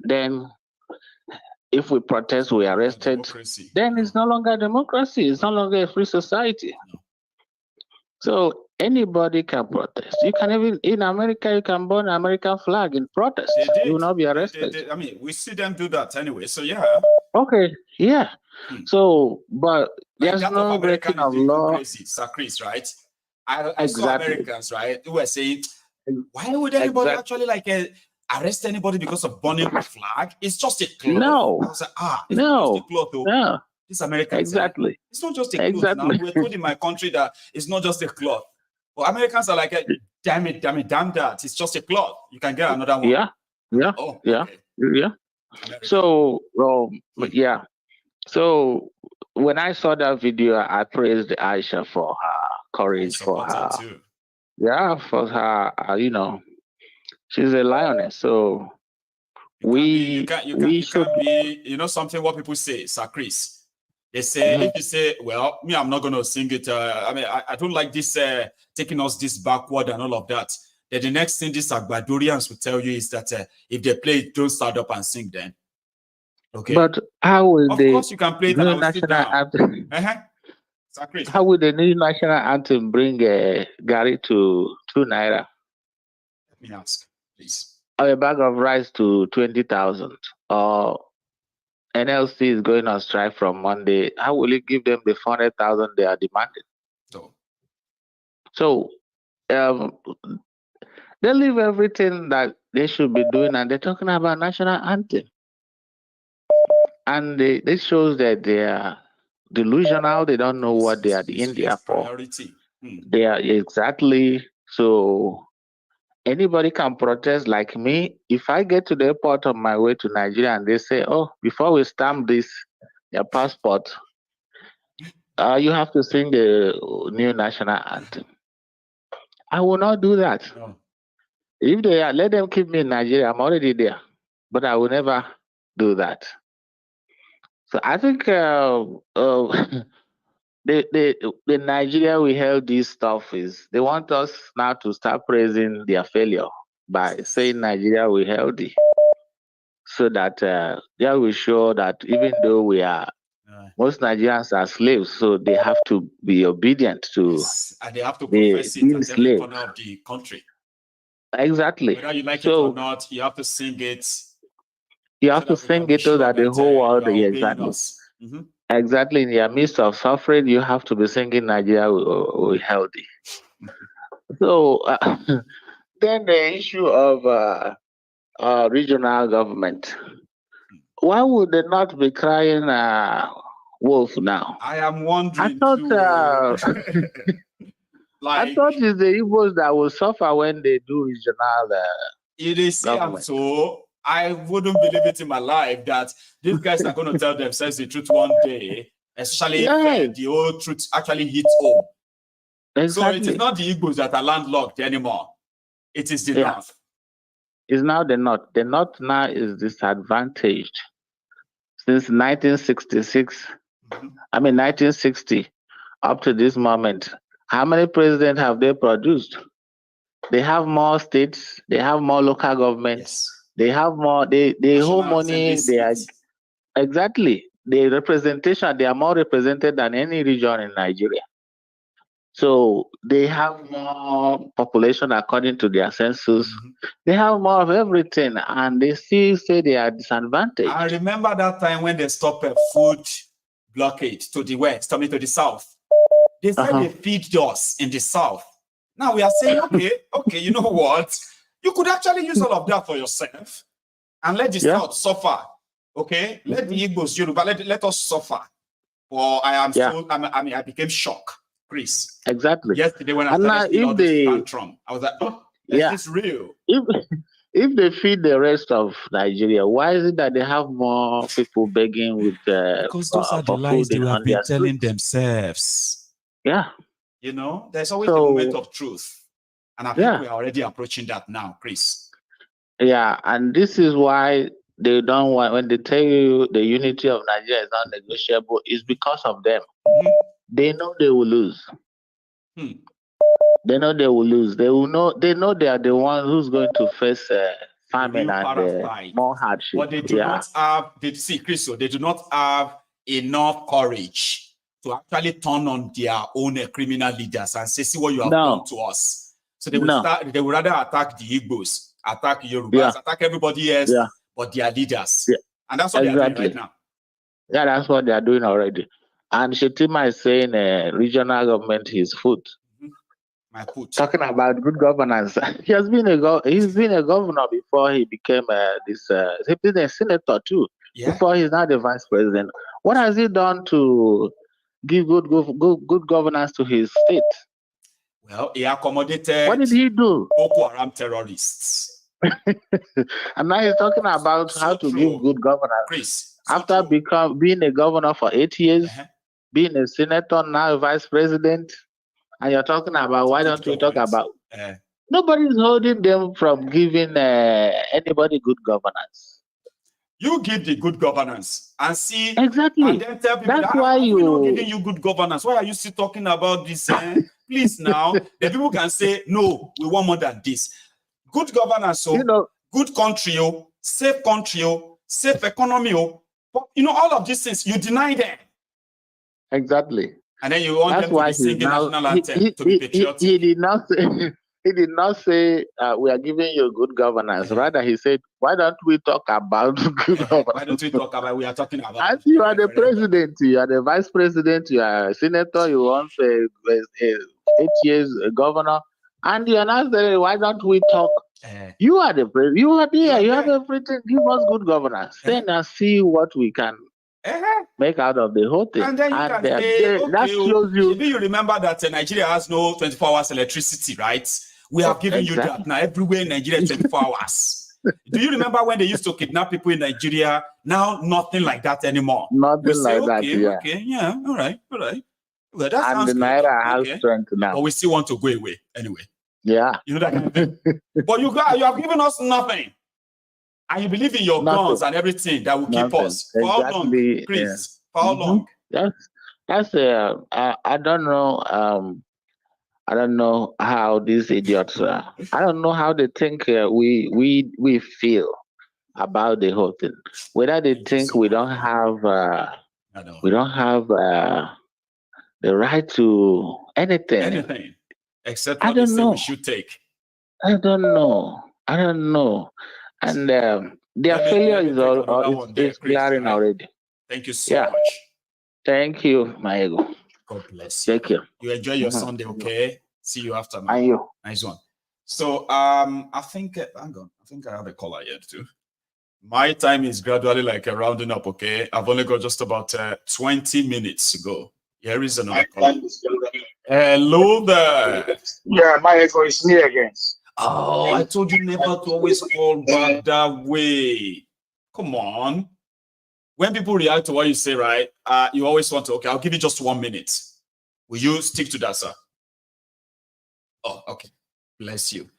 then if we protest, we are arrested, then it's no longer democracy. It's no longer a free society. So anybody can protest. You can even, in America, you can burn an American flag in protest. You will not be arrested. I mean, we see them do that anyway. So yeah. Okay, yeah. So, but there's like no breaking of law. Crazy, Chris, right? I saw Americans, right, who were saying, why would anybody actually arrest anybody because of burning a flag? It's just a cloth. No. I was like, it's no. just a cloth, though. No. This Americans. Exactly. It's not just a cloth. Now we're told in my country that it's not just a cloth. But Americans are like, damn that. It's just a cloth. You can get another one. Yeah. Yeah. Oh, yeah. Okay. Yeah. So, yeah. So when I saw that video, I praised Aisha for her courage, for her. Yeah, for her, she's a lioness. So you can't be, something what people say, Sir Chris. They say, if you say, well, me, I'm not going to sing it. I don't like this, taking us this backward and all of that. Then the next thing these Agbadorians will tell you is that if they play it, don't start up and sing then. Okay. But how will Of course, you can play it and I will sit down. Anthem? How would the new national anthem bring Gary to 2 naira? Let me ask, please. Or a bag of rice to 20,000? Or NLC is going on strike from Monday. How will you give them the 400,000 they are demanding? So they leave everything that they should be doing, and they're talking about national anthem. And this shows that they are delusional. They don't know what they are in India for. They are exactly. So anybody can protest like me. If I get to the airport on my way to Nigeria and they say, oh, before we stamp this, your passport, you have to sing the new national anthem. I will not do that. No. If they are, let them keep me in Nigeria. I'm already there. But I will never do that. So I think the Nigeria we held this stuff is, they want us now to start praising their failure by saying Nigeria we healthy, so that they will show that even though we are, most Nigerians are slaves, so they have to be obedient to and they have to profess it at every corner of the country. Exactly. Whether you like it or not, you have to sing it. You have to sing it so that the whole world, exactly. Exactly, in your midst of suffering, you have to be singing Nigeria we healthy. So then the issue of regional government. Why would they not be crying wolf now? I am wondering. I thought I thought it's the Igbos that will suffer when they do regional it is government. So I wouldn't believe it in my life that these guys are going to tell themselves the truth one day, especially if the old truth actually hits home. Exactly. So it is not the Igbos that are landlocked anymore. It is the North. It's now the North. The North now is disadvantaged. Since 1966, 1960, up to this moment, how many presidents have they produced? They have more states, they have more local governments, they have more, they hold money, they are, exactly, the representation, they are more represented than any region in Nigeria. So they have more population according to their census. They have more of everything, and they still say they are disadvantaged. I remember that time when they stopped a food blockade to the west, to the south. They said they feed us in the south. Now we are saying, okay, you know what? You could actually use all of that for yourself and let the south suffer. Okay? Let the Igbos, Yoruba, let us suffer. Well, I am so, I mean, I became shocked, Chris. Exactly. Yesterday when I And started seeing all this they, tantrum, I was like, oh, is this real? If they feed the rest of Nigeria, why is it that they have more people begging with because those are the lies they have been telling themselves. Yeah. You know, there's always a moment of truth. And I think we are already approaching that now, Chris. Yeah, and this is why they don't want, when they tell you the unity of Nigeria is not negotiable, it's because of them. They know they will lose. They know they will lose. They will know. They know they are the ones who's going to face famine and more hardship. But they do not have. They see, Chris. So they do not have enough courage to actually turn on their own criminal leaders and say, "See what you have done to us." So they will start. They will rather attack the Igbos, attack Yorubas, attack everybody else, but their leaders. And that's what they are doing right now. Yeah, that's what they are doing already. And Shetima is saying regional government is food. Talking about good governance. He's been a governor before he became he's been a senator too. Before he's now the vice president. What has he done to give good governance to his state? Well, he accommodated. What did he do? Boko Haram terrorists. And now he's talking about how to give good governance. Chris, after being a governor for 8 years, being a senator, now a vice president, and you're talking about, why don't we talk about? Nobody's holding them from giving anybody good governance. You give the good governance and see. Exactly. And then tell people that's why we're not giving you good governance. Why are you still talking about this? Please now, the people can say, no, we want more than this. Good governance, good country, safe country, safe economy. But, all of these things, you deny them. Exactly. And then you want them to be singing national anthem, to be patriotic. He did not say, he did not say we are giving you good governance. Rather, he said, why don't we talk about good governance? Why don't we talk about, we are talking about. As you are the president, you are the vice president, you are a senator, you want 8 years governor, and you are not saying, why don't we talk? You are the president, you are there, you have everything, give us good governance. Then and see what we can make out of the whole thing. And then you can say, that shows you. Maybe you remember that Nigeria has no 24 hours electricity, right? We have given you that. Now everywhere in Nigeria, 24 hours. Do you remember when they used to kidnap people in Nigeria? Now nothing like that anymore. Nothing like that, Okay, yeah, all right. Well, that and the Naira has strength now. But we still want to go away anyway. Yeah. You know that kind of thing. But you have given us nothing. And you believe in your guns and everything that will keep us. For how long, Chris? For how long? That's I don't know. I don't know how these idiots. I don't know how they think we feel about the whole thing. Whether they think we don't have the right to anything. Anything except what they say we should take. I don't know. And their failure is glaring already. Thank you so much. Thank you, my ego. God bless you. Thank you. You enjoy your Sunday, okay? See you after. And you. Nice one. So I think hang on. I think I have a caller here too. My time is gradually like rounding up, okay? I've only got just about 20 minutes to go. Here is another caller. Hello there. Yeah, my ego is me again. Oh, I told you never to always call back that way. Come on. When people react to what you say, right, you always want to, okay, I'll give you just 1 minute. Will you stick to that, sir? Oh, okay. Bless you.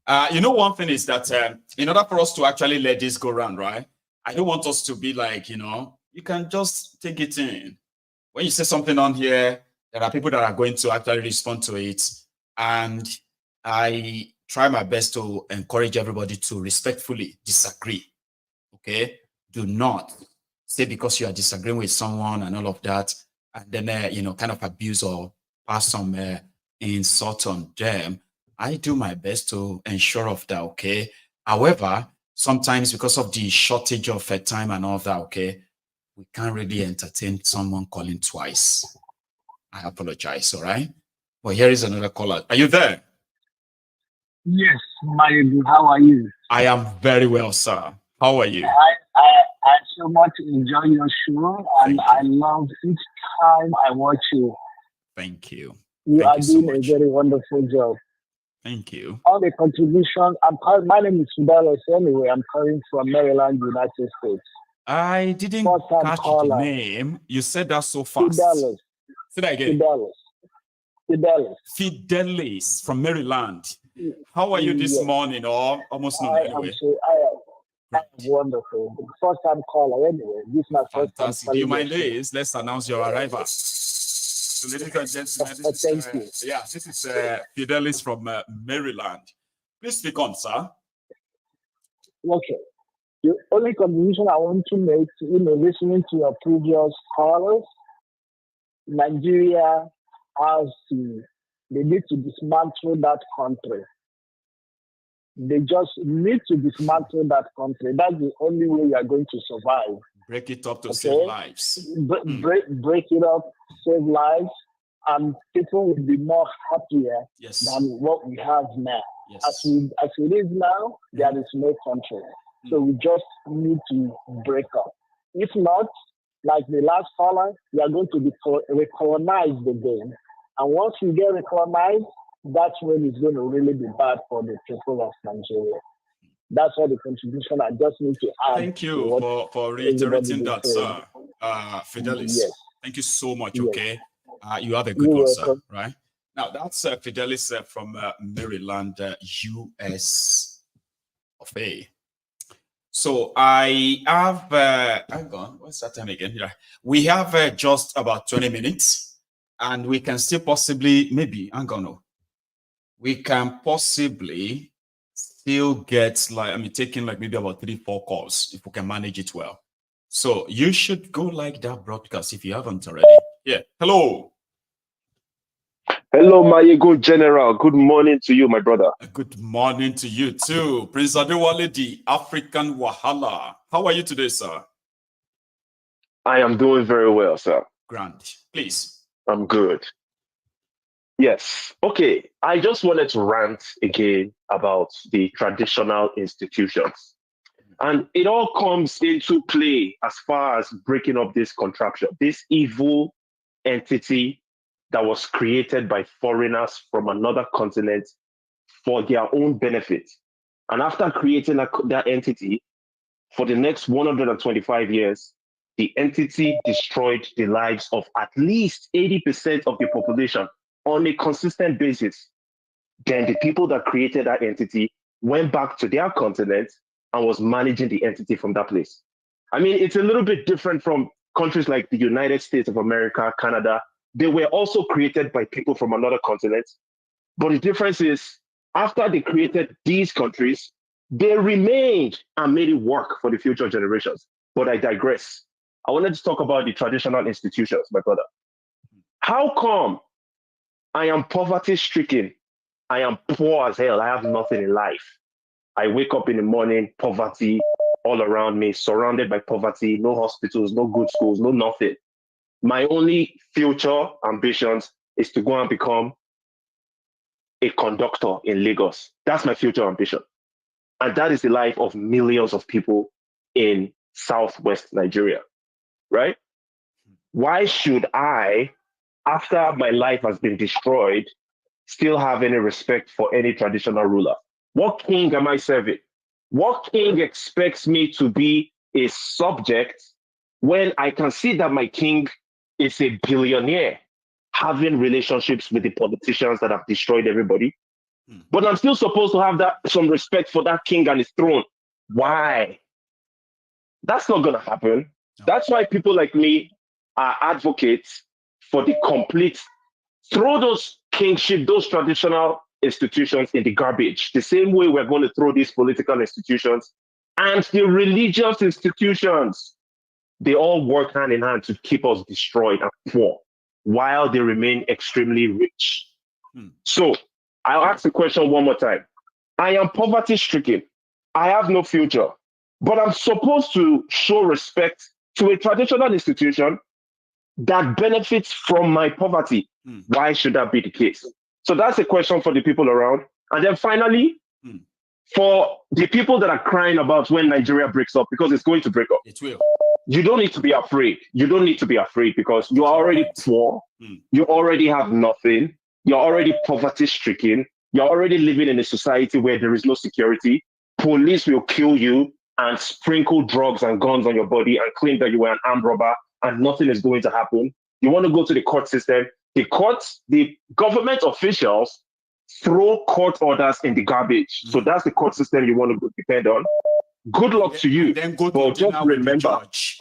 One thing is that in order for us to actually let this go around, right, I don't want us to be like, you can just take it in. When you say something on here, there are people that are going to actually respond to it. And I try my best to encourage everybody to respectfully disagree. Okay? Do not say because you are disagreeing with someone and all of that, and then, kind of abuse or pass some insult on them. I do my best to ensure of that, okay? However, sometimes because of the shortage of time and all that, okay, we can't really entertain someone calling twice. I apologize, all right? But here is another caller. Are you there? Yes, how are you? I am very well, sir. How are you? I so much enjoy your show, and I love each time I watch you. Thank you. You Thank are you so doing much. a very wonderful job. Thank you. All the contribution, my name is Fidelis anyway. I'm calling from Maryland, United States. I didn't catch the name. You said that so fast. Fidelis. Say that again. Fidelis from Maryland. How are you this morning, or almost noon anyway? I am wonderful. First time caller anyway. This is my first time. Fantastic. Do you mind this? Let's announce your arrival. So, ladies and gentlemen, this is, yeah, this is Fidelis from Maryland. Please speak on, sir. Okay. The only contribution I want to make, listening to your previous callers, Nigeria they need to dismantle that country. They just need to dismantle that country. That's the only way we are going to survive. Break it up to save lives. Break it up, save lives, and people will be more happier than what we have now. As it is now, there is no country. So we just need to break up. If not, like the last caller, we are going to be recolonized again. And once we get recolonized, that's when it's going to really be bad for the people of Nigeria. That's all the contribution I just need to add. Thank you for reiterating that, sir. Fidelis. Yes. Thank you so much, okay? You have a good one, sir, right? Now, that's Fidelis from Maryland, US of A. So I have, hang on, what's that time again? Yeah. We have just about 20 minutes, and we can still possibly, maybe, hang on, no. We can possibly still get, like, taking like maybe about 3-4 calls if we can manage it well. So you should go like that broadcast if you haven't already. Yeah. Hello. Hello, my ego general. Good morning to you, my brother. Good morning to you too. Prince Adewale, the African Wahala. How are you today, sir? I am doing very well, sir. Grant, please. I'm good. Yes. Okay. I just wanted to rant again about the traditional institutions. And it all comes into play as far as breaking up this contraption, this evil entity that was created by foreigners from another continent for their own benefit. And after creating that entity, for the next 125 years, the entity destroyed the lives of at least 80% of the population on a consistent basis. Then the people that created that entity went back to their continent and was managing the entity from that place. I mean, it's a little bit different from countries like the United States of America, Canada. They were also created by people from another continent. But the difference is, after they created these countries, they remained and made it work for the future generations. But I digress. I wanted to talk about the traditional institutions, my brother. How come I am poverty-stricken? I am poor as hell. I have nothing in life. I wake up in the morning, poverty all around me, surrounded by poverty, no hospitals, no good schools, no nothing. My only future ambitions is to go and become a conductor in Lagos. That's my future ambition. And that is the life of millions of people in Southwest Nigeria, right? Why should I, after my life has been destroyed, still have any respect for any traditional ruler? What king am I serving? What king expects me to be a subject when I can see that my king is a billionaire having relationships with the politicians that have destroyed everybody? But I'm still supposed to have some respect for that king and his throne. Why? That's not going to happen. No. That's why people like me are advocates for the complete, throw those kingship, those traditional institutions in the garbage, the same way we're going to throw these political institutions and the religious institutions. They all work hand in hand to keep us destroyed and poor while they remain extremely rich. So I'll ask the question one more time. I am poverty stricken. I have no future, but I'm supposed to show respect to a traditional institution that benefits from my poverty. Why should that be the case? So that's a question for the people around. And then finally, for the people that are crying about when Nigeria breaks up, because it's going to break up. It will. You don't need to be afraid. You don't need to be afraid because you are already poor. You already have nothing. You're already poverty stricken. You're already living in a society where there is no security. Police will kill you and sprinkle drugs and guns on your body and claim that you were an armed robber and nothing is going to happen. You want to go to the court system. The courts, the government officials throw court orders in the garbage. So that's the court system you want to depend on. Good luck to you. Then go to but just remember judge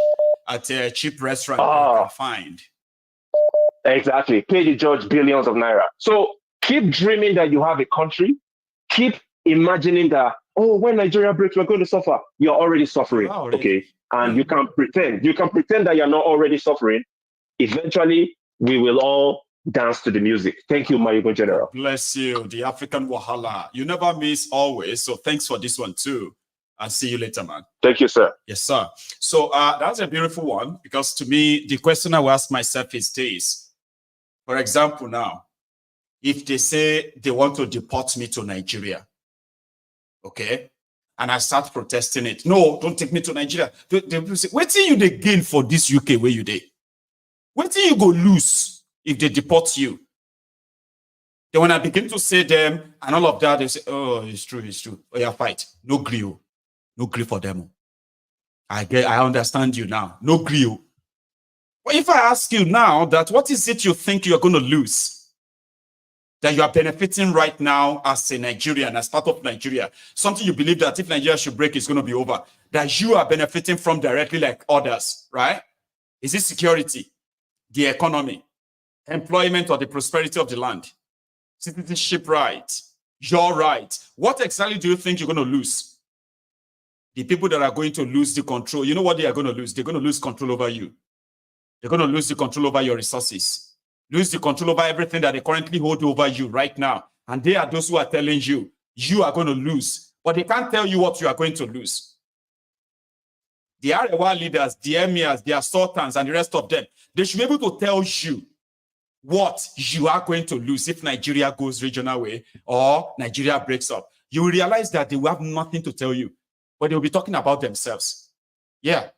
at a cheap restaurant you can find. Exactly. Pay the judge billions of naira. So keep dreaming that you have a country. Keep imagining that, oh, when Nigeria breaks, we're going to suffer. You're already suffering. Okay. And you can pretend. You can pretend that you're not already suffering. Eventually, we will all dance to the music. Thank you, my General. Bless you. The African Wahala. You never miss always. So thanks for this one too. I'll see you later, man. Thank you, sir. Yes, sir. So that's a beautiful one because to me, the question I will ask myself is this. For example, now, if they say they want to deport me to Nigeria, okay, and I start protesting it, no, don't take me to Nigeria. They will say, what do you gain for this UK where you dey? What do you go lose if they deport you? Then when I begin to say them and all of that, they say, oh, it's true, it's true. Oh, yeah, fight. No grill. No grill for them. I understand you now. No grill. But if I ask you now that what is it you think you're going to lose? That you are benefiting right now as a Nigerian, as part of Nigeria. Something you believe that if Nigeria should break, it's going to be over. That you are benefiting from directly like others, right? Is it security, the economy, employment, or the prosperity of the land? Citizenship right, your right. What exactly do you think you're going to lose? The people that are going to lose the control, you know what they are going to lose? They're going to lose control over you. They're going to lose the control over your resources. Lose the control over everything that they currently hold over you right now. And they are those who are telling you, you are going to lose. But they can't tell you what you are going to lose. The Arewa leaders, the emirs, the sultans, and the rest of them, they should be able to tell you what you are going to lose if Nigeria goes regional way or Nigeria breaks up. You will realize that they will have nothing to tell you, but they will be talking about themselves. Yeah.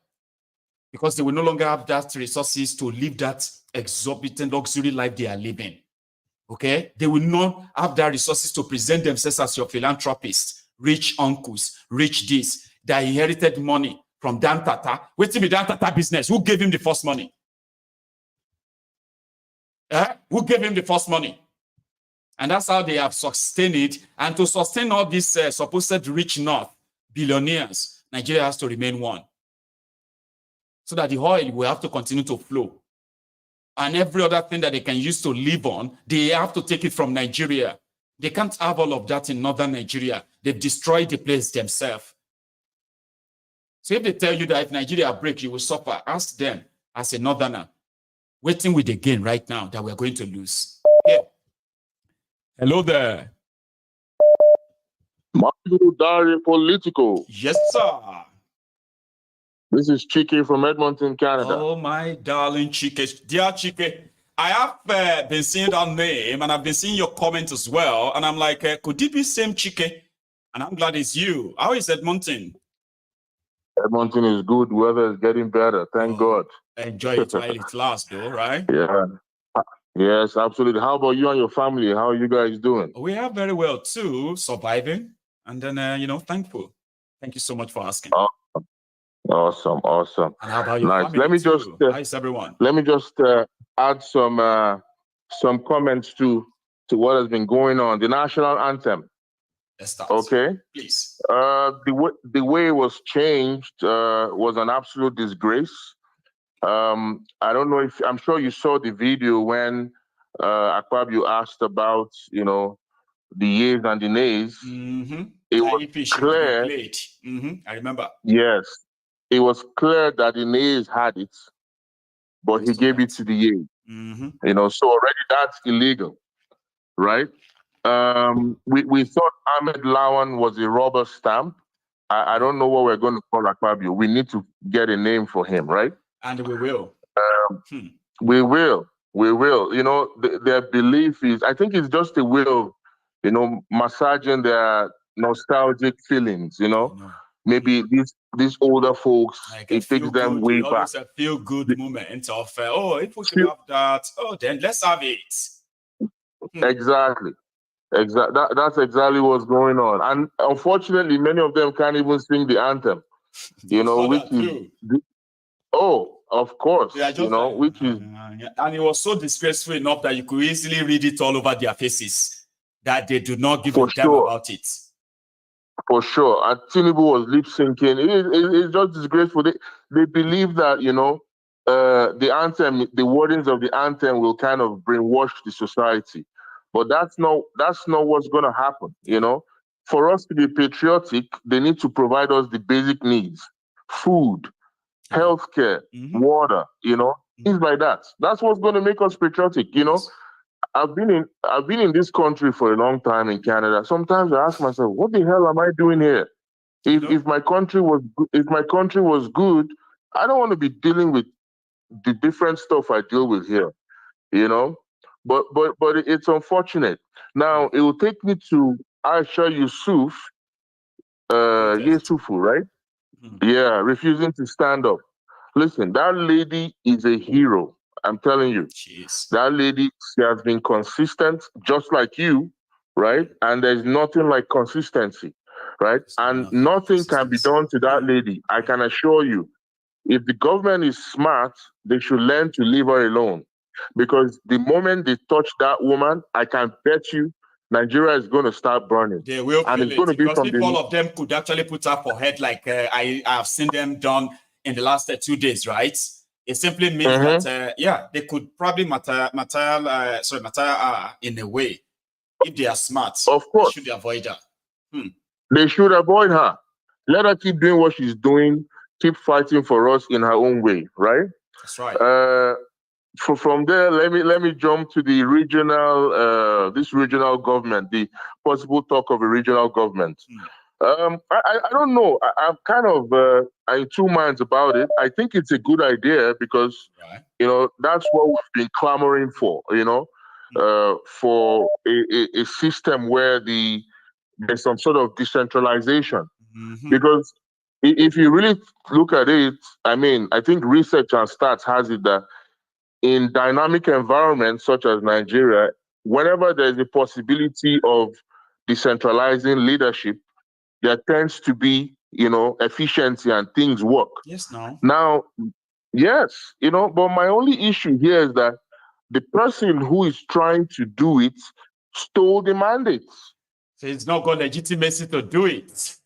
Because they will no longer have that resources to live that exorbitant luxury life they are living. Okay? They will not have that resources to present themselves as your philanthropists, rich uncles, rich this, that inherited money from Dan Tata. Wait till the Dan Tata business. Who gave him the first money? Who gave him the first money? And that's how they have sustained it. And to sustain all these supposed rich North billionaires, Nigeria has to remain one. So that the oil will have to continue to flow. And every other thing that they can use to live on, they have to take it from Nigeria. They can't have all of that in northern Nigeria. They've destroyed the place themselves. So if they tell you that if Nigeria breaks, you will suffer, ask them as a northerner, waiting with the gain right now that we're going to lose. Yeah. Hello there. Political. Yes, sir. This is Chike from Edmonton, Canada. Oh, my darling Chike. Dear Chike, I have been seeing that name and I've been seeing your comments as well. And I'm like, could it be same Chike? And I'm glad it's you. How is Edmonton? Edmonton is good. Weather is getting better. Thank God. Enjoy it while it lasts, though, right? Yeah. Yes, absolutely. How about you and your family? How are you guys doing? We are very well, too. Surviving. And then, thankful. Thank you so much for asking. Awesome. And how about your family? Let me just how's everyone? Let me just add some comments to what has been going on. The national anthem. Let's start. Okay. Please. The way it was changed was an absolute disgrace. I don't know if I'm sure you saw the video when Akpabio asked about the yeas and the nays. Mm-hmm. It was clear. I remember. Yes. It was clear that the nays had it, but he gave it to the yeas. Mm-hmm. So already that's illegal, right? We thought Ahmed Lawan was a rubber stamp. I don't know what we're going to call Akpabio. We need to get a name for him, right? And we will. We will. Their belief is, I think it's just a way of, massaging their nostalgic feelings, you know. Maybe these older folks, like it takes them way back. Always a feel good moment of oh, if we could have that, oh, then let's have it. Exactly. That's exactly what's going on. And unfortunately, many of them can't even sing the anthem. You know, which is of course, you know, like, which is and it was so disgraceful enough that you could easily read it all over their faces that they do not give a damn about it. For sure. And Tinubu was lip syncing. It's just disgraceful. They believe that, you know, the anthem, the wordings of the anthem will kind of brainwash the society. But that's not what's gonna happen, you know. For us to be patriotic, they need to provide us the basic needs: food, healthcare, water, you know, things like that. That's what's gonna make us patriotic, you know. I've been in this country for a long time in Canada. Sometimes I ask myself, what the hell am I doing here? If my country was good, I don't want to be dealing with the different stuff I deal with here, you know. But it's unfortunate. Now it will take me to Aisha Yusuf, Yusufu, right? Yeah, refusing to stand up. Listen, that lady is a hero. I'm telling you. That lady, she has been consistent, just like you, right? And there's nothing like consistency, right? And nothing can be done to that lady. I can assure you, if the government is smart, they should learn to leave her alone. Because the moment they touch that woman, I can bet you Nigeria is going to start burning. They will and feel it's going to be because from if all of them could actually put up for head like I have seen them done in the last 2 days, right? It simply means that yeah, they could probably matter in a way. If they are smart, of course, they should avoid her. They should avoid her. Let her keep doing what she's doing. Keep fighting for us in her own way, right? That's right. From there, let me jump to the regional this regional government, the possible talk of a regional government. I don't know. I'm kind of in two minds about it. I think it's a good idea because you know that's what we've been clamoring for. You know, for a system where there's some sort of decentralization. Because if you really look at it, I mean, I think research and stats has it that in dynamic environments such as Nigeria, whenever there's a possibility of decentralizing leadership, there tends to be, you know, efficiency and things work. Yes, Now, yes, you know, but my only issue here is that the person who is trying to do it stole the mandate. So it's not got legitimacy to do it.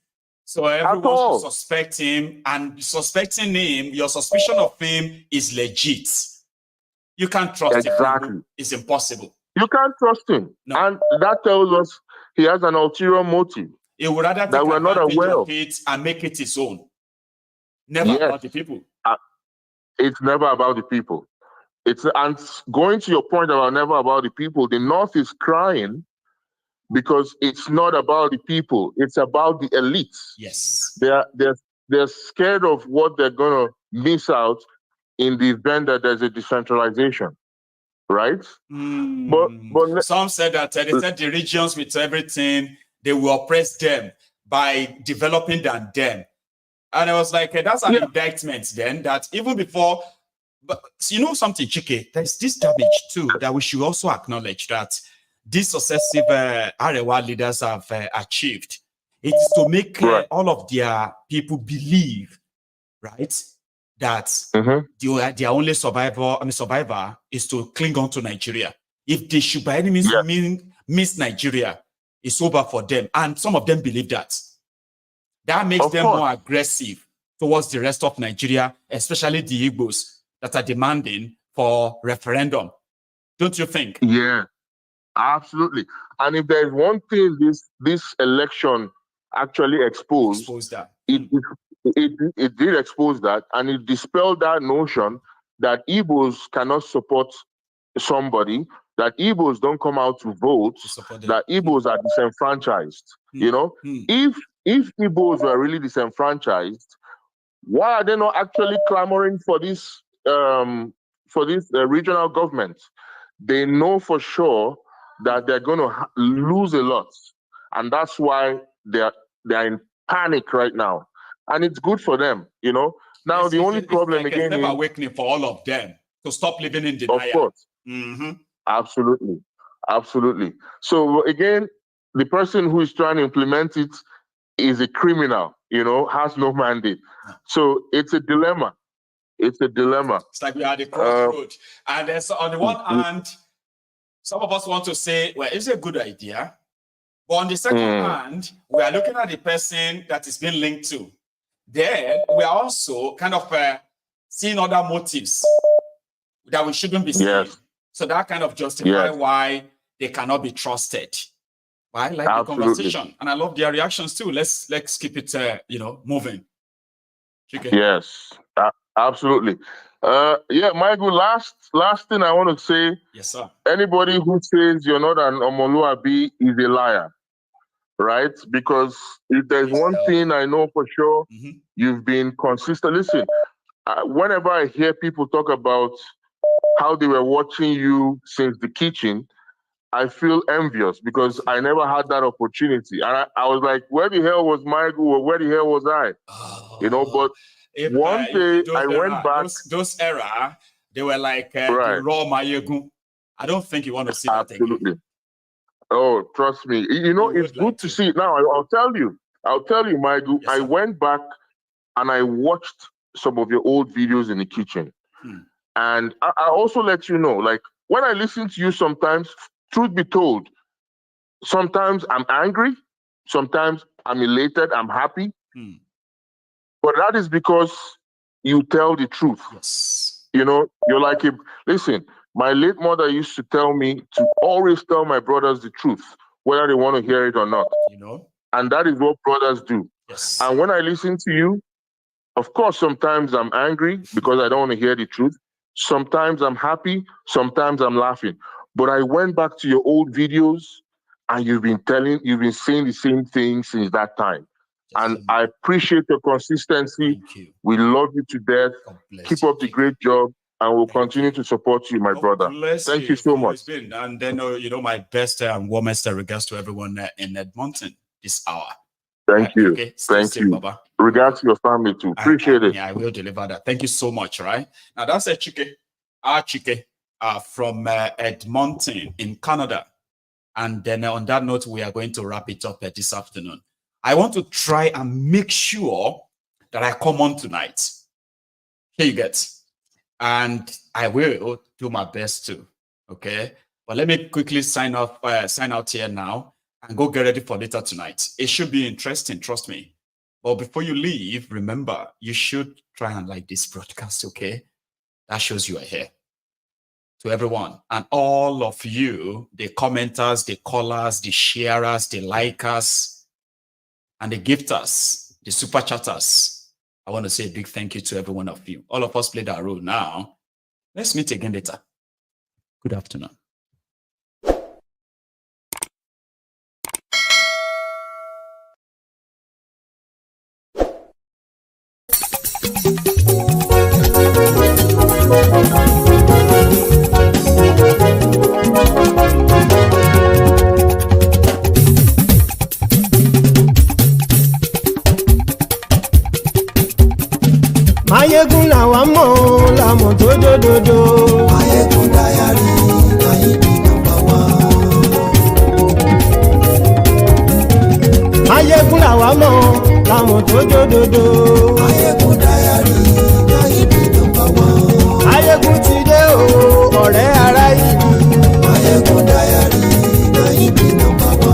So everyone should suspect him, and suspecting him, your suspicion of him is legit. You can't trust him. It's impossible. You can't trust him. No. And that tells us he has an ulterior motive. He would rather take advantage of it and make it his own. Never about the people. It's never about the people. And going to your point about never about the people, the North is crying because it's not about the people. It's about the elites. Yes. They're scared of what they're going to miss out in the event that there's a decentralization, right? But some said that they said the regions with everything, they will oppress them by developing than them. And I was like, that's an indictment then that even before, but you know something, Chike, there's this damage too that we should also acknowledge that these successive Arewa leaders have achieved. It is to make all of their people believe, right, that their only survivor is to cling on to Nigeria. If they should by any means miss Nigeria, it's over for them. And some of them believe that. That makes them more aggressive towards the rest of Nigeria, especially the Igbos that are demanding for referendum. Don't you think? Yeah, absolutely. And if there's one thing this election actually exposed that. It did expose that, and it dispelled that notion that Igbos cannot support somebody, that Igbos don't come out to vote, that Igbos are disenfranchised. You know, if Igbos were really disenfranchised, why are they not actually clamoring for this regional government? They know for sure that they're going to lose a lot, and that's why they're in panic right now, and it's good for them, you know. Now the only problem like again it's never is awakening for all of them to stop living in denial. of course, absolutely. So again, the person who is trying to implement it is a criminal, you know, has no mandate. So it's a dilemma. It's like we are at the crossroad, and there's on the one hand, some of us want to say, well, it's a good idea. But on the second hand, we are looking at the person that is being linked to. Then we are also kind of seeing other motives that we shouldn't be seeing. So that kind of justify why they cannot be trusted. I like the conversation, and I love their reactions too. Let's keep it, moving. Okay. Yes, absolutely. Michael, last thing I want to say. Yes, sir. Anybody who says you're not an Omoluabi is a liar, right? Because if there's one thing I know for sure, you've been consistent. Listen, whenever I hear people talk about how they were watching you since the kitchen, I feel envious because I never had that opportunity. And I was like, where the hell was Michael or where the hell was I? You know, but one day I went back. Those era, they were like the raw Mayegun. I don't think you want to see that again. Oh, trust me. You know, it's good to see it now. I'll tell you, Michael, I went back and I watched some of your old videos in the kitchen. And I also let you know, like, when I listen to you sometimes, truth be told, sometimes I'm angry, sometimes I'm elated, I'm happy. But that is because you tell the truth. Yes. You know, you're like, listen, my late mother used to tell me to always tell my brothers the truth, whether they want to hear it or not. You know? And that is what brothers do. Yes. And when I listen to you, of course, sometimes I'm angry because I don't want to hear the truth. Sometimes I'm happy, sometimes I'm laughing. But I went back to your old videos and you've been saying the same thing since that time. And I appreciate your consistency. We love you to death. Keep up the great job, and we'll continue to support you, my brother. Thank you so much. And then, my best and warmest regards to everyone in Edmonton this hour. Thank you. Okay. Thank safe, you. Baba. Regards to your family too. Appreciate it. Yeah, I will deliver that. Thank you so much. Right now, that's a Chike, from Edmonton in Canada. And then on that note, we are going to wrap it up this afternoon. I want to try and make sure that I come on tonight. Here you get. And I will do my best to. Okay. But let me quickly sign out here now and go get ready for later tonight. It should be interesting, trust me. But before you leave, remember, you should try and like this broadcast, okay? That shows you are here. To everyone and all of you, the commenters, the callers, the sharers, the likers, and the gifters, the super chatters. I want to say a big thank you to every one of you. All of us played our role now. Let's meet again later. Good afternoon. Mayegun làwa mọ̀ làmọ̀ tó dòdòdò. Mayegun dayari Nayibi #1. Mayegun làwa mọ̀ làmọ̀ tó dòdòdò. Mayegun dayari Nayibi #1. Mayegun ti dé o ọ̀rẹ́ ara ìlú. Mayegun dayari Nayibi #1.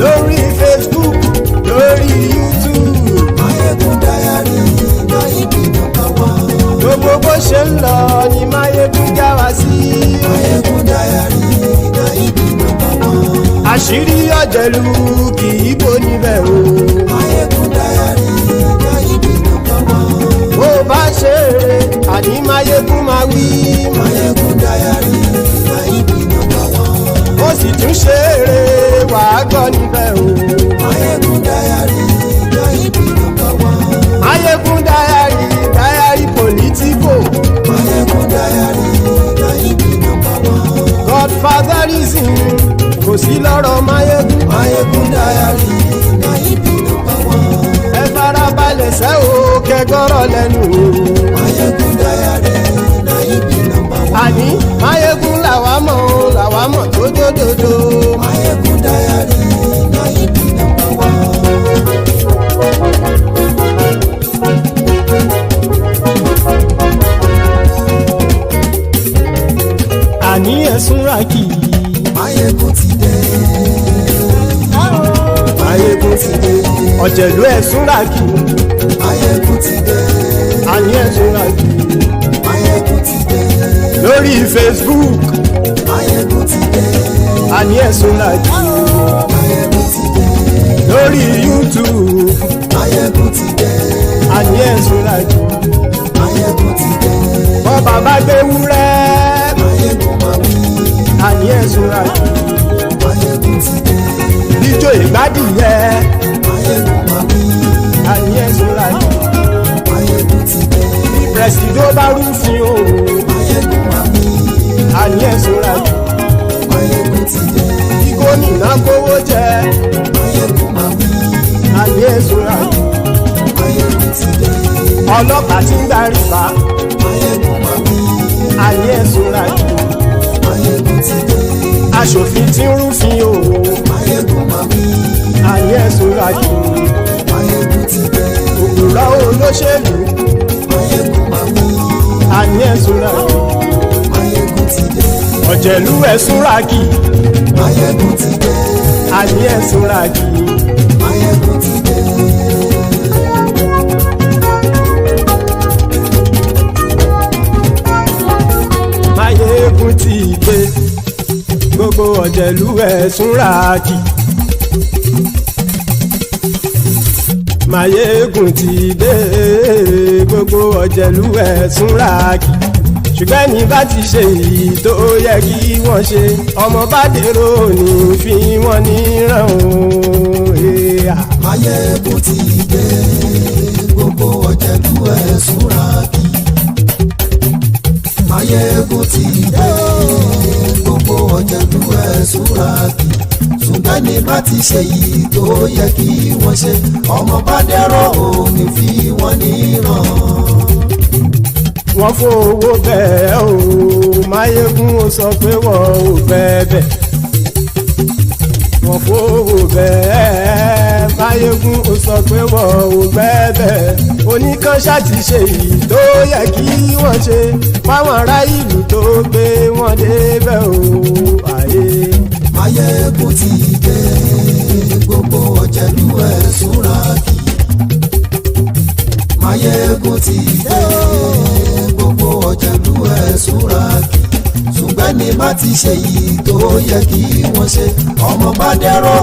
Lórí Facebook, lórí YouTube. Mayegun dayari Nayibi #1. Gbogbo bó ṣe ń lọ ni Mayegun já wa sí. Mayegun dayari Nayibi #1. Àṣírí ọ̀jẹ̀lú kì í bò níbẹ̀ o. Mayegun dayari Nayibi #1. Bó bá ṣe eré àní Mayegun máa wí. Mayegun dayari Nayibi #1. Ó sì tún ṣe eré wàá gbọ́ níbẹ̀ o. Mayegun dayari Nayibi #1. Mayegun dayari political. Mayegun dayari Nayibi #1. Godfatherism kò sí lọ́rọ̀ Mayegun. Mayegun dayari Nayibi farabalẹ̀ sẹ́ o kẹgbọ́rọ̀ lẹ́nu o. Mayegun Diary na you be number one. Àní Mayegun làwa mọ̀ o làwa mọ̀ tó dódòdó. Mayegun Diary na you be number one. Àní ẹ̀sùn ràkì. Mayegun ti dé. Mayegun ti dé. Ọ̀jẹ̀lú ẹ̀sùn ràkì. Mayegun ti dé. Àní ẹ̀sùn ràkì. Mayegun ti dé. Lórí Facebook. Mayegun ti dé. Àní ẹ̀sùn ràkì. Mayegun ti dé. Lórí YouTube. Mayegun ti dé. Àní ẹ̀sùn ràkì. Mayegun ti dé. Bọ́ bàbá gbé wúrẹ́. Mayegun máa wí. Àní ẹ̀sùn ràkì. Mayegun ti dé. Ijó ìgbádìyẹ. Mayegun máa wí. Àní ẹ̀sùn ràkì. Mayegun ti dé. Presido bá rúfin o. Mayegun máa wí. Àní ẹ̀sùn ràkì. Mayegun ti dé. Kí gómìnà kówó jẹ. Mayegun máa wí. Àní ẹ̀sùn ràkì. Mayegun ti dé. Ọlọ́pàá tí ń darí bá. Mayegun máa wí. Àní ẹ̀sùn ràkì. Mayegun ti dé. Aṣòfin tí ń rúfin o. Mayegun máa wí. Àní ẹ̀sùn ràkì. Mayegun ti dé. Òkúrọ̀ olóṣèlú. Mayegun máa wí. Àní ẹ̀sùn ràkì. Mayegun ti dé. Ọ̀jẹ̀lú ẹ̀sùn ràkì. Mayegun ti dé. Àní ẹ̀sùn ràkì. Mayegun ti dé. Mayegun ti dé. Gbogbo ọ̀jẹ̀lú ẹ̀sùn ràkì. Mayegun ti dé. Gbogbo ọ̀jẹ̀lú ẹ̀sùn ràkì. Ṣùgbọ́n ní bá ti ṣe èyí tó yẹ kí wọ́n ṣe, ọmọ bá dèrò ní fi wọ́n níran o. Mayegun ti dé. Gbogbo ọ̀jẹ̀lú ẹ̀sùn ràkì. Mayegun ti dé. Gbogbo ọ̀jẹ̀lú ẹ̀sùn ràkì. Ṣùgbọ́n ní bá ti ṣe èyí tó yẹ kí wọ́n ṣe, ọmọ bá dèrò ní fi wọ́n níran. Wọ́n fowó bẹ́ẹ̀ o. Mayegun ó sọ pé wọ́n ò fẹ́ bẹ̀. Wọ́n fowó bẹ́ẹ̀. Mayegun ó sọ pé wọ́n ò fẹ́ bẹ̀. Oníkan ṣáàtì ṣe èyí tó yẹ kí wọ́n ṣe fáwọn ará ìlú tó gbé wọn débẹ̀ o. Mayegun ti dé. Gbogbo ọ̀jẹ̀lú ẹ̀sùn ràkì. Mayegun ti dé. Gbogbo ọ̀jẹ̀lú ẹ̀sùn ràkì. Ṣùgbọ́n ní bá ti ṣe yìí tó yẹ kí wọ́n ṣe, ọmọ bá dẹ́rọ̀